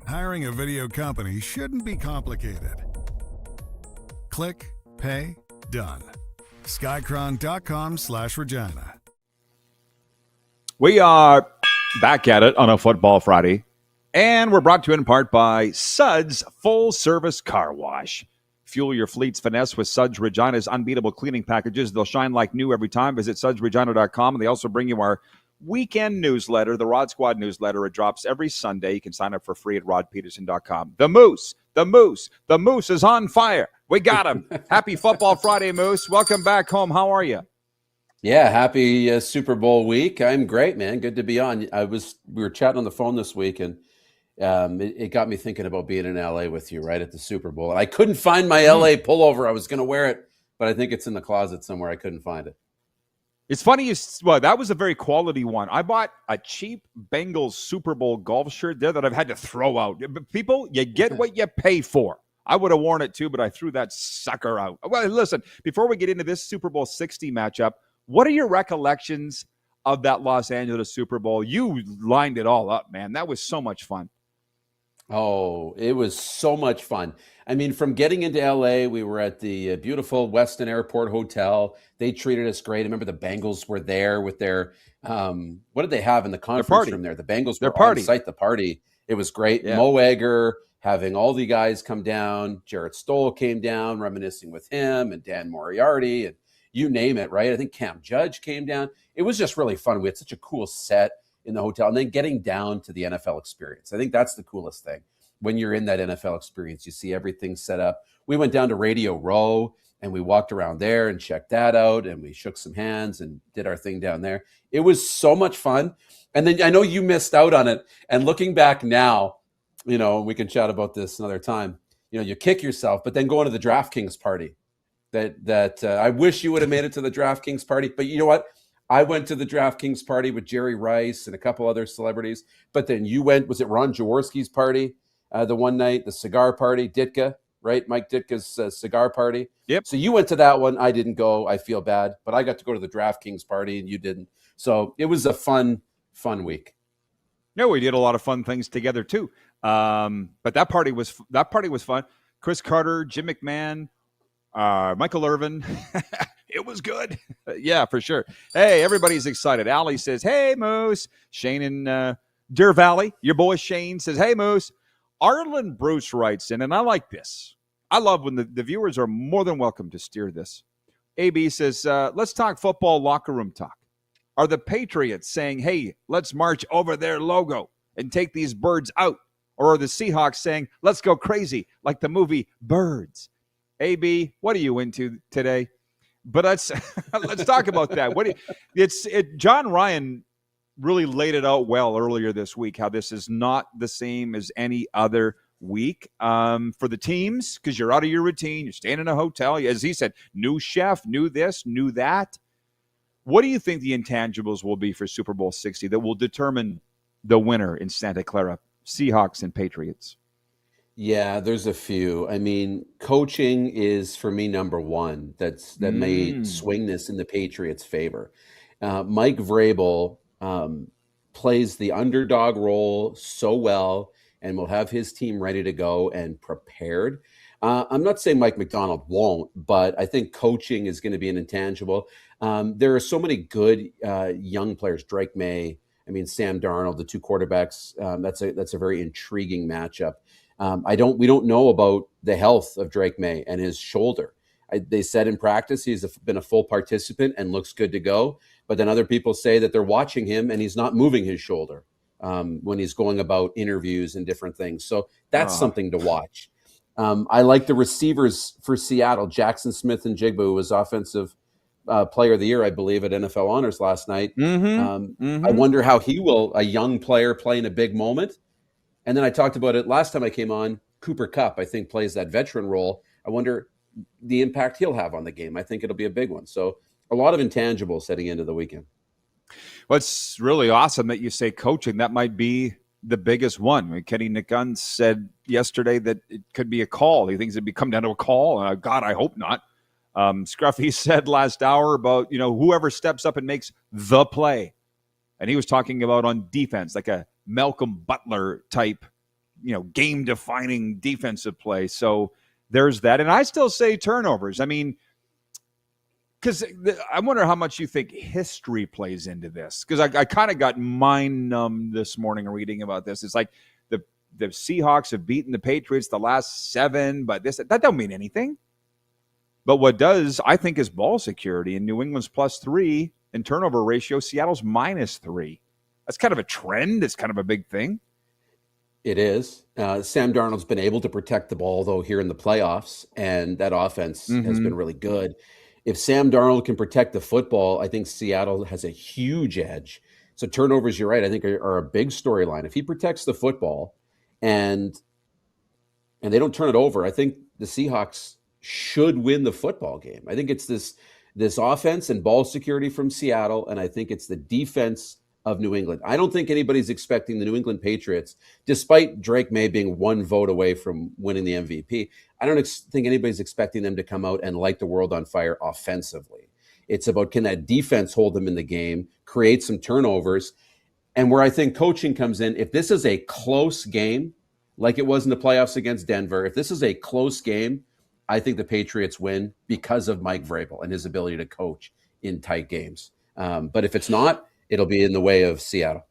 Hiring a video company shouldn't be complicated. Click, pay, done. Skycron.com/Regina. We are back at it on a Football Friday. And we're brought to you in part by Suds Full Service Car Wash. Fuel your fleet's finesse with Suds Regina's unbeatable cleaning packages. They'll shine like new every time. Visit sudsregina.com. And they also bring you our weekend newsletter, the Rod Squad newsletter. It drops every Sunday. You can sign up for free at rodpeterson.com. The Moose is on fire. We got him. Happy Football Friday, Moose. Welcome back home. How are you? Yeah, happy Super Bowl week. I'm great, man. Good to be on. We were chatting on the phone this week, and it got me thinking about being in LA with you right at the Super Bowl. I couldn't find my LA pullover. I was going to wear it, but I think it's in the closet somewhere. I couldn't find it. It's funny. That was a very quality one. I bought a cheap Bengals Super Bowl golf shirt there that I've had to throw out. People, you get what you pay for. I would have worn it too, but I threw that sucker out. Well, listen, before we get into this Super Bowl 60 matchup, what are your recollections of that Los Angeles Super Bowl? You lined it all up, man. That was so much fun. Oh, it was so much fun. I mean, from getting into LA, we were at the beautiful Westin Airport Hotel. They treated us great. I remember the Bengals were there with their, what did they have in the conference room there? The Bengals were on site, the party. It was great. Yeah. Mo Egger, having all the guys come down. Jarrett Stoll came down, reminiscing with him, and Dan Moriarty, and you name it, right? I think Cam Judge came down. It was just really fun. We had such a cool set in the hotel, and then getting down to the NFL experience. I think that's the coolest thing. When you're in that NFL experience, you see everything set up. We went down to Radio Row, and we walked around there and checked that out, and we shook some hands and did our thing down there. It was so much fun. And then I know you missed out on it. And looking back now, you know, we can chat about this another time. You know, you kick yourself, but then going to the DraftKings party. That I wish you would have made it to the DraftKings party. But you know what? I went to the DraftKings party with Jerry Rice and a couple other celebrities. But then you went, was it Ron Jaworski's party the one night, the cigar party, Ditka, right? Mike Ditka's cigar party. Yep. So you went to that one. I didn't go. I feel bad. But I got to go to the DraftKings party and you didn't. So it was a fun week. No, we did a lot of fun things together too. But that party was fun. Chris Carter, Jim McMahon, Michael Irvin. It was good. Yeah, for sure. Hey, everybody's excited. Allie says, hey, Moose. Shane in Deer Valley, your boy Shane says, hey, Moose. Arlen Bruce writes in, and I like this. I love when the viewers are more than welcome to steer this. AB says, let's talk football locker room talk. Are the Patriots saying, hey, let's march over their logo and take these birds out? Or are the Seahawks saying, let's go crazy, like the movie Birds? AB, what are you into today? But let's talk about that. John Ryan really laid it out well earlier this week, how this is not the same as any other week for the teams, because you're out of your routine. You're staying in a hotel. As he said, new chef, new this, new that. What do you think the intangibles will be for Super Bowl 60 that will determine the winner in Santa Clara, Seahawks and Patriots? Yeah, there's a few. I mean, coaching is, for me, number one. That may swing this in the Patriots' favor. Mike Vrabel plays the underdog role so well and will have his team ready to go and prepared. I'm not saying Mike McDonald won't, but I think coaching is going to be an intangible. There are so many good young players. Drake May, Sam Darnold, the two quarterbacks. That's a very intriguing matchup. We don't know about the health of Drake May and his shoulder. They said in practice he's been a full participant and looks good to go. But then other people say that they're watching him and he's not moving his shoulder when he's going about interviews and different things. So that's something to watch. I like the receivers for Seattle. Jackson Smith and Jigba, who was offensive player of the year, I believe, at NFL Honors last night. I wonder how he will, a young player, play in a big moment. And then I talked about it last time I came on. Cooper Kupp, I think, plays that veteran role. I wonder the impact he'll have on the game. I think it'll be a big one. So a lot of intangibles heading into the weekend. Well, it's really awesome that you say coaching. That might be the biggest one. Kenny McGunn said yesterday that it could be a call. He thinks it'd come down to a call. God, I hope not. Scruffy said last hour about, whoever steps up and makes the play. And he was talking about on defense, like a Malcolm Butler type, game-defining defensive play. So there's that. And I still say turnovers. Because I wonder how much you think history plays into this. Because I kind of got mind-numbed this morning reading about this. It's like the the Seahawks have beaten the Patriots the last 7, but that don't mean anything. But what does, I think, is ball security. In New England's +3 in turnover ratio, Seattle's -3. That's kind of a trend. It's kind of a big thing. It is. Sam Darnold's been able to protect the ball, though, here in the playoffs, and that offense has been really good. If Sam Darnold can protect the football, I think Seattle has a huge edge. So turnovers, you're right, I think are a big storyline. If he protects the football and they don't turn it over, I think the Seahawks should win the football game. I think it's this offense and ball security from Seattle, and I think it's the defense of New England. I don't think anybody's expecting the New England Patriots, despite Drake May being 1 vote away from winning the MVP, I don't think anybody's expecting them to come out and light the world on fire offensively. It's about, can that defense hold them in the game, create some turnovers, and where I think coaching comes in, if this is a close game, like it was in the playoffs against Denver, if this is a close game, I think the Patriots win because of Mike Vrabel and his ability to coach in tight games. But if it's not, it'll be in the way of Seattle.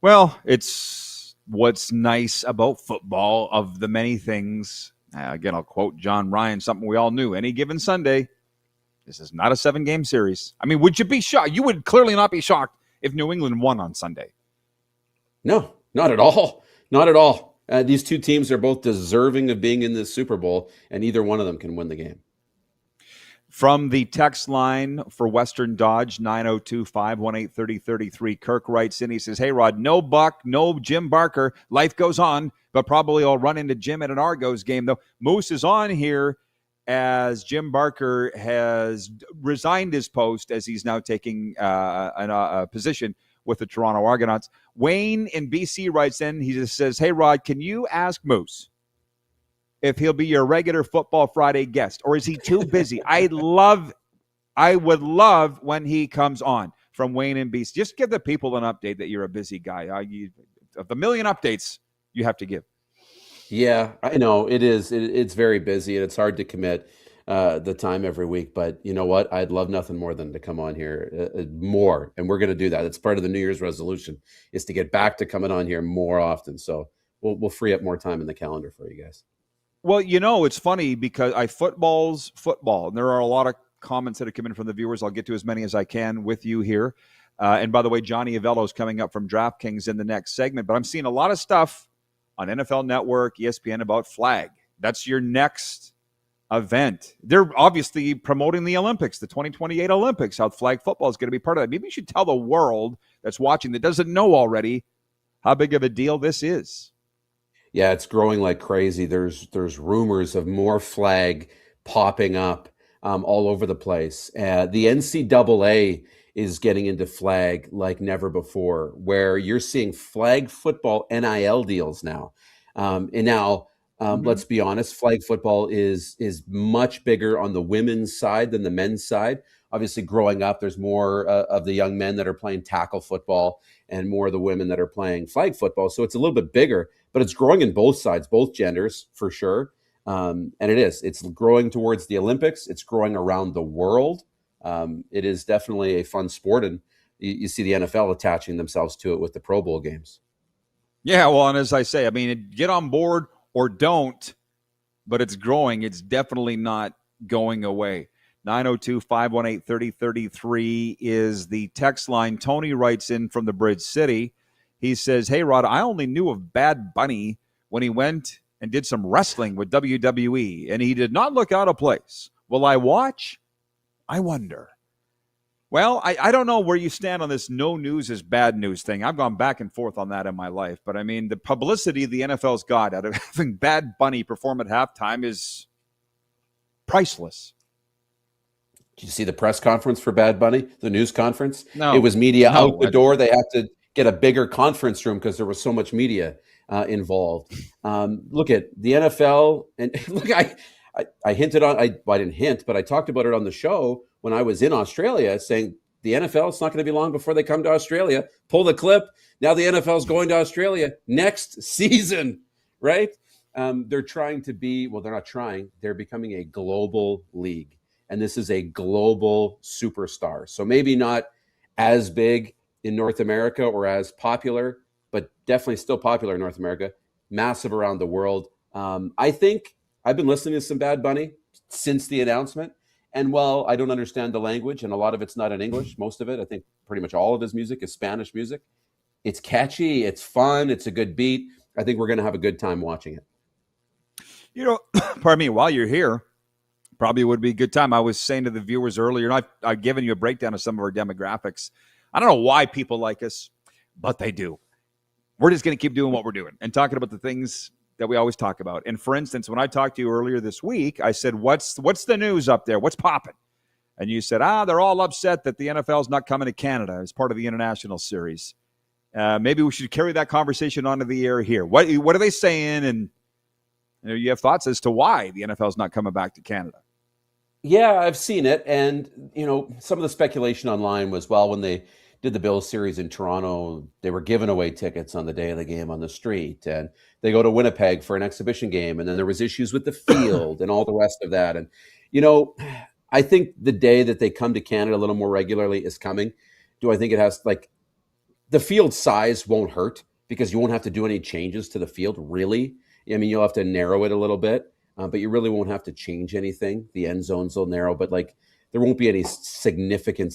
Well, it's what's nice about football, of the many things. Again, I'll quote John Ryan, something we all knew. Any given Sunday, this is not a 7-game series. I mean, would you be shocked? You would clearly not be shocked if New England won on Sunday. No, not at all. Not at all. These two teams are both deserving of being in this Super Bowl, and either one of them can win the game. From the text line for Western Dodge, 902-518-3033, Kirk writes in, he says, "Hey, Rod, no Buck, no Jim Barker. Life goes on, but probably I'll run into Jim at an Argos game, though." Moose is on here as Jim Barker has resigned his post, as he's now taking a position with the Toronto Argonauts. Wayne in BC writes in, he just says, "Hey, Rod, can you ask Moose if he'll be your regular Football Friday guest, or is he too busy?" I would love when he comes on. From Wayne and BC. Just give the people an update that you're a busy guy. Of the million updates you have to give. Yeah, I know it is. It's very busy, and it's hard to commit the time every week. But you know what? I'd love nothing more than to come on here more, and we're going to do that. It's part of the New Year's resolution, is to get back to coming on here more often. So we'll free up more time in the calendar for you guys. Well, you know, it's funny because football's football, and there are a lot of comments that have come in from the viewers. I'll get to as many as I can with you here. And by the way, Johnny Avello is coming up from DraftKings in the next segment. But I'm seeing a lot of stuff on NFL Network, ESPN about flag. That's your next event. They're obviously promoting the Olympics, the 2028 Olympics, how flag football is going to be part of that. Maybe you should tell the world that's watching that doesn't know already how big of a deal this is. Yeah, it's growing like crazy. There's rumors of more flag popping up all over the place. The NCAA is getting into flag like never before, where you're seeing flag football NIL deals now. Let's be honest, flag football is much bigger on the women's side than the men's side. Obviously, growing up, there's more of the young men that are playing tackle football and more of the women that are playing flag football. So it's a little bit bigger, but it's growing in both sides, both genders, for sure. And it's growing towards the Olympics. It's growing around the world. It is definitely a fun sport, and you see the NFL attaching themselves to it with the Pro Bowl games. Yeah, well, and as I say, I mean, get on board or don't, but it's growing. It's definitely not going away. 902-518-3033 is the text line. Tony writes in from the Bridge City. He says, "Hey, Rod, I only knew of Bad Bunny when he went and did some wrestling with WWE, and he did not look out of place. Will I watch? I wonder." Well, I don't know where you stand on this no news is bad news thing. I've gone back and forth on that in my life. But, I mean, the publicity the NFL's got out of having Bad Bunny perform at halftime is priceless. Did you see the press conference for Bad Bunny, the news conference? No. It was media out the door. They had to get a bigger conference room because there was so much media involved. Look at the NFL. And look, I hinted on, I didn't hint, but I talked about it on the show when I was in Australia, saying the NFL, it's not going to be long before they come to Australia. Pull the clip. Now the NFL is going to Australia next season, right? They're trying to be, well, they're not trying. They're becoming a global league. And this is a global superstar. So maybe not as big in North America or as popular, but definitely still popular in North America. massive around the world. I think I've been listening to some Bad Bunny since the announcement. And while I don't understand the language, and a lot of it's not in English, most of it, I think pretty much all of his music is Spanish music. It's catchy, it's fun, it's a good beat. I think we're going to have a good time watching it. You know, pardon me, while you're here, probably would be a good time. I was saying to the viewers earlier, and I've given you a breakdown of some of our demographics. I don't know why people like us, but they do. We're just going to keep doing what we're doing and talking about the things that we always talk about. And for instance, when I talked to you earlier this week, I said, what's the news up there? What's popping? And you said, they're all upset that the NFL is not coming to Canada as part of the international series. Maybe we should carry that conversation onto the air here. What are they saying? And you have thoughts as to why the NFL is not coming back to Canada. Yeah, I've seen it. And, some of the speculation online was, well, when they did the Bills series in Toronto, they were giving away tickets on the day of the game on the street. And they go to Winnipeg for an exhibition game. And then there was issues with the field and all the rest of that. And, I think the day that they come to Canada a little more regularly is coming. Do I think it has, the field size won't hurt because you won't have to do any changes to the field, really. I mean, you'll have to narrow it a little bit, but you really won't have to change anything. The end zones will narrow, but there won't be any significant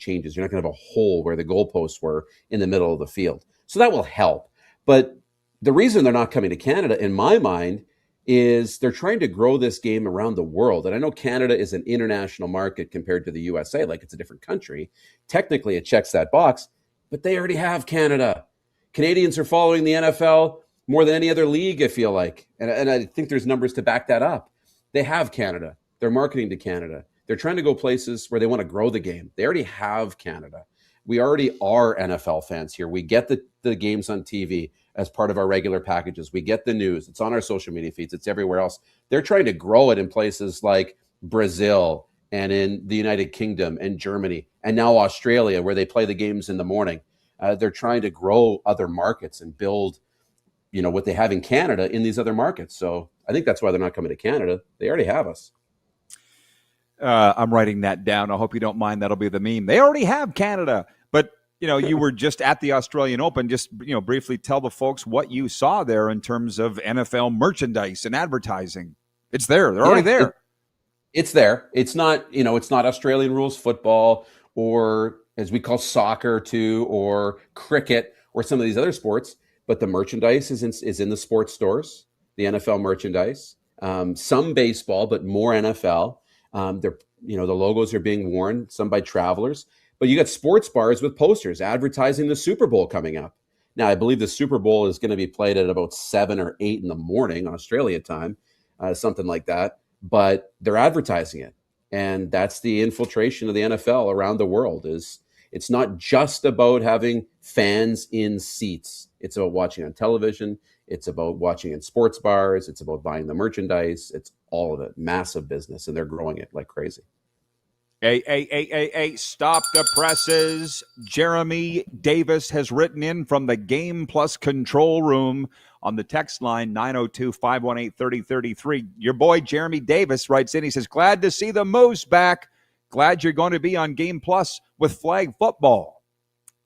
changes. You're not going to have a hole where the goalposts were in the middle of the field. So that will help. But the reason they're not coming to Canada, in my mind, is they're trying to grow this game around the world. And I know Canada is an international market compared to the USA, it's a different country. Technically, it checks that box, but they already have Canada. Canadians are following the NFL more than any other league, I feel like. And I think there's numbers to back that up. They have Canada. They're marketing to Canada. They're trying to go places where they want to grow the game. They already have Canada. We already are NFL fans here. We get the games on TV as part of our regular packages. We get the news. It's on our social media feeds. It's everywhere else. They're trying to grow it in places like Brazil and in the United Kingdom and Germany and now Australia, where they play the games in the morning. They're trying to grow other markets and build, what they have in Canada in these other markets. So I think that's why they're not coming to Canada. They already have us. I'm writing that down. I hope you don't mind. That'll be the meme. They already have Canada. But, you were just at the Australian Open. Just, briefly tell the folks what you saw there in terms of NFL merchandise and advertising. It's there. They're already there. It's there. It's not, it's not Australian rules football or, as we call soccer too, or cricket or some of these other sports. But the merchandise is in the sports stores, the NFL merchandise, some baseball, but more NFL. The logos are being worn, some by travelers. But you got sports bars with posters advertising the Super Bowl coming up. Now, I believe the Super Bowl is going to be played at about 7 or 8 in the morning, Australia time, something like that. But they're advertising it. And that's the infiltration of the NFL around the world. It's not just about having fans in seats. It's about watching on television. It's about watching in sports bars. It's about buying the merchandise. It's all of it. Massive business. And they're growing it like crazy. Hey, stop the presses. Jeremy Davis has written in from the Game Plus control room on the text line 902-518-3033. Your boy Jeremy Davis writes in. He says, glad to see the Moose back. Glad you're going to be on Game Plus with flag football.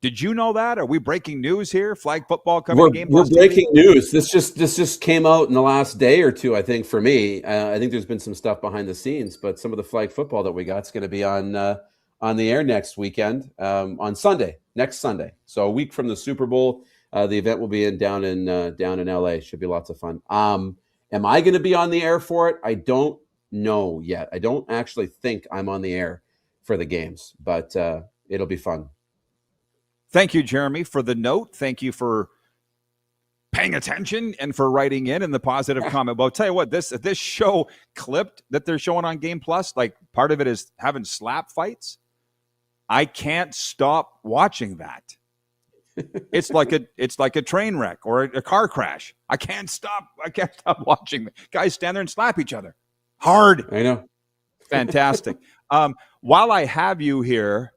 Did you know that? Are we breaking news here? Flag football coming to Game Plus? We're breaking news. This just came out in the last day or two, I think, for me. I think there's been some stuff behind the scenes, but some of the flag football that we got is going to be on the air next weekend, on Sunday, next Sunday. So a week from the Super Bowl, the event will be down in LA. Should be lots of fun. Am I going to be on the air for it? I don't know yet. I don't actually think I'm on the air for the games, but it'll be fun. Thank you, Jeremy, for the note. Thank you for paying attention and for writing in the positive comment. Well, I'll tell you what, this show clipped that they're showing on Game Plus, part of it is having slap fights. I can't stop watching that. It's like a train wreck or a car crash. I can't stop watching. Guys stand there and slap each other hard. I know. Fantastic. While I have you here,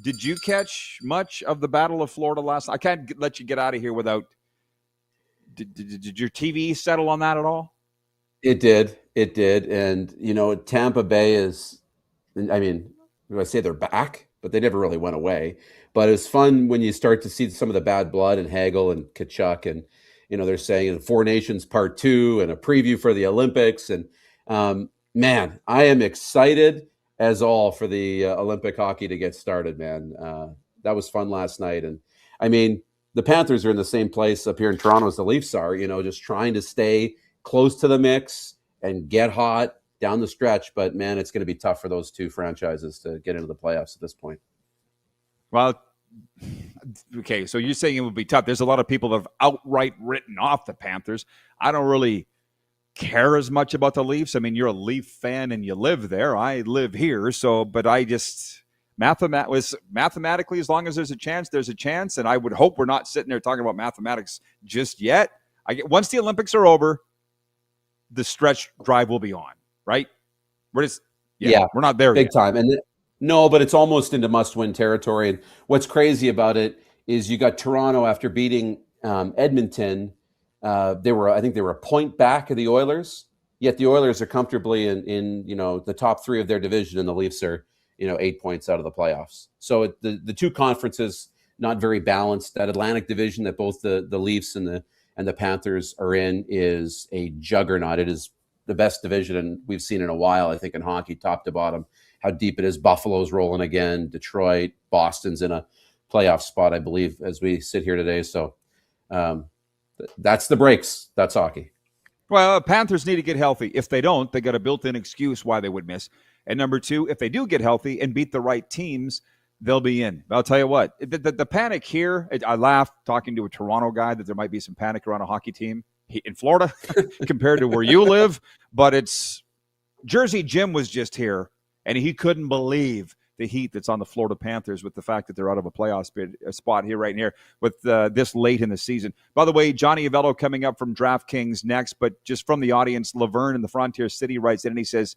did you catch much of the Battle of Florida last night? I can't let you get out of here without. Did your TV settle on that at all? It did. And, Tampa Bay is, I say they're back, but they never really went away. But it's fun when you start to see some of the bad blood and Hagel and Kachuk. And they're saying Four Nations Part 2 and a preview for the Olympics. And man, I am excited as all for the Olympic hockey to get started, man. That was fun last night. And I mean, the Panthers are in the same place up here in Toronto as the Leafs are, just trying to stay close to the mix and get hot down the stretch. But man, it's going to be tough for those two franchises to get into the playoffs at this point. Well, okay, so you're saying it would be tough. There's a lot of people that have outright written off the Panthers. I don't really care as much about the Leafs. I mean, you're a Leaf fan and you live there. I live here, but I just mathematically, as long as there's a chance, and I would hope we're not sitting there talking about mathematics just yet. Once the Olympics are over, the stretch drive will be on, right? We're not there big yet. Time. And no, but it's almost into must-win territory. And what's crazy about it is you got Toronto after beating Edmonton. They were a point back of the Oilers. Yet the Oilers are comfortably in the top 3 of their division, and the Leafs are 8 points out of the playoffs. So the two conferences not very balanced. That Atlantic division that both the Leafs and the Panthers are in is a juggernaut. It is the best division we've seen in a while, I think, in hockey, top to bottom. How deep it is. Buffalo's rolling again. Detroit, Boston's in a playoff spot, I believe, as we sit here today. So that's the breaks. That's hockey. Well, Panthers need to get healthy. If they don't, they got a built-in excuse why they would miss. And number 2, if they do get healthy and beat the right teams, they'll be in. But I'll tell you what, the panic here, I laughed talking to a Toronto guy that there might be some panic around a hockey team in Florida compared to where you live. But it's Jersey Jim was just here, and he couldn't believe the heat that's on the Florida Panthers with the fact that they're out of a playoff spot here right here with this late in the season. By the way, Johnny Avello coming up from DraftKings next, but just from the audience, Laverne in the Frontier City writes in and he says,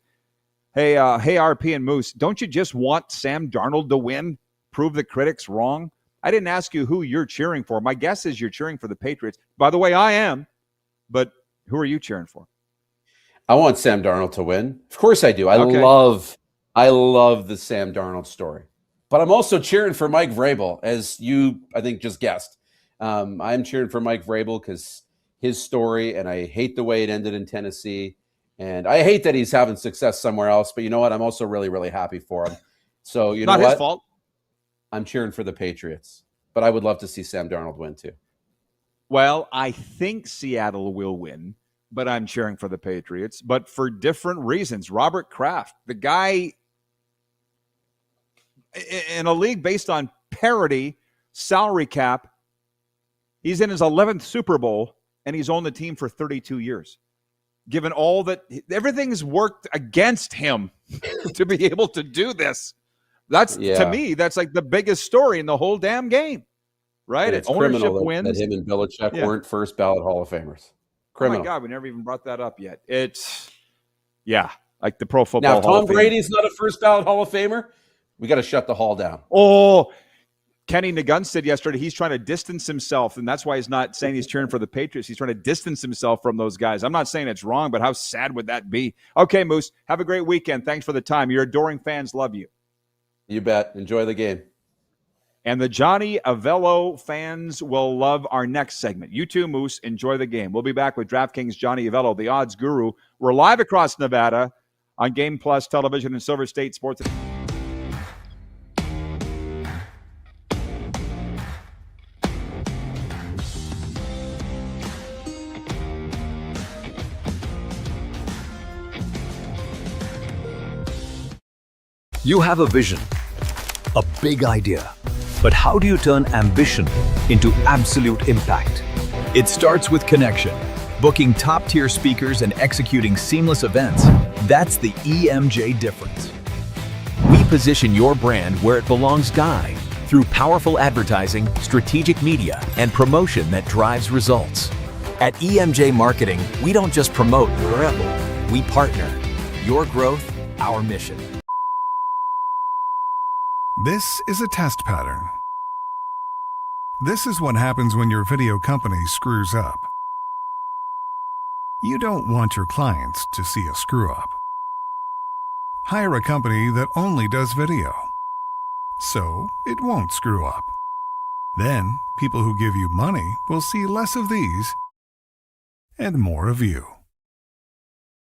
Hey, RP and Moose, don't you just want Sam Darnold to win? Prove the critics wrong? I didn't ask you who you're cheering for. My guess is you're cheering for the Patriots. By the way, I am. But who are you cheering for? I want Sam Darnold to win. Of course I do. I love the Sam Darnold story. But I'm also cheering for Mike Vrabel, as you, I think, just guessed. I'm cheering for Mike Vrabel because his story, and I hate the way it ended in Tennessee. And I hate that he's having success somewhere else, but you know what? I'm also really, really happy for him. So you know what? Not his fault. I'm cheering for the Patriots, but I would love to see Sam Darnold win too. Well, I think Seattle will win, but I'm cheering for the Patriots, but for different reasons. Robert Kraft, the guy in a league based on parity, salary cap, he's in his 11th Super Bowl, and he's owned the team for 32 years. Given all that, everything's worked against him to be able to do this. To me, that's like the biggest story in the whole damn game, right? And it's ownership criminal wins. that him and Belichick weren't first ballot Hall of Famers. Criminal. Oh my God, we never even brought that up yet. It's, like the Pro Football Now, if Hall Tom of Fame. Brady's not a first ballot Hall of Famer, we got to shut the hall down. Oh, Kenny Nagun said yesterday he's trying to distance himself, and that's why he's not saying he's cheering for the Patriots. He's trying to distance himself from those guys. I'm not saying it's wrong, but how sad would that be? Okay, Moose, have a great weekend. Thanks for the time. Your adoring fans love you. You bet. Enjoy the game. And the Johnny Avello fans will love our next segment. You too, Moose. Enjoy the game. We'll be back with DraftKings Johnny Avello, the odds guru. We're live across Nevada on Game Plus Television and Silver State Sports. You have a vision, a big idea, but how do you turn ambition into absolute impact? It starts with connection. Booking top-tier speakers and executing seamless events, that's the EMJ difference. We position your brand where it belongs, Guy, through powerful advertising, strategic media, and promotion that drives results. At EMJ Marketing, we don't just promote, we partner. Your growth, our mission. This is a test pattern. This is what happens when your video company screws up. You don't want your clients to see a screw-up. Hire a company that only does video, so it won't screw up. Then, people who give you money will see less of these and more of you.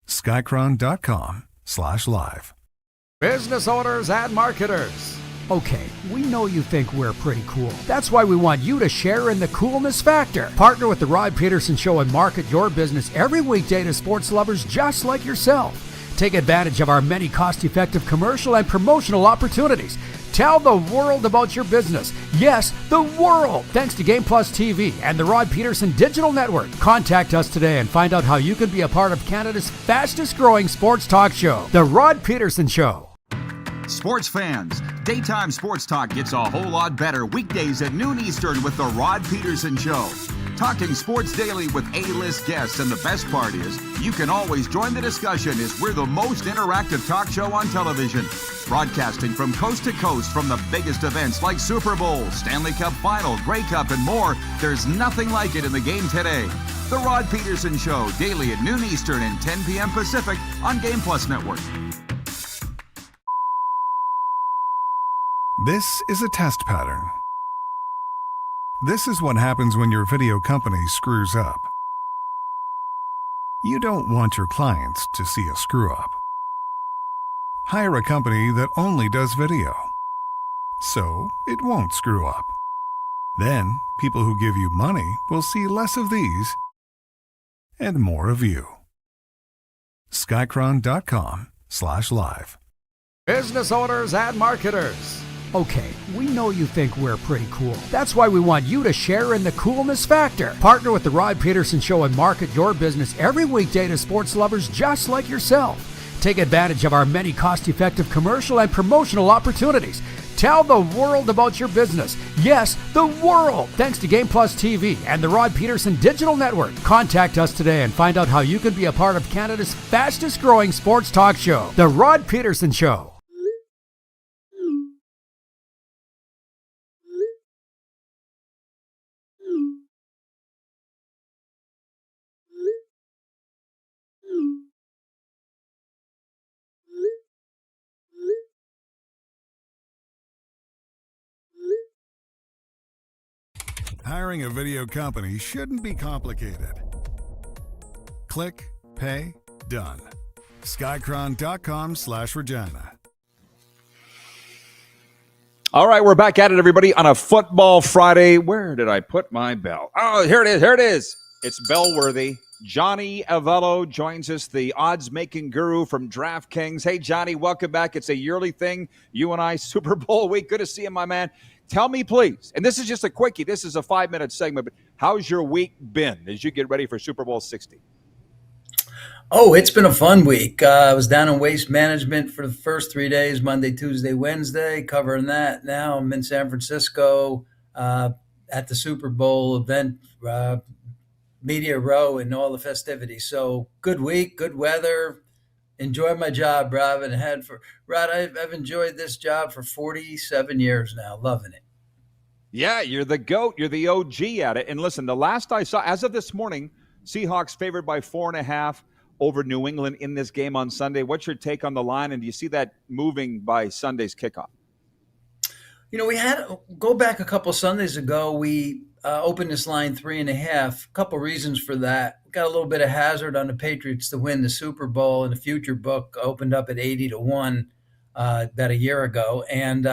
Skycron.com/live. Business owners and marketers. Okay, we know you think we're pretty cool. That's why we want you to share in the coolness factor. Partner with the Rod Pedersen Show and market your business every weekday to sports lovers just like yourself. Take advantage of our many cost-effective commercial and promotional opportunities. Tell the world about your business. Yes, the world. Thanks to Game Plus TV and the Rod Pedersen Digital Network. Contact us today and find out how you can be a part of Canada's fastest-growing sports talk show, The Rod Pedersen Show. Sports fans, daytime sports talk gets a whole lot better weekdays at noon Eastern with The Rod Pedersen Show. Talking sports daily with A-list guests, and the best part is, you can always join the discussion as we're the most interactive talk show on television. Broadcasting from coast to coast from the biggest events like Super Bowl, Stanley Cup Final, Grey Cup, and more. There's nothing like it in the game today. The Rod Pedersen Show, daily at noon Eastern and 10 p.m. Pacific on Game Plus Network. This is a test pattern. This is what happens when your video company screws up. You don't want your clients to see a screw up. Hire a company that only does video, so it won't screw up. Then, people who give you money will see less of these and more of you. Skycron.com/live. Business owners and marketers. Okay, we know you think we're pretty cool. That's why we want you to share in the coolness factor. Partner with the Rod Pedersen Show and market your business every weekday to sports lovers just like yourself. Take advantage of our many cost-effective commercial and promotional opportunities. Tell the world about your business. Yes, the world. Thanks to Game Plus TV and the Rod Pedersen Digital Network. Contact us today and find out how you can be a part of Canada's fastest-growing sports talk show, The Rod Pedersen Show. Hiring a video company shouldn't be complicated. Click, pay, done. Skycron.com/Regina. All right, we're back at it, everybody, on a Football Friday. Where did I put my bell? Oh, here it is. Here it is. It's bell-worthy. Johnny Avello joins us, the odds-making guru from DraftKings. Hey, Johnny, welcome back. It's a yearly thing. You and I, Super Bowl week. Good to see you, my man. Tell me, please, and this is just a quickie. This is a 5-minute segment, but how's your week been as you get ready for Super Bowl 60? Oh, it's been a fun week. I was down in waste management for the first 3 days, Monday, Tuesday, Wednesday, covering that. Now I'm in San Francisco at the Super Bowl event, Media Row, and all the festivities. So good week, good weather. Enjoy my job, Rob. And I've enjoyed this job for 47 years now, loving it. Yeah, you're the GOAT. You're the OG at it. And listen, the last I saw, as of this morning, Seahawks favored by 4.5 over New England in this game on Sunday. What's your take on the line, and do you see that moving by Sunday's kickoff? You know, we had go back a couple Sundays ago. We opened this line 3.5. A couple reasons for that. We got a little bit of hazard on the Patriots to win the Super Bowl, and the future book opened up at 80-1 about a year ago. And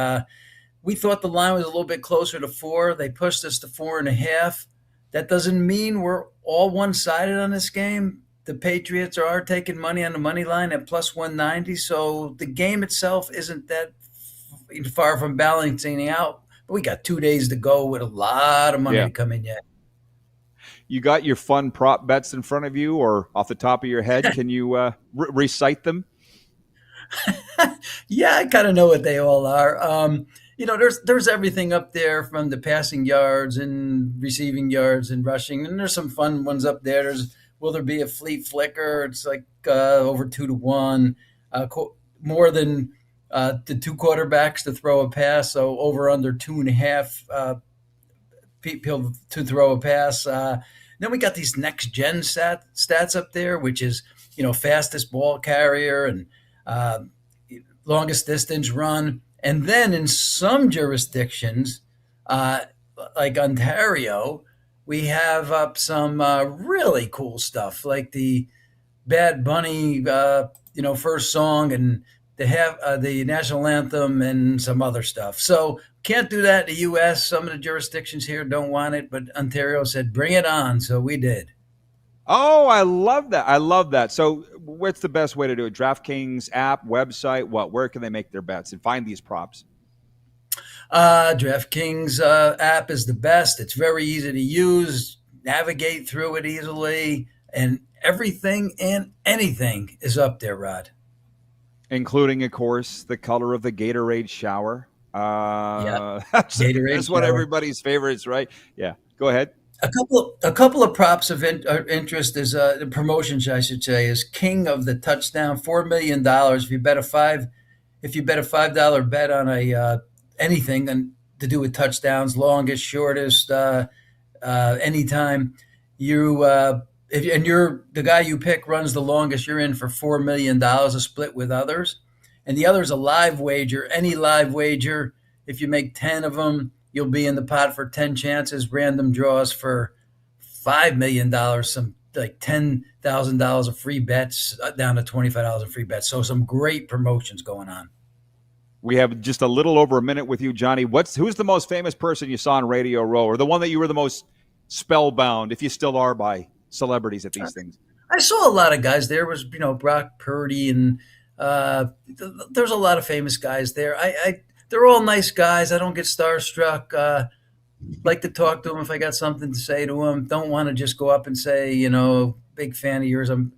we thought the line was a little bit closer to 4. They pushed us to 4.5. That doesn't mean we're all one-sided on this game. The Patriots are taking money on the money line at plus 190. So the game itself isn't that far from balancing out. But we got 2 days to go with a lot of money to come in yet. You got your fun prop bets in front of you or off the top of your head? Can you recite them? Yeah, I kind of know what they all are. You know, there's everything up there from the passing yards and receiving yards and rushing. And there's some fun ones up there. Will there be a fleet flicker? It's like over 2-1, more than the two quarterbacks to throw a pass. So over under 2.5 people to throw a pass. Then we got these next gen stats up there, which is, you know, fastest ball carrier and longest distance run. And then in some jurisdictions, like Ontario, We have up some really cool stuff like the Bad Bunny, first song, and they have the national anthem and some other stuff. So can't do that in the U.S. Some of the jurisdictions here don't want it, but Ontario said, bring it on. So we did. Oh, I love that. I love that. So what's the best way to do it? DraftKings app, website, what? Where can they make their bets and find these props? DraftKings app is the best. It's very easy to use, navigate through it easily, and everything and anything is up there, Rod. Including, of course, the color of the Gatorade shower. Gatorade that's one of everybody's favorites, right? Yeah. Go ahead. A couple of props of interest is the promotions, I should say, is King of the Touchdown, $4 million. If you bet a $5 bet on a anything to do with touchdowns, longest, shortest, anytime, and the guy you pick runs the longest, you're in for $4 million, a split with others. And the other is a live wager, any live wager. If you make 10 of them, you'll be in the pot for 10 chances, random draws for $5 million, some like $10,000 of free bets down to $25 of free bets. So some great promotions going on. We have just a little over a minute with you, Johnny. Who's the most famous person you saw on Radio Row, or the one that you were the most spellbound, if you still are, by celebrities at these things? I saw a lot of guys. There was, Brock Purdy, and there's a lot of famous guys there. They're all nice guys. I don't get starstruck. Like to talk to them if I got something to say to them. Don't want to just go up and say, big fan of yours. I'm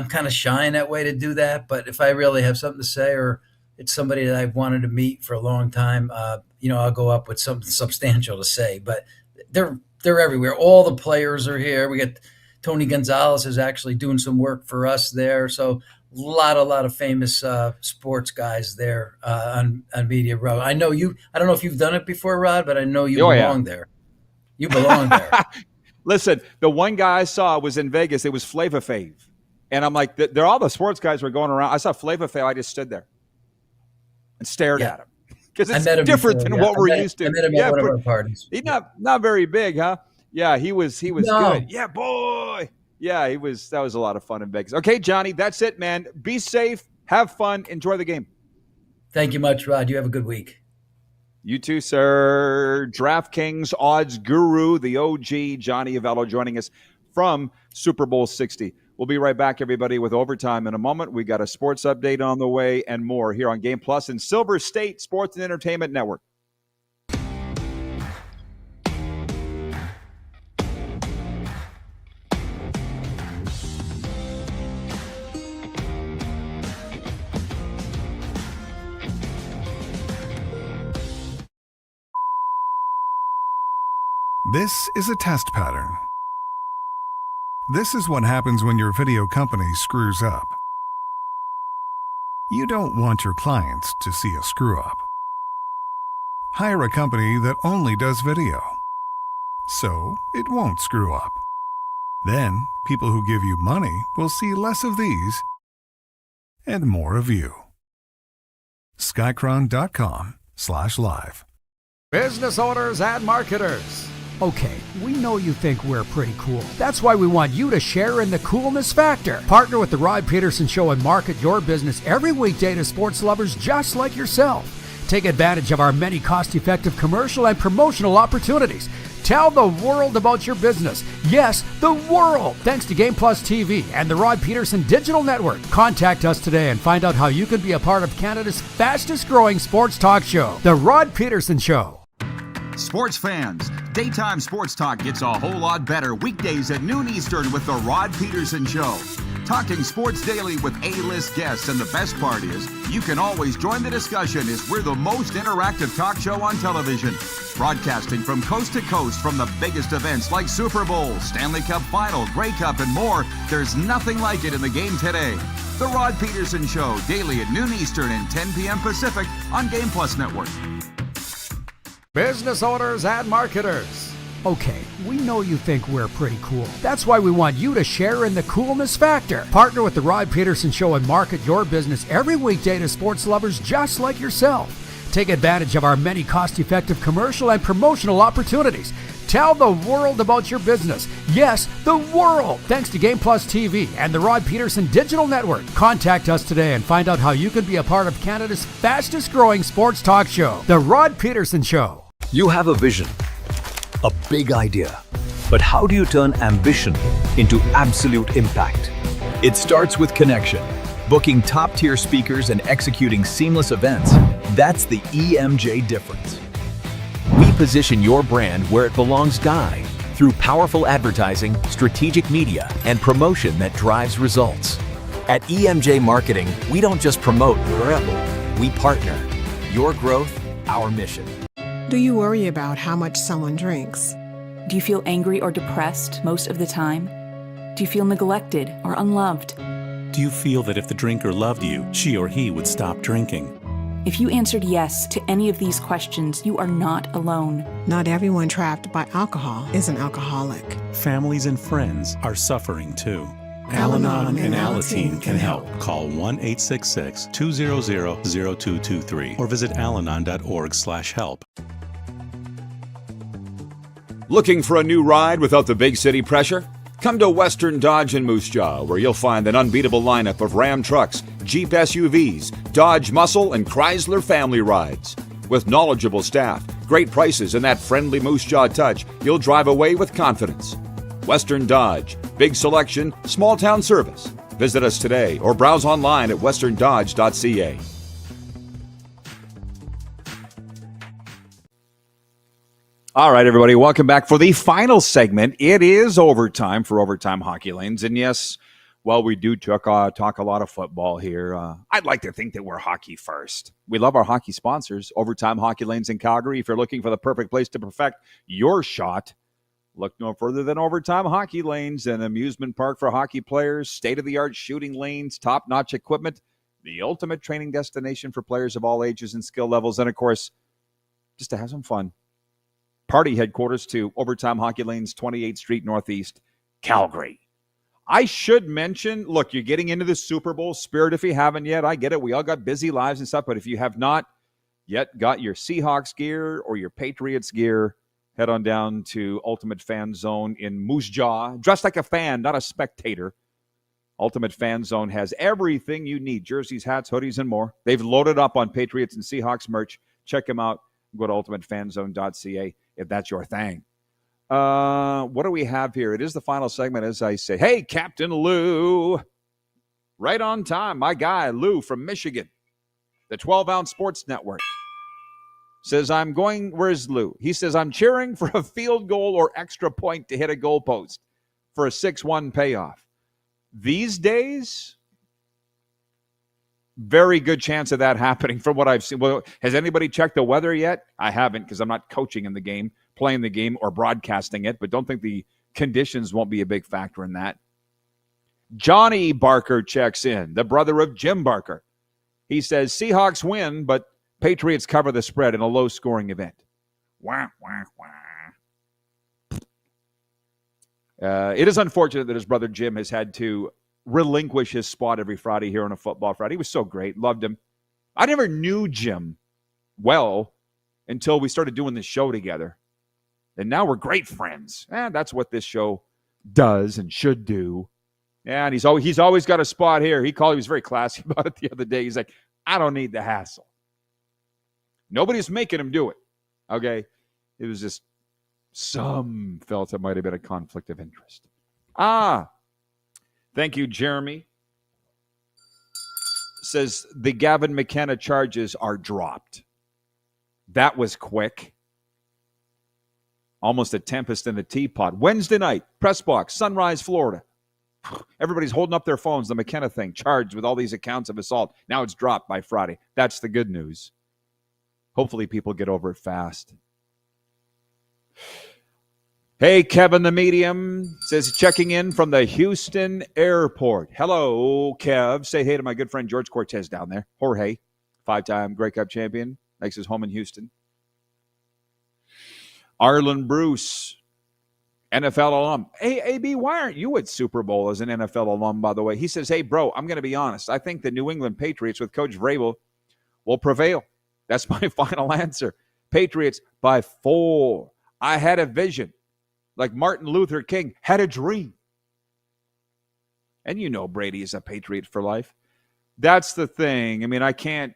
kind of shy in that way to do that. But if I really have something to say, or it's somebody that I've wanted to meet for a long time, I'll go up with something substantial to say. But they're everywhere. All the players are here. We got Tony Gonzalez is actually doing some work for us there. So a lot of famous sports guys there on Media Row. I know you. I don't know if you've done it before, Rod, but I know you belong there. You belong there. Listen, the one guy I saw was in Vegas. It was Flava Flav, and I'm like, they're all the sports guys were going around. I saw Flava Flav. I just stood there and stared at him because it's different than what we're used to. I met him at one of our parties. He's not very big, huh? Yeah, he was good. Yeah, boy. Yeah, that was a lot of fun in Vegas. Okay, Johnny, that's it, man. Be safe, have fun, enjoy the game. Thank you much, Rod. You have a good week. You too, sir. DraftKings odds guru, the OG, Johnny Avello, joining us from Super Bowl 60. We'll be right back, everybody, with overtime in a moment. We got a sports update on the way and more here on Game Plus and Silver State Sports and Entertainment Network. This is a test pattern. This is what happens when your video company screws up. You don't want your clients to see a screw-up. Hire a company that only does video, so it won't screw up. Then, people who give you money will see less of these and more of you. Skycron.com/live. Business owners and marketers. Okay, we know you think we're pretty cool. That's why we want you to share in the coolness factor. Partner with the Rod Pedersen Show and market your business every weekday to sports lovers just like yourself. Take advantage of our many cost-effective commercial and promotional opportunities. Tell the world about your business. Yes, the world. Thanks to Game Plus TV and the Rod Pedersen Digital Network. Contact us today and find out how you can be a part of Canada's fastest-growing sports talk show, The Rod Pedersen Show. Sports fans, daytime sports talk gets a whole lot better weekdays at noon Eastern with The Rod Pedersen Show. Talking sports daily with A-list guests, and the best part is, you can always join the discussion as we're the most interactive talk show on television. Broadcasting from coast to coast from the biggest events like Super Bowl, Stanley Cup Final, Grey Cup, and more. There's nothing like it in the game today. The Rod Pedersen Show, daily at noon Eastern and 10 p.m. Pacific on Game Plus Network. Business owners and marketers. Okay, we know you think we're pretty cool. That's why we want you to share in the coolness factor. Partner with the Rod Pedersen Show and market your business every weekday to sports lovers just like yourself. take advantage of our many cost-effective commercial and promotional opportunities. Tell the world about your business. Yes, the world. Thanks to Game Plus TV and the Rod Pedersen Digital Network. Contact us today and find out how you can be a part of Canada's fastest-growing sports talk show, The Rod Pedersen Show. You have a vision, a big idea. But how do you turn ambition into absolute impact? It starts with connection. Booking top-tier speakers and executing seamless events. That's the EMJ difference. We position your brand where it belongs, Guy, through powerful advertising, strategic media, and promotion that drives results. At EMJ Marketing, we don't just promote, we partner. Your growth, our mission. Do you worry about how much someone drinks? Do you feel angry or depressed most of the time? Do you feel neglected or unloved? Do you feel that if the drinker loved you, she or he would stop drinking? If you answered yes to any of these questions, you are not alone. Not everyone trapped by alcohol is an alcoholic. Families and friends are suffering too. Al-Anon and Alateen can help. Call 1-866-200-0223 or visit alanon.org/help. Looking for a new ride without the big city pressure? Come to Western Dodge in Moose Jaw, where you'll find an unbeatable lineup of Ram trucks, Jeep SUVs, Dodge Muscle, and Chrysler family rides. With knowledgeable staff, great prices, and that friendly Moose Jaw touch, you'll drive away with confidence. Western Dodge, big selection, small town service. Visit us today or browse online at westerndodge.ca. All right, everybody, welcome back for the final segment. It is overtime for Overtime Hockey Lanes. And yes, while we do talk a lot of football here, I'd like to think that we're hockey first. We love our hockey sponsors, Overtime Hockey Lanes in Calgary. If you're looking for the perfect place to perfect your shot, look no further than Overtime Hockey Lanes, an amusement park for hockey players, state-of-the-art shooting lanes, top-notch equipment, the ultimate training destination for players of all ages and skill levels, and, of course, just to have some fun. Party headquarters to Overtime Hockey Lanes, 28th Street Northeast, Calgary. I should mention, look, you're getting into the Super Bowl spirit if you haven't yet. I get it. We all got busy lives and stuff, but if you have not yet got your Seahawks gear or your Patriots gear, head on down to Ultimate Fan Zone in Moose Jaw. Dressed like a fan, not a spectator. Ultimate Fan Zone has everything you need. Jerseys, hats, hoodies, and more. They've loaded up on Patriots and Seahawks merch. Check them out. Go to ultimatefanzone.ca if that's your thing. What do we have here? It is the final segment, as I say. Hey, Captain Lou. Right on time. My guy, Lou from Michigan. The 12-ounce sports network. Says, where's Lou? He says, I'm cheering for a field goal or extra point to hit a goalpost for a 6-1 payoff. These days, very good chance of that happening from what I've seen. Well, has anybody checked the weather yet? I haven't, because I'm not coaching in the game, playing the game, or broadcasting it, but don't think the conditions won't be a big factor in that. Johnny Barker checks in, the brother of Jim Barker. He says, Seahawks win, but Patriots cover the spread in a low-scoring event. Wah, wah, wah. It is unfortunate that his brother Jim has had to relinquish his spot every Friday here on a Football Friday. He was so great. Loved him. I never knew Jim well until we started doing this show together. And now we're great friends. And that's what this show does and should do. And he's always got a spot here. He was very classy about it the other day. He's like, I don't need the hassle. Nobody's making him do it. Okay? It was just some felt it might have been a conflict of interest. Thank you, Jeremy. Says the Gavin McKenna charges are dropped. That was quick. Almost a tempest in the teapot. Wednesday night, press box, Sunrise, Florida. Everybody's holding up their phones. The McKenna thing, charged with all these accounts of assault. Now it's dropped by Friday. That's the good news. Hopefully people get over it fast. Hey, Kevin the Medium says checking in from the Houston airport. Hello, Kev. Say hey to my good friend George Cortez down there. Jorge, 5-time Grey Cup champion, makes his home in Houston. Arlen Bruce, NFL alum. Hey, AB, why aren't you at Super Bowl as an NFL alum, by the way? He says, hey, bro, I'm going to be honest. I think the New England Patriots with Coach Vrabel will prevail. That's my final answer. Patriots by 4. I had a vision, like Martin Luther King had a dream. And you know Brady is a Patriot for life. That's the thing. I mean, I can't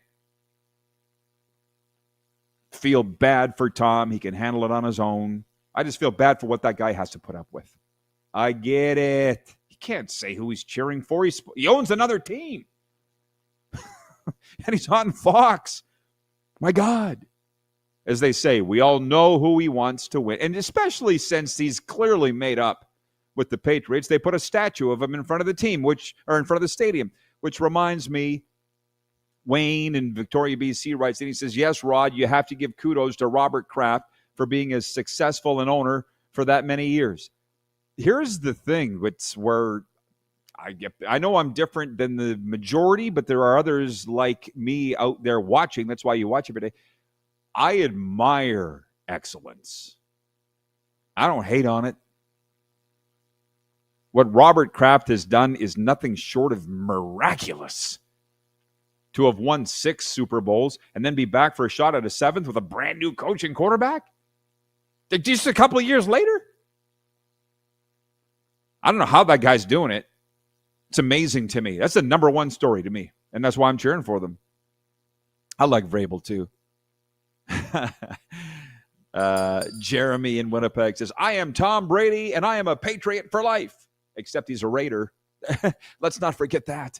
feel bad for Tom. He can handle it on his own. I just feel bad for what that guy has to put up with. I get it. He can't say who he's cheering for. He owns another team. And he's on Fox. My God. As they say, we all know who he wants to win. And especially since he's clearly made up with the Patriots, they put a statue of him in front of the team, in front of the stadium, which reminds me, Wayne in Victoria, BC writes, and he says, yes, Rod, you have to give kudos to Robert Kraft for being as successful an owner for that many years. Here's the thing, it's where I know I'm different than the majority, but there are others like me out there watching. That's why you watch every day. I admire excellence. I don't hate on it. What Robert Kraft has done is nothing short of miraculous. To have won 6 Super Bowls and then be back for a shot at a 7th with a brand new coach and quarterback? Just a couple of years later? I don't know how that guy's doing it. It's amazing to me. That's the number one story to me, and that's why I'm cheering for them. I like Vrabel, too. Jeremy in Winnipeg says, I am Tom Brady, and I am a Patriot for life. Except he's a Raider. Let's not forget that.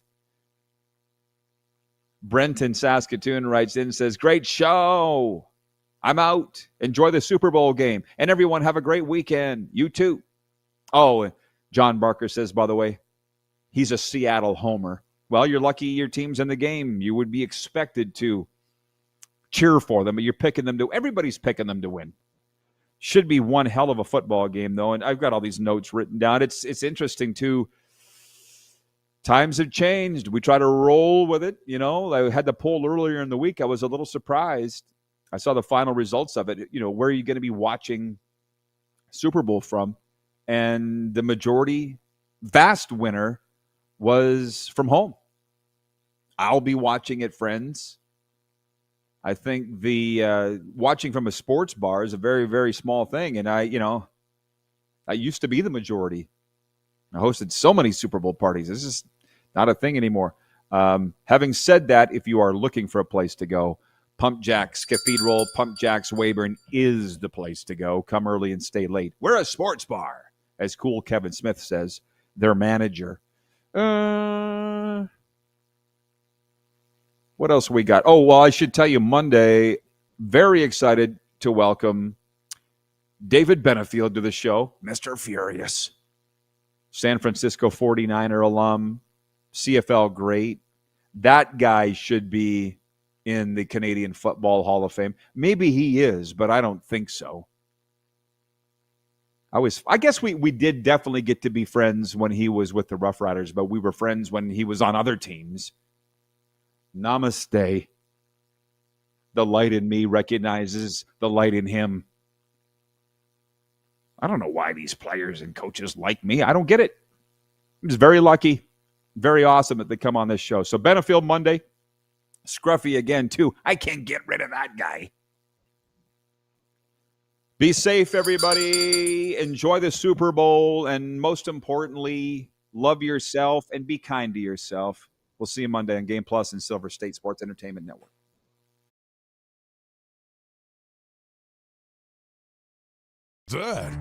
Brent in Saskatoon writes in and says, great show. I'm out. Enjoy the Super Bowl game. And everyone have a great weekend. You too. Oh, John Barker says, by the way, he's a Seattle homer. Well, you're lucky your team's in the game. You would be expected to cheer for them, but you're picking them to. Everybody's picking them to win. Should be one hell of a football game, though. And I've got all these notes written down. It's interesting, too. Times have changed. We try to roll with it. You know, I had the poll earlier in the week. I was a little surprised. I saw the final results of it. You know, where are you going to be watching Super Bowl from? And the majority, vast winner, was from home. I'll be watching it, friends. I think the watching from a sports bar is a very, very small thing. And I used to be the majority. I hosted so many Super Bowl parties. This is not a thing anymore. Having said that, if you are looking for a place to go, Pump Jacks Cathedral, Pump Jacks Weyburn is the place to go. Come early and stay late. We're a sports bar, as cool Kevin Smith says, their manager. What else we got? Oh, well, I should tell you, Monday, very excited to welcome David Benefield to the show, Mr. Furious. San Francisco 49er alum, CFL great. That guy should be in the Canadian Football Hall of Fame. Maybe he is, but I don't think so. I guess we did definitely get to be friends when he was with the Rough Riders, but we were friends when he was on other teams. Namaste. The light in me recognizes the light in him. I don't know why these players and coaches like me. I don't get it. I'm just very lucky, very awesome that they come on this show. So Benefield Monday, Scruffy again too. I can't get rid of that guy. Be safe, everybody. Enjoy the Super Bowl, and most importantly, love yourself and be kind to yourself. We'll see you Monday on Game Plus and Silver State Sports Entertainment Network. That